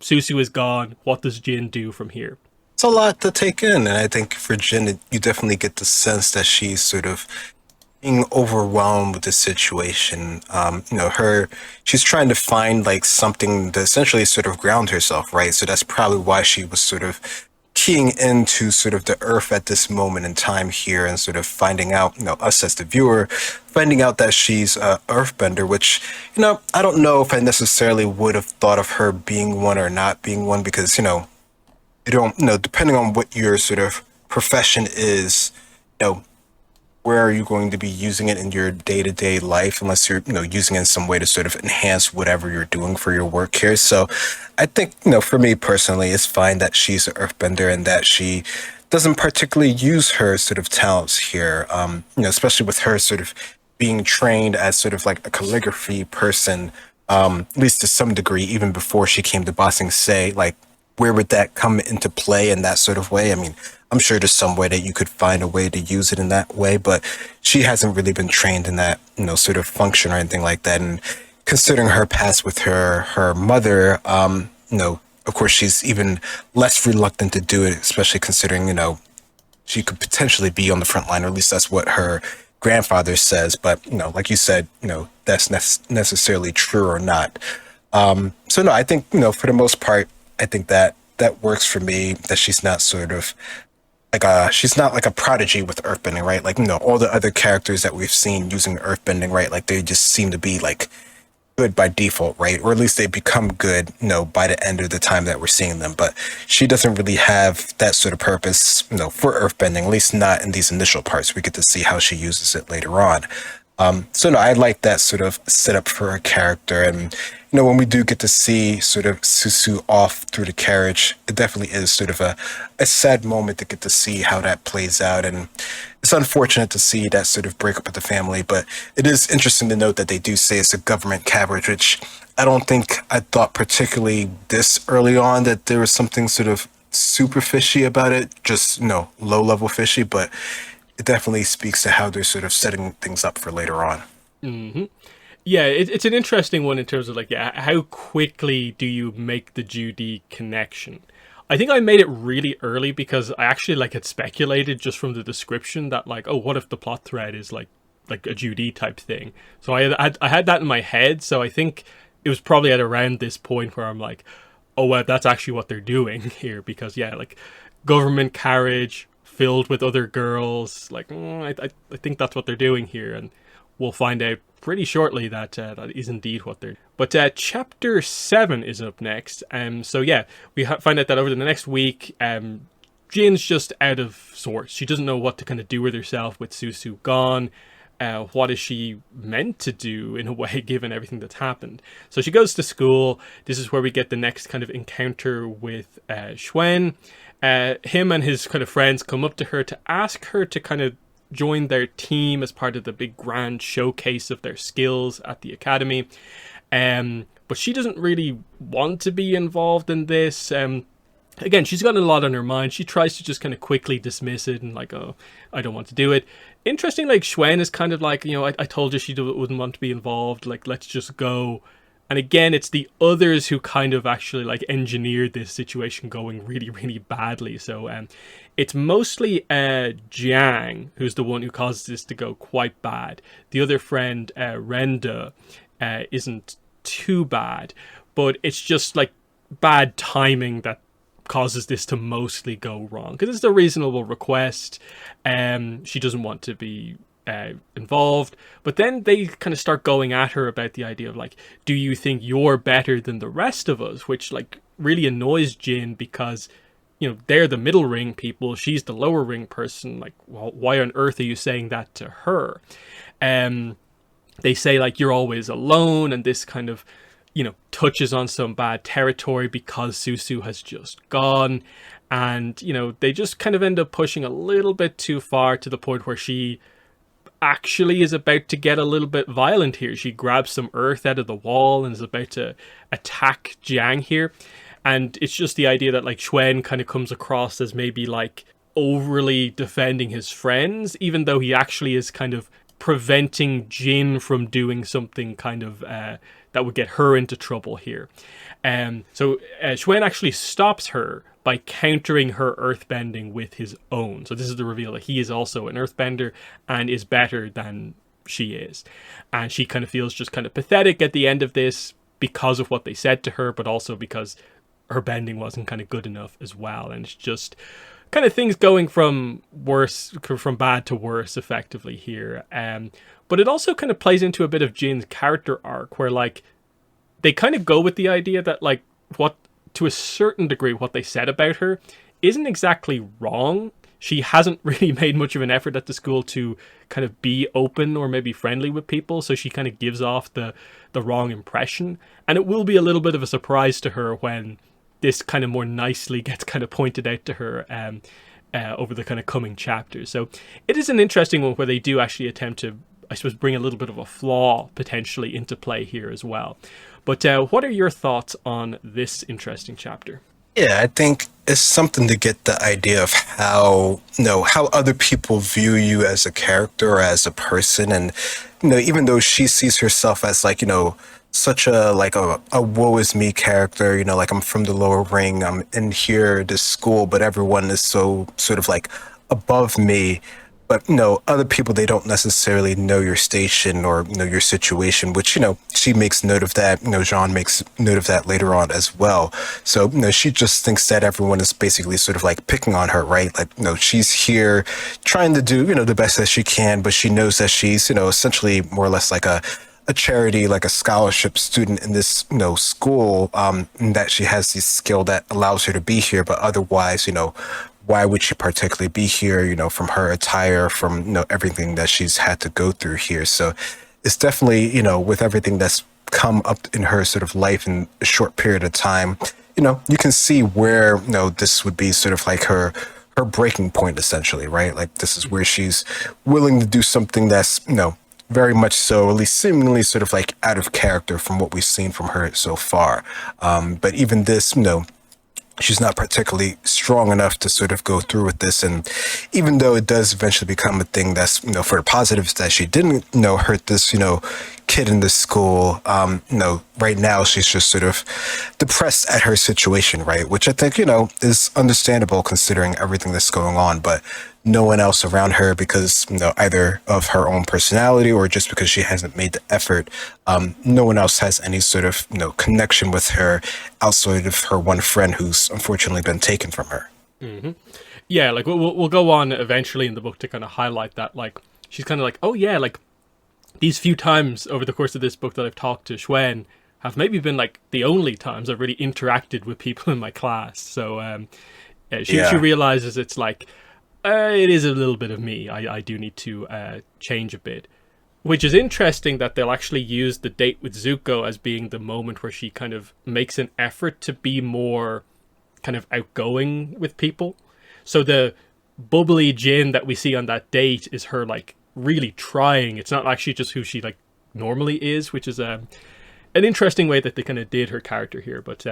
Susu is gone. What does Jin do from here? It's a lot to take in, and I think for Jin, you definitely get the sense that she's sort of being overwhelmed with the situation. She's trying to find like something to essentially sort of ground herself, right? So that's probably why she was sort of keying into sort of the earth at this moment in time here, and sort of finding out, us as the viewer, finding out that she's a earthbender, which, I don't know if I necessarily would have thought of her being one or not being one, because, you don't, depending on what your sort of profession is, where are you going to be using it in your day-to-day life, unless you're using it in some way to sort of enhance whatever you're doing for your work here. So I think for me personally, it's fine that she's an earthbender and that she doesn't particularly use her sort of talents here, especially with her sort of being trained as sort of like a calligraphy person, at least to some degree, even before she came to Bossing Say. Like, where would that come into play in that sort of way? I mean, I'm sure there's some way that you could find a way to use it in that way, but she hasn't really been trained in that, sort of function or anything like that. And considering her past with her mother, of course, she's even less reluctant to do it, especially considering, she could potentially be on the front line, or at least that's what her grandfather says. But, like you said, that's necessarily true or not. So no, I think, for the most part, I think that works for me, that she's not sort of like she's not like a prodigy with earthbending, right? Like, all the other characters that we've seen using earthbending, right? Like, they just seem to be like good by default, right? Or at least they become good, by the end of the time that we're seeing them. But she doesn't really have that sort of purpose, for earthbending, at least not in these initial parts. We get to see how she uses it later on. So no, I like that sort of setup for her character. And, when we do get to see sort of Susu off through the carriage, it definitely is sort of a sad moment to get to see how that plays out. And it's unfortunate to see that sort of breakup of the family, but it is interesting to note that they do say it's a government carriage, which I don't think I thought particularly this early on that there was something sort of super fishy about it, just, low level fishy, but it definitely speaks to how they're sort of setting things up for later on. Mm-hmm. Yeah, it's an interesting one in terms of like, how quickly do you make the Judy connection? I think I made it really early because I actually like had speculated just from the description that like, oh, what if the plot thread is like a Judy type thing? So I had that in my head. So I think it was probably at around this point where I'm like, oh, well, that's actually what they're doing here, because like government carriage filled with other girls, like I think that's what they're doing here, and we'll find out pretty shortly that that is indeed what they're. But chapter 7 is up next. So we find out that over the next week, Jin's just out of sorts. She doesn't know what to kind of do with herself with Susu gone. What is she meant to do in a way, given everything that's happened? So she goes to school. This is where we get the next kind of encounter with Xuen. Him and his kind of friends come up to her to ask her to kind of join their team as part of the big grand showcase of their skills at the academy. But she doesn't really want to be involved in this. Again, she's got a lot on her mind. She tries to just kind of quickly dismiss it and like, oh, I don't want to do it. Interesting, like Xuen is kind of like, I told you she wouldn't want to be involved. Like, let's just go. And again, it's the others who kind of actually like engineered this situation going really, really badly. So it's mostly Jiang who's the one who causes this to go quite bad. The other friend, Renda, isn't too bad, but it's just like bad timing that causes this to mostly go wrong, because it's a reasonable request. She doesn't want to be involved, but then they kind of start going at her about the idea of like, do you think you're better than the rest of us, which like really annoys Jin, because they're the middle ring people, she's the lower ring person. Like, well, why on earth are you saying that to her? They say like, you're always alone, and this kind of touches on some bad territory because Susu has just gone. And they just kind of end up pushing a little bit too far, to the point where she actually is about to get a little bit violent here. She grabs some earth out of the wall and is about to attack Jiang here. And it's just the idea that like Xuan kind of comes across as maybe like overly defending his friends, even though he actually is kind of preventing Jin from doing something kind of that would get her into trouble here. So Xuan actually stops her by countering her earthbending with his own. So this is the reveal that he is also an earthbender and is better than she is. And she kind of feels just kind of pathetic at the end of this, because of what they said to her, but also because her bending wasn't kind of good enough as well. And it's just kind of things going from bad to worse effectively here. But it also kind of plays into a bit of Jin's character arc, where like they kind of go with the idea that like, what, to a certain degree, what they said about her isn't exactly wrong. She hasn't really made much of an effort at the school to kind of be open or maybe friendly with people, so she kind of gives off the wrong impression. And it will be a little bit of a surprise to her when this kind of more nicely gets kind of pointed out to her over the kind of coming chapters. So it is an interesting one where they do actually attempt to, I suppose, bring a little bit of a flaw potentially into play here as well. But what are your thoughts on this interesting chapter? Yeah, I think it's something to get the idea of how how other people view you as a character or as a person. And even though she sees herself as like such a like a woe is me character, like I'm from the lower ring, I'm in here this school, but everyone is so sort of like above me. But other people, they don't necessarily know your station or your situation, which she makes note of that. Jean makes note of that later on as well. So she just thinks that everyone is basically sort of like picking on her, right? Like she's here trying to do the best that she can, but she knows that she's essentially more or less like a charity, like a scholarship student in this school, and that she has this skill that allows her to be here. But otherwise, why would she particularly be here, from her attire, from, everything that she's had to go through here. So it's definitely, with everything that's come up in her sort of life in a short period of time, you can see where, this would be sort of like her breaking point, essentially, right? Like this is where she's willing to do something that's, very much so, at least seemingly sort of like out of character from what we've seen from her so far. But even this, she's not particularly strong enough to sort of go through with this. And even though it does eventually become a thing that's, for the positives, that she didn't, hurt this, kid in the school, right now she's just sort of depressed at her situation, right? Which I think, is understandable considering everything that's going on. But no one else around her, because either of her own personality or just because she hasn't made the effort, no one else has any sort of connection with her outside of her one friend who's unfortunately been taken from her. Mm-hmm. Yeah, like we'll go on eventually in the book to kind of highlight that. Like she's kind of like, oh yeah, like these few times over the course of this book that I've talked to Xuan have maybe been like the only times I've really interacted with people in my class. So she realizes it's like, it is a little bit of me. I do need to change a bit. Which is interesting that they'll actually use the date with Zuko as being the moment where she kind of makes an effort to be more kind of outgoing with people. So the bubbly Jin that we see on that date is her like really trying. It's not actually just who she like normally is, which is an interesting way that they kind of did her character here. But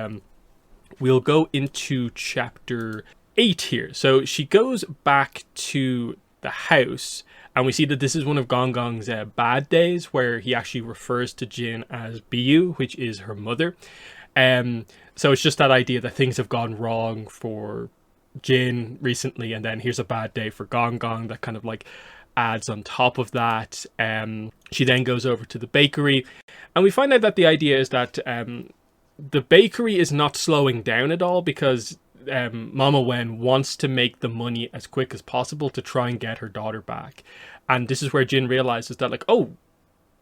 we'll go into chapter 8 here. So she goes back to the house, and we see that this is one of Gong Gong's bad days, where he actually refers to Jin as Biu, which is her mother. So it's just that idea that things have gone wrong for Jin recently, and then here's a bad day for Gong Gong that kind of like adds on top of that. She then goes over to the bakery, and we find out that the idea is that the bakery is not slowing down at all, because Mama Wen wants to make the money as quick as possible to try and get her daughter back. And this is where Jin realizes that, like, oh,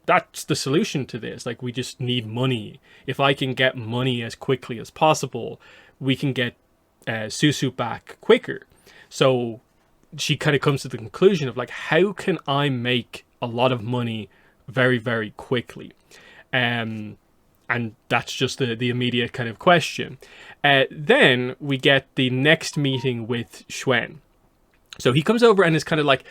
that's the solution to this. Like, we just need money. If I can get money as quickly as possible, we can get Susu back quicker. So she kind of comes to the conclusion of, like, how can I make a lot of money very, very quickly? And that's just the immediate kind of question. Then we get the next meeting with Xuen. So he comes over and is kind of like,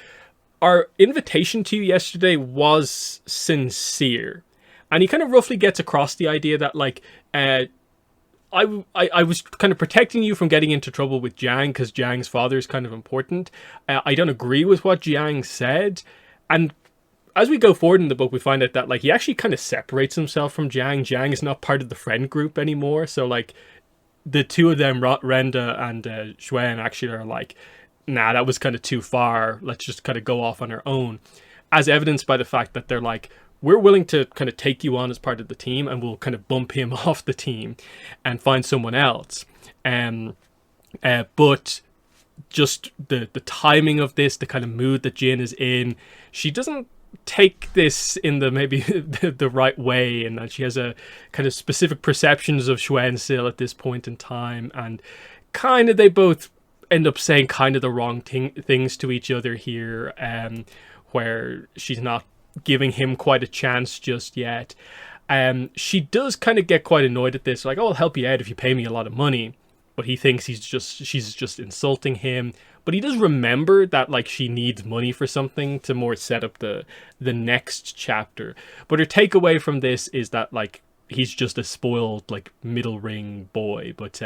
our invitation to you yesterday was sincere. And he kind of roughly gets across the idea that, like, I was kind of protecting you from getting into trouble with Jiang because Jiang's father is kind of important. I don't agree with what Jiang said. And as we go forward in the book, we find out that, like, he actually kind of separates himself from Jiang. Jiang is not part of the friend group anymore. So, like, the two of them, Renda and Xuen, actually are like, nah, that was kind of too far. Let's just kind of go off on our own. As evidenced by the fact that they're like, we're willing to kind of take you on as part of the team and we'll kind of bump him off the team and find someone else. But just the timing of this, the kind of mood that Jin is in, she doesn't take this in the maybe the right way, and that she has a kind of specific perceptions of Xuen still at this point in time, and kind of they both end up saying kind of the wrong things to each other here, where she's not giving him quite a chance just yet. She does kind of get quite annoyed at this, like, oh, I'll help you out if you pay me a lot of money. But he thinks she's just insulting him. But he does remember that, like, she needs money for something to more set up the next chapter. But her takeaway from this is that, like, he's just a spoiled, like, middle ring boy. But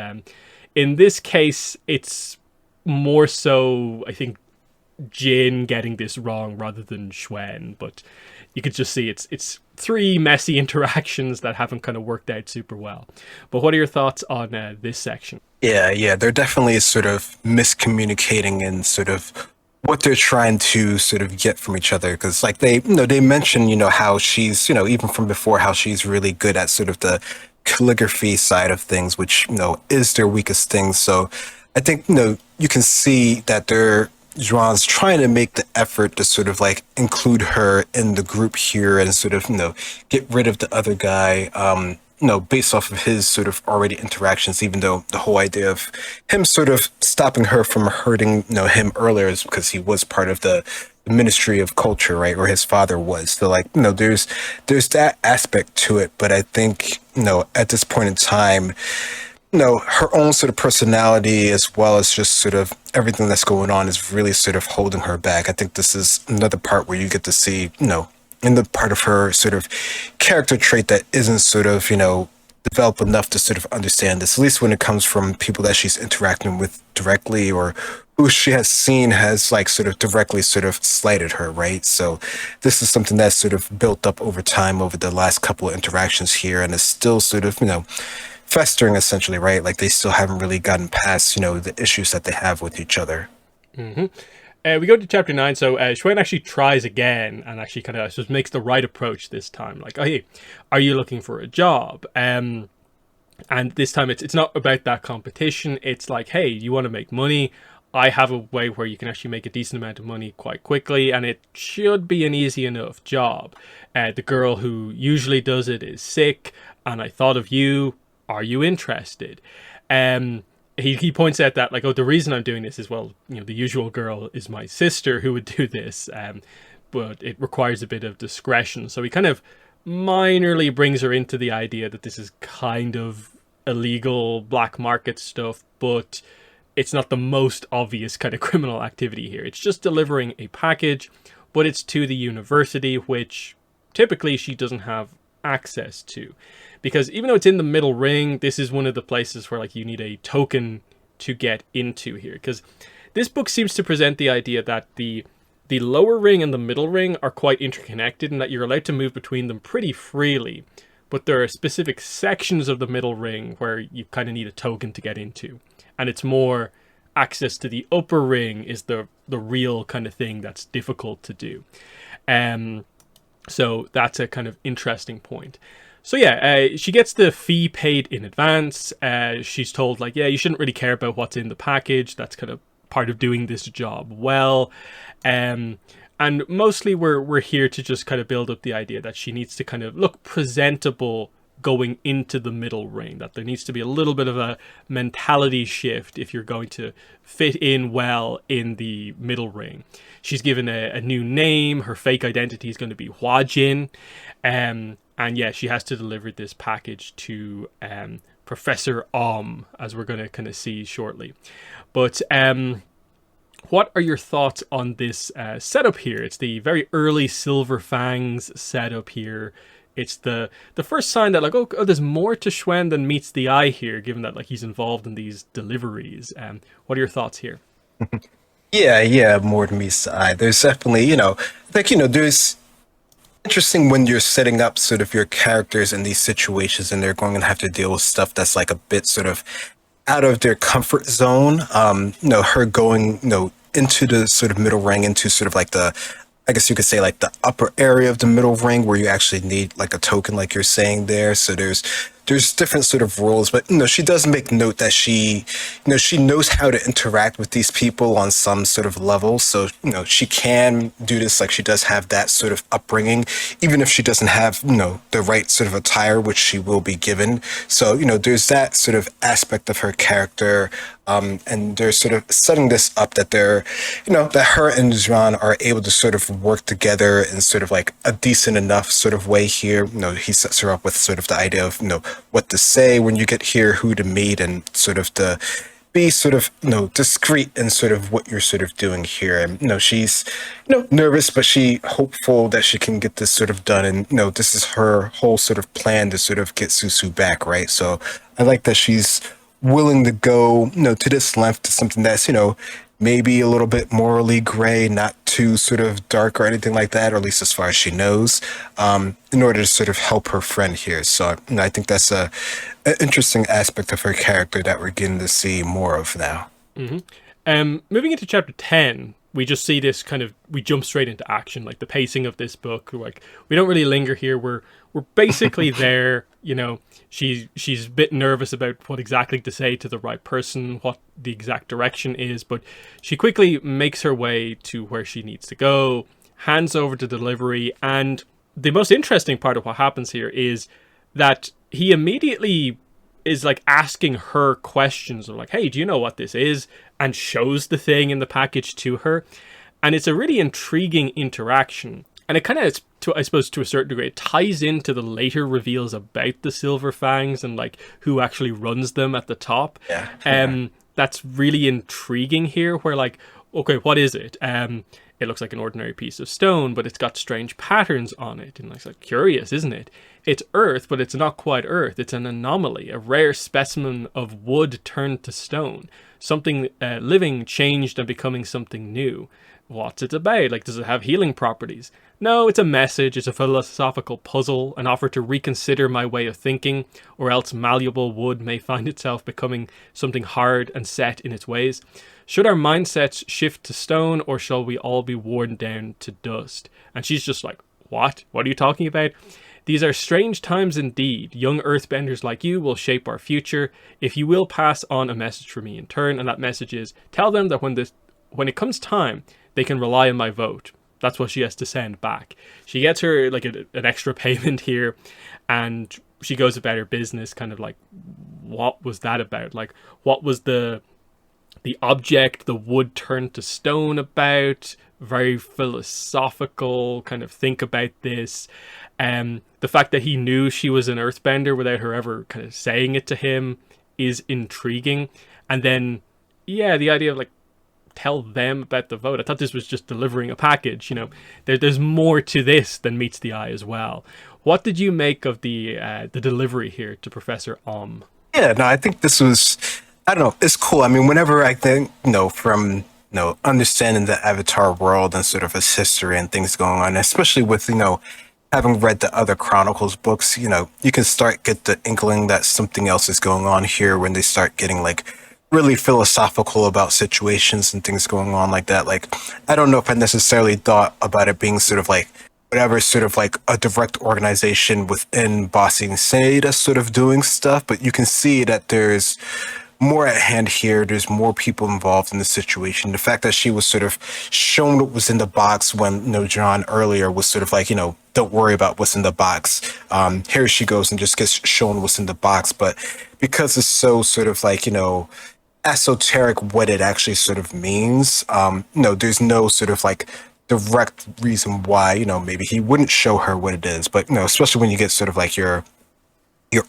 in this case, it's more so, I think, Jin getting this wrong rather than Xuen. But you could just see it's three messy interactions that haven't kind of worked out super well. But what are your thoughts on this section? Yeah, they're definitely sort of miscommunicating and sort of what they're trying to sort of get from each other. Because, like, they mention, how she's, even from before, how she's really good at sort of the calligraphy side of things, which, is their weakest thing. So I think, you can see that Zhuang's trying to make the effort to sort of, like, include her in the group here and sort of, get rid of the other guy, based off of his sort of already interactions, even though the whole idea of him sort of stopping her from hurting, him earlier is because he was part of the Ministry of Culture, right? Or his father was. So, like, there's that aspect to it. But I think, at this point in time, her own sort of personality, as well as just sort of everything that's going on, is really sort of holding her back. I think this is another part where you get to see, in the part of her sort of character trait that isn't sort of, developed enough to sort of understand this, at least when it comes from people that she's interacting with directly or who she has seen has, like, sort of directly sort of slighted her, right? So this is something that's sort of built up over time over the last couple of interactions here and is still sort of, festering, essentially, right? Like, they still haven't really gotten past, the issues that they have with each other. Mm-hmm. We go to chapter 9. So Xuen actually tries again and actually kind of just makes the right approach this time. Like, oh, hey, are you looking for a job? And this time it's not about that competition. It's like, hey, you want to make money? I have a way where you can actually make a decent amount of money quite quickly, and it should be an easy enough job. The girl who usually does it is sick, and I thought of you. Are you interested? He points out that, like, oh, the reason I'm doing this is, well, the usual girl is my sister who would do this, but it requires a bit of discretion. So he kind of minorly brings her into the idea that this is kind of illegal black market stuff, but it's not the most obvious kind of criminal activity here. It's just delivering a package, but it's to the university, which typically she doesn't have access to. Because even though it's in the middle ring, this is one of the places where, like, you need a token to get into here. Because this book seems to present the idea that the lower ring and the middle ring are quite interconnected and that you're allowed to move between them pretty freely. But there are specific sections of the middle ring where you kind of need a token to get into. And it's more access to the upper ring is the real kind of thing that's difficult to do. So that's a kind of interesting point. So yeah, she gets the fee paid in advance. She's told like, yeah, you shouldn't really care about what's in the package. That's kind of part of doing this job well. Um, and mostly we're here to just kind of build up the idea that she needs to kind of look presentable going into the middle ring, that there needs to be a little bit of a mentality shift if you're going to fit in well in the middle ring. She's given a new name. Her fake identity is going to be Hwajin. And yeah, she has to deliver this package to Professor as we're going to kind of see shortly. But what are your thoughts on this setup here? It's the very early Silver Fangs setup here. It's the first sign that like, oh, there's more to Schwen than meets the eye here, given that like he's involved in these deliveries. What are your thoughts here? Yeah, more to me side. There's definitely, like, there's interesting when you're setting up sort of your characters in these situations and they're going to have to deal with stuff that's like a bit sort of out of their comfort zone. Her going, into the sort of middle ring, into sort of like I guess you could say like the upper area of the middle ring where you actually need like a token, like you're saying there. So there's different sort of rules, but she does make note that she knows how to interact with these people on some sort of level. So she can do this, like she does have that sort of upbringing, even if she doesn't have the right sort of attire, which she will be given. So there's that sort of aspect of her character. And they're sort of setting this up that that her and Zhan are able to sort of work together in sort of like a decent enough sort of way here. He sets her up with sort of the idea of, what to say when you get here, who to meet, and sort of to be sort of, discreet in sort of what you're sort of doing here. And, she's, nervous, but she hopeful that she can get this sort of done. And, this is her whole sort of plan to sort of get Susu back, right? So I like that she's willing to go, to this length, to something that's, maybe a little bit morally gray, not too sort of dark or anything like that, or at least as far as she knows, in order to sort of help her friend here. So I think that's an interesting aspect of her character that we're getting to see more of now. Moving into chapter 10, we just see this we jump straight into action, like the pacing of this book. Like we don't really linger here. We're basically there. She's a bit nervous about what exactly to say to the right person, what the exact direction is, but she quickly makes her way to where she needs to go, hands over to delivery, and the most interesting part of what happens here is that he immediately is like asking her questions of like, hey, do you know what this is? And shows the thing in the package to her. And it's a really intriguing interaction. And it kind of, I suppose, to a certain degree, it ties into the later reveals about the Silver Fangs and like who actually runs them at the top. Yeah. That's really intriguing here, where like, okay, what is it? It looks like an ordinary piece of stone, but it's got strange patterns on it. And it's like, curious, isn't it? It's earth, but it's not quite earth. It's an anomaly, a rare specimen of wood turned to stone. Something living, changed, and becoming something new. What's it about? Like, does it have healing properties? No, it's a message. It's a philosophical puzzle, an offer to reconsider my way of thinking, or else malleable wood may find itself becoming something hard and set in its ways. Should our mindsets shift to stone, or shall we all be worn down to dust? And she's just like, what? What are you talking about? These are strange times indeed. Young earthbenders like you will shape our future. If you will pass on a message for me in turn, and that message is, tell them that when it comes time, they can rely on my vote. That's what she has to send back. She gets her like an extra payment here, and she goes about her business, kind of like, what was that about? Like, what was the object, the wood turned to stone about? Very philosophical, kind of think about this. The fact that he knew she was an earthbender without her ever kind of saying it to him is intriguing. And then, yeah, the idea of like, tell them about the vote. I thought this was just delivering a package. There's more to this than meets the eye as well. What did you make of the delivery here to Professor Yeah, no, I think this was, I don't know, it's cool. I mean, whenever I think, from understanding the Avatar world and sort of its history and things going on, especially with having read the other Chronicles books, you can get the inkling that something else is going on here when they start getting like really philosophical about situations and things going on like that. Like, I don't know if I necessarily thought about it being sort of like whatever sort of like a direct organization within Bossing Say that's sort of doing stuff, but you can see that there's more at hand here. There's more people involved in the situation. The fact that she was sort of shown what was in the box when, John earlier was sort of like, don't worry about what's in the box. Here she goes and just gets shown what's in the box. But because it's so sort of like, esoteric what it actually sort of means, there's no sort of like direct reason why, maybe he wouldn't show her what it is. But, especially when you get sort of like your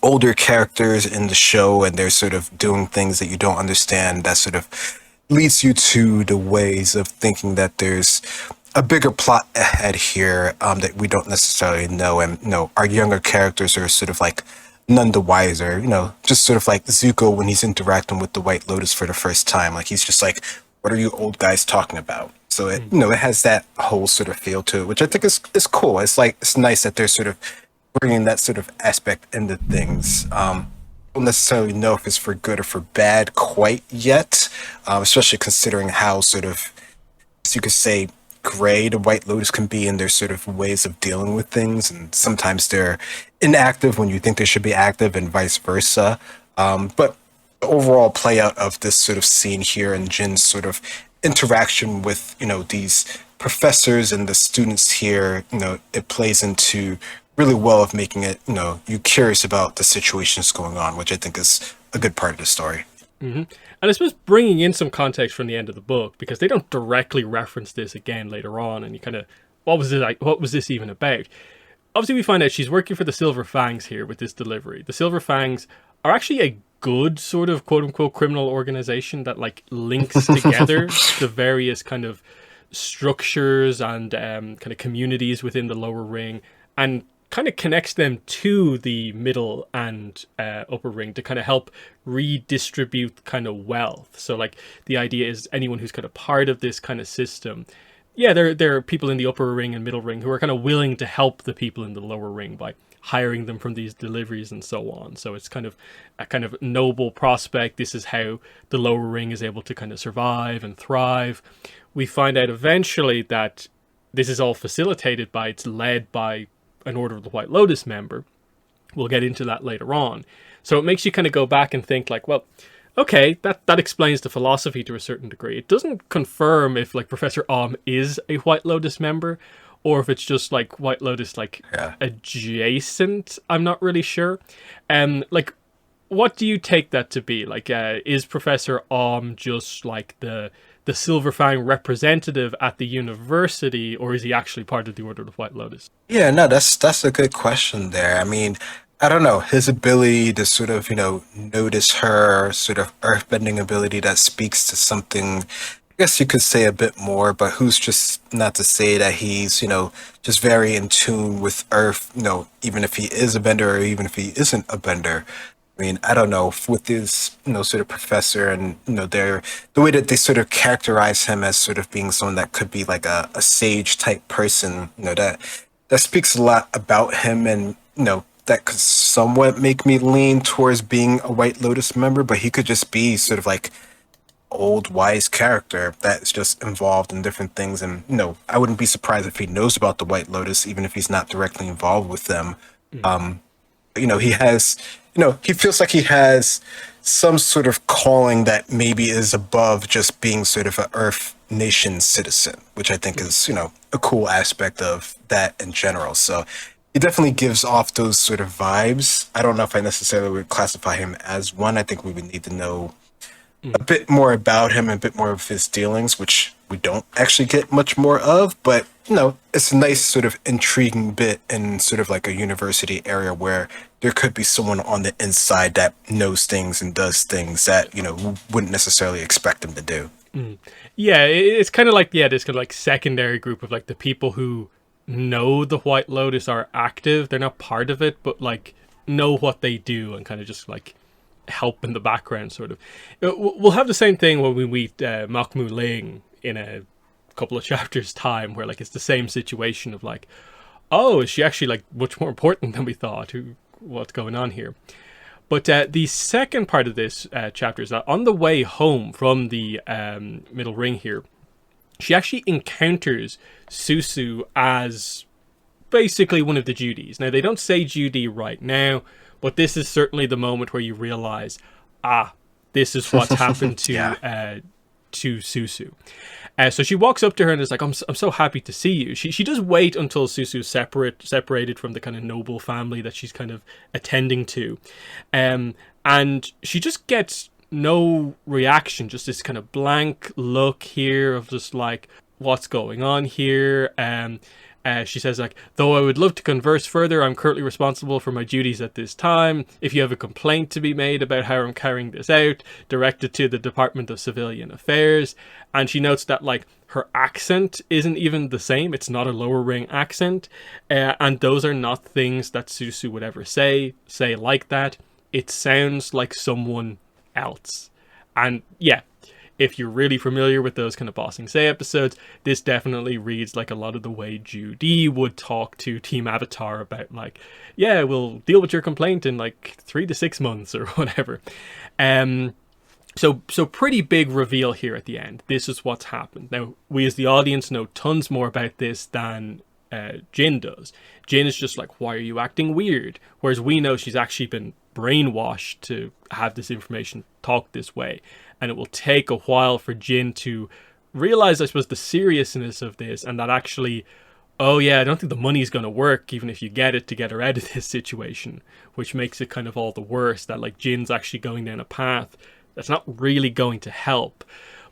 older characters in the show and they're sort of doing things that you don't understand, that sort of leads you to the ways of thinking that there's a bigger plot ahead here, that we don't necessarily know. And our younger characters are sort of like none the wiser, just sort of like Zuko when he's interacting with the White Lotus for the first time. Like he's just like, what are you old guys talking about? So it has that whole sort of feel to it, which I think is cool. It's like, it's nice that they're sort of bringing that sort of aspect into things. Don't necessarily know if it's for good or for bad quite yet, especially considering how sort of, as you could say, gray the White Lotus can be in their sort of ways of dealing with things, and sometimes they're inactive when you think they should be active, and vice versa. But the overall play out of this sort of scene here and Jin's sort of interaction with these professors and the students here, it plays into really well of making it you curious about the situations going on, which I think is a good part of the story. And I suppose bringing in some context from the end of the book, because they don't directly reference this again later on, and you kind of, what was it like? What was this even about? Obviously, we find out she's working for the Silver Fangs here with this delivery. The Silver Fangs are actually a good sort of quote unquote criminal organization that like links together the various kind of structures and kind of communities within the lower ring, and kind of connects them to the middle and upper ring to kind of help redistribute kind of wealth. So like the idea is anyone who's kind of part of this kind of system, yeah, there are people in the upper ring and middle ring who are kind of willing to help the people in the lower ring by hiring them from these deliveries and so on. So it's kind of a kind of noble prospect. This is how the lower ring is able to kind of survive and thrive. We find out eventually that this is all facilitated by, it's led by an Order of the White Lotus member. We'll get into that later on. So it makes you kind of go back and think like, well, okay, that explains the philosophy to a certain degree. It doesn't confirm if like Professor is a White Lotus member or if it's just like White Lotus like adjacent. I'm not really sure. Like, what do you take that to be? Like, is Professor just like the Silver Fang representative at the university, or is he actually part of the Order of the White Lotus? Yeah, no, that's a good question there. I mean, I don't know, his ability to sort of, notice her sort of earthbending ability that speaks to something, I guess you could say a bit more, but who's just not to say that he's, just very in tune with Earth, even if he is a bender or even if he isn't a bender. I mean, I don't know, with this, sort of professor and, the way that they sort of characterize him as sort of being someone that could be like a sage type person, that speaks a lot about him, and, that could somewhat make me lean towards being a White Lotus member, but he could just be sort of like old wise character that's just involved in different things. And, I wouldn't be surprised if he knows about the White Lotus, even if he's not directly involved with them. He has, he feels like he has some sort of calling that maybe is above just being sort of an Earth nation citizen, which I think is, a cool aspect of that in general. So he definitely gives off those sort of vibes. I don't know if I necessarily would classify him as one. I think we would need to know a bit more about him and a bit more of his dealings, which we don't actually get much more of, but it's a nice sort of intriguing bit in sort of like a university area where there could be someone on the inside that knows things and does things that, wouldn't necessarily expect him to do. Yeah, it's kind of like, this kind of like secondary group of like the people who know the White Lotus are active. They're not part of it, but like know what they do and kind of just like help in the background, sort of. We'll have the same thing when we meet Mok Mu Ling in a couple of chapters time, where like it's the same situation of like, oh, is she actually like much more important than we thought? What's going on here? But the second part of this chapter is that on the way home from the middle ring here, she actually encounters Susu as basically one of the Judys. Now, they don't say Judy right now, but this is certainly the moment where you realize, this is what's happened Yeah. to Susu. So she walks up to her and is like, I'm so happy to see you. She does wait until Susu's separated from the kind of noble family that she's kind of attending to. And she just gets no reaction, just this kind of blank look here of just like, what's going on here? She says, like, though I would love to converse further, I'm currently responsible for my duties at this time. If you have a complaint to be made about how I'm carrying this out, direct it to the Department of Civilian Affairs. And she notes that, like, her accent isn't even the same. It's not a lower ring accent. And those are not things that Susu would ever say like that. It sounds like someone else. And yeah, if you're really familiar with those kind of Bossing Say episodes, this definitely reads like a lot of the way Judy would talk to Team Avatar about, like, yeah, we'll deal with your complaint in like 3 to 6 months or whatever. So pretty big reveal here at the end. This is what's happened. Now, we as the audience know tons more about this than Jin does. Jin is just like, why are you acting weird? Whereas we know she's actually been brainwashed to have this information talk this way. And it will take a while for Jin to realize, I suppose, the seriousness of this, and that actually, oh yeah, I don't think the money's going to work, even if you get it, to get her out of this situation, which makes it kind of all the worse, that like Jin's actually going down a path that's not really going to help.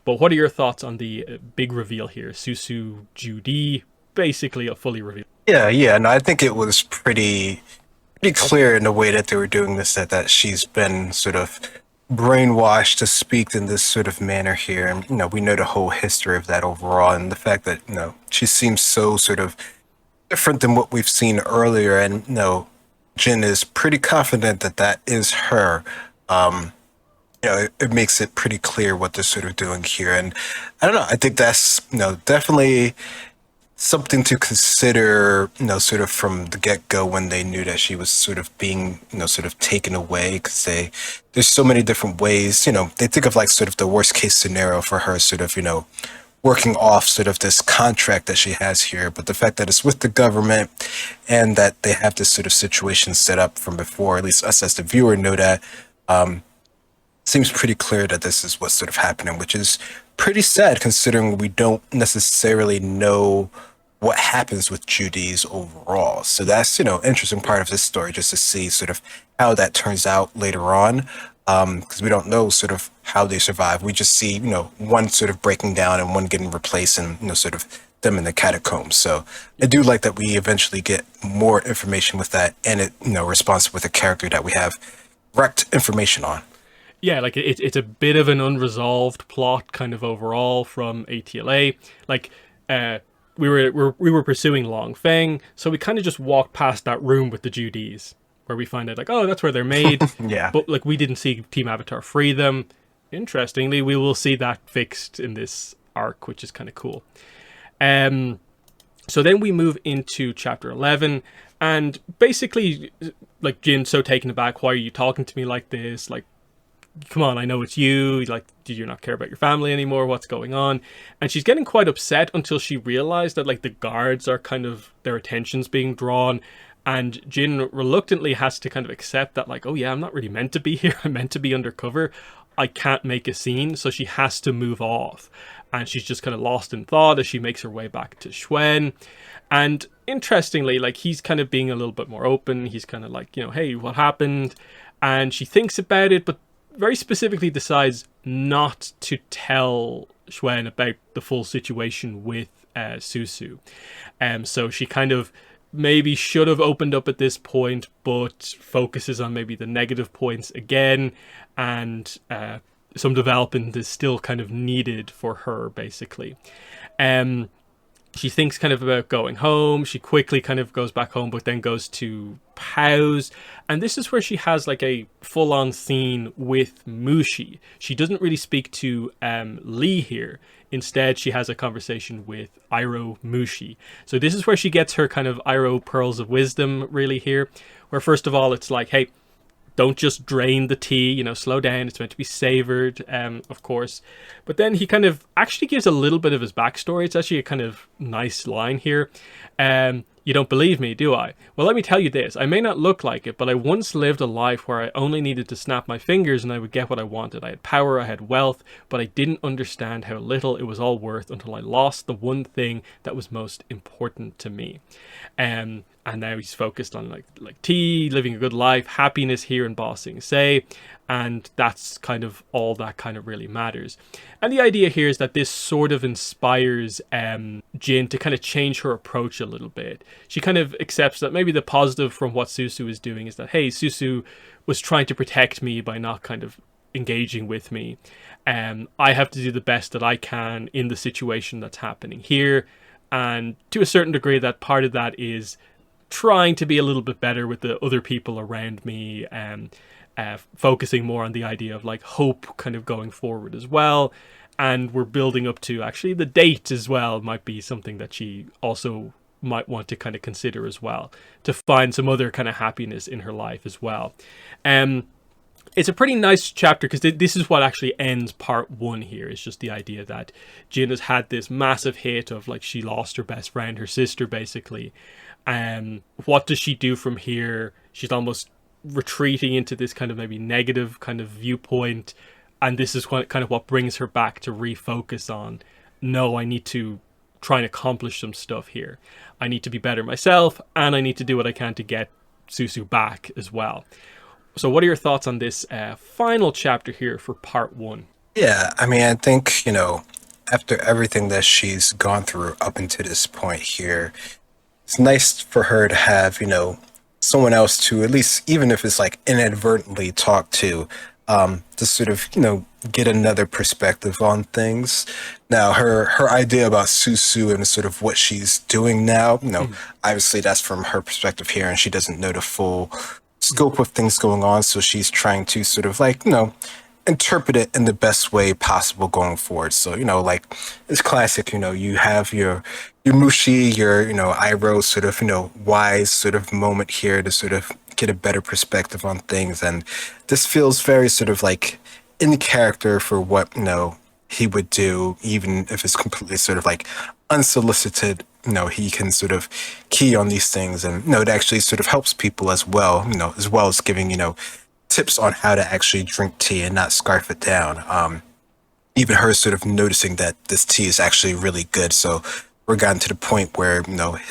But what are your thoughts on the big reveal here? Susu Judy, basically a fully revealed. Yeah, no, I think it was pretty clear in the way that they were doing this that she's been sort of brainwashed to speak in this sort of manner here. And, we know the whole history of that overall, and the fact that, she seems so sort of different than what we've seen earlier. And, Jin is pretty confident that that is her. It makes it pretty clear what they're sort of doing here. And I don't know, I think that's, definitely something to consider, sort of from the get-go when they knew that she was sort of being, sort of taken away, because there's so many different ways, they think of like sort of the worst case scenario for her, sort of, working off sort of this contract that she has here. But the fact that it's with the government and that they have this sort of situation set up from before, at least us as the viewer know that, seems pretty clear that this is what's sort of happening, which is pretty sad considering we don't necessarily know what happens with Judy's overall. So that's, interesting part of this story, just to see sort of how that turns out later on. Because we don't know sort of how they survive. We just see, one sort of breaking down and one getting replaced, and, sort of them in the catacombs. So I do like that we eventually get more information with that, and it, responds with a character that we have direct information on. Yeah, like it's a bit of an unresolved plot kind of overall from ATLA. Like we were pursuing Long Feng, so we kind of just walked past that room with the Judys, where we find out like, oh, that's where they're made. Yeah. But like we didn't see Team Avatar free them. Interestingly, we will see that fixed in this arc, which is kind of cool. So then we move into chapter 11, and basically, like, Jin's so taken aback. Why are you talking to me like this? Like, come on, I know it's you. Like, do you not care about your family anymore? What's going on? And she's getting quite upset until she realized that, like, the guards are kind of, their attention's being drawn. And Jin reluctantly has to kind of accept that, like, oh yeah, I'm not really meant to be here. I'm meant to be undercover. I can't make a scene. So she has to move off. And she's just kind of lost in thought as she makes her way back to Xuen. And interestingly, like, he's kind of being a little bit more open. He's kind of like, hey, what happened? And she thinks about it, but very specifically decides not to tell Xuen about the full situation with Susu. So she kind of maybe should have opened up at this point, but focuses on maybe the negative points again, and some development is still kind of needed for her, basically. She thinks kind of about going home. She quickly kind of goes back home, but then goes to Pao's. And this is where she has like a full-on scene with Mushi. She doesn't really speak to Lee here. Instead, she has a conversation with Iroh Mushi. So this is where she gets her kind of Iroh pearls of wisdom really here. Where first of all, it's like, hey, don't just drain the tea, slow down. It's meant to be savored, of course. But then he kind of actually gives a little bit of his backstory. It's actually a kind of nice line here. You don't believe me, do I? Well, let me tell you this. I may not look like it, but I once lived a life where I only needed to snap my fingers and I would get what I wanted. I had power, I had wealth, but I didn't understand how little it was all worth until I lost the one thing that was most important to me. And now he's focused on like tea, living a good life, happiness here in Bossing Say, and that's kind of all that kind of really matters. And the idea here is that this sort of inspires Jin to kind of change her approach a little bit. She kind of accepts that maybe the positive from what Susu is doing is that, hey, Susu was trying to protect me by not kind of engaging with me. I have to do the best that I can in the situation that's happening here. And to a certain degree, that part of that is trying to be a little bit better with the other people around me, focusing more on the idea of like hope kind of going forward as well. And we're building up to actually the date as well might be something that she also might want to kind of consider as well, to find some other kind of happiness in her life as well. It's a pretty nice chapter because this is what actually ends part one here. It's just the idea that Jin has had this massive hit of like she lost her best friend, her sister basically. What does she do from here? She's almost retreating into this kind of maybe negative kind of viewpoint. And this is kind of what brings her back to refocus on, no, I need to try and accomplish some stuff here. I need to be better myself and I need to do what I can to get Susu back as well. So what are your thoughts on this final chapter here for part one? Yeah, I mean, I think, after everything that she's gone through up until this point here, it's nice for her to have, someone else to at least, even if it's like inadvertently talk to sort of, get another perspective on things. Now, her idea about Susu and sort of what she's doing now, obviously that's from her perspective here, and she doesn't know the full scope of things going on, so she's trying to sort of like, interpret it in the best way possible going forward. So, like it's classic, you have your Mushi, your, Iroh sort of, wise sort of moment here to sort of get a better perspective on things. And this feels very sort of like in character for what, he would do, even if it's completely sort of like unsolicited. He can sort of key on these things, and it actually sort of helps people as well, as well as giving, tips on how to actually drink tea and not scarf it down. Even her sort of noticing that this tea is actually really good. So we're gotten to the point where,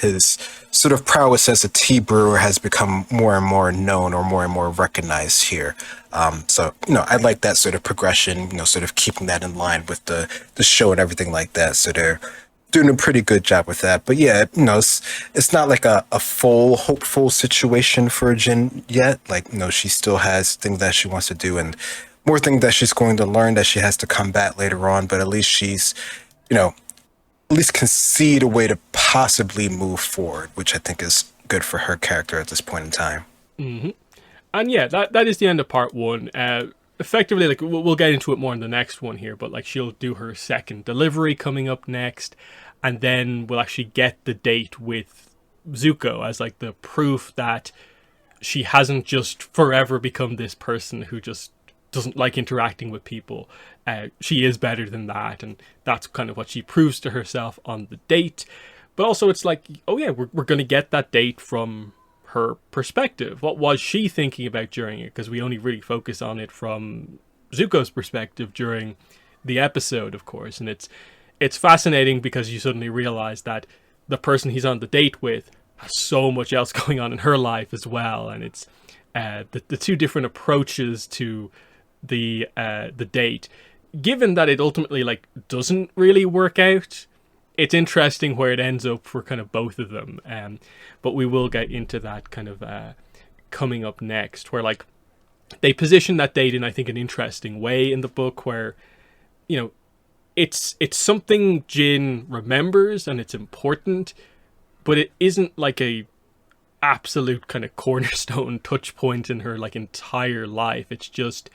his sort of prowess as a tea brewer has become more and more known or more and more recognized here. So, I like that sort of progression, sort of keeping that in line with the show and everything like that. So they're doing a pretty good job with that. But yeah, it's not like a full hopeful situation for Jin yet. Like, she still has things that she wants to do and more things that she's going to learn that she has to combat later on. But at least she's, at least can see the way to possibly move forward, which I think is good for her character at this point in time. Mm-hmm. And yeah, that is the end of part one. Effectively, like we'll get into it more in the next one here, but like she'll do her second delivery coming up next, and then we'll actually get the date with Zuko as like the proof that she hasn't just forever become this person who just doesn't like interacting with people. She is better than that, and that's kind of what she proves to herself on the date. But also it's like, oh yeah, we're going to get that date from her perspective. What was she thinking about during it? Because we only really focus on it from Zuko's perspective during the episode, of course. And it's fascinating because you suddenly realize that the person he's on the date with has so much else going on in her life as well. And it's the two different approaches to the date. Given that it ultimately like doesn't really work out, it's interesting where it ends up for kind of both of them. But we will get into that kind of coming up next, where like they position that date in, I think, an interesting way in the book where, it's something Jin remembers and it's important, but it isn't like a absolute kind of cornerstone touch point in her like entire life. It's just,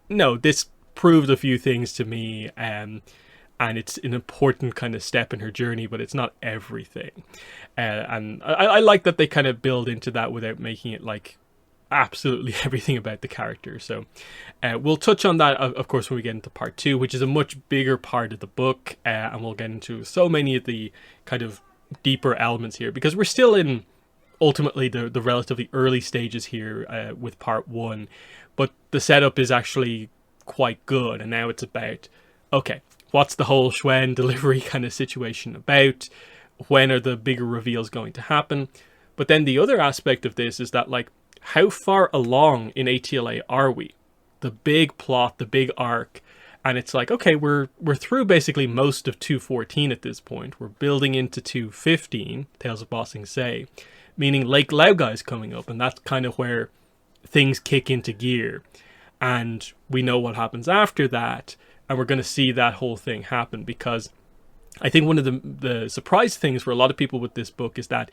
no, this proved a few things to me, and it's an important kind of step in her journey, but it's not everything. And I like that they kind of build into that without making it like absolutely everything about the character. So we'll touch on that, of course, when we get into part two, which is a much bigger part of the book, and we'll get into so many of the kind of deeper elements here, because we're still in ultimately the relatively early stages here with part one, but the setup is actually quite good, and now it's about, okay, what's the whole Schwen delivery kind of situation about? When are the bigger reveals going to happen? But then the other aspect of this is that, like, how far along in ATLA are we? The big plot, the big arc, and it's like, okay, we're through basically most of 214 at this point. We're building into 215, Tales of Bossing Say, meaning Lake Laogai is coming up, and that's kind of where things kick into gear. And we know what happens after that, and we're going to see that whole thing happen, because I think one of the surprise things for a lot of people with this book is that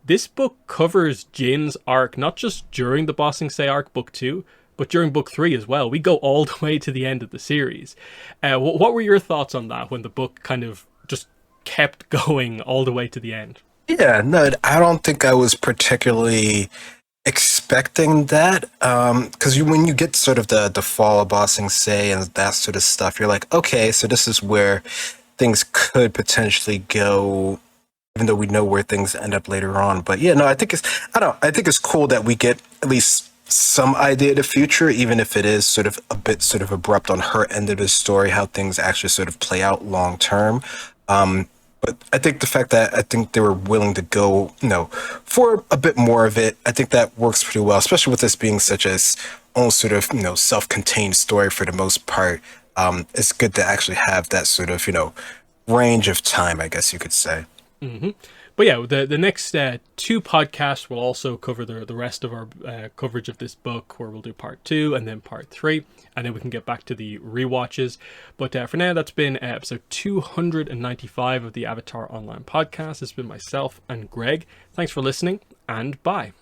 this book covers Jin's arc, not just during the Bossing Say arc, book 2, but during book 3 as well. We go all the way to the end of the series. What were your thoughts on that when the book kind of just kept going all the way to the end? Yeah, no, I don't think I was particularly expecting that. Because when you get sort of the fall of Bossing Say and that sort of stuff, you're like, okay, so this is where things could potentially go, even though we know where things end up later on. But yeah, no, I think it's cool that we get at least some idea of the future, even if it is sort of a bit sort of abrupt on her end of the story, how things actually sort of play out long term. But I think the fact that I think they were willing to go, for a bit more of it, I think that works pretty well, especially with this being such a own sort of, self-contained story for the most part. It's good to actually have that sort of, range of time, I guess you could say. Mm-hmm. But yeah, the next two podcasts will also cover the rest of our coverage of this book, where we'll do part 2 and then part 3, and then we can get back to the rewatches. But for now, that's been episode 295 of the Avatar Online podcast. It's been myself and Greg. Thanks for listening, and bye.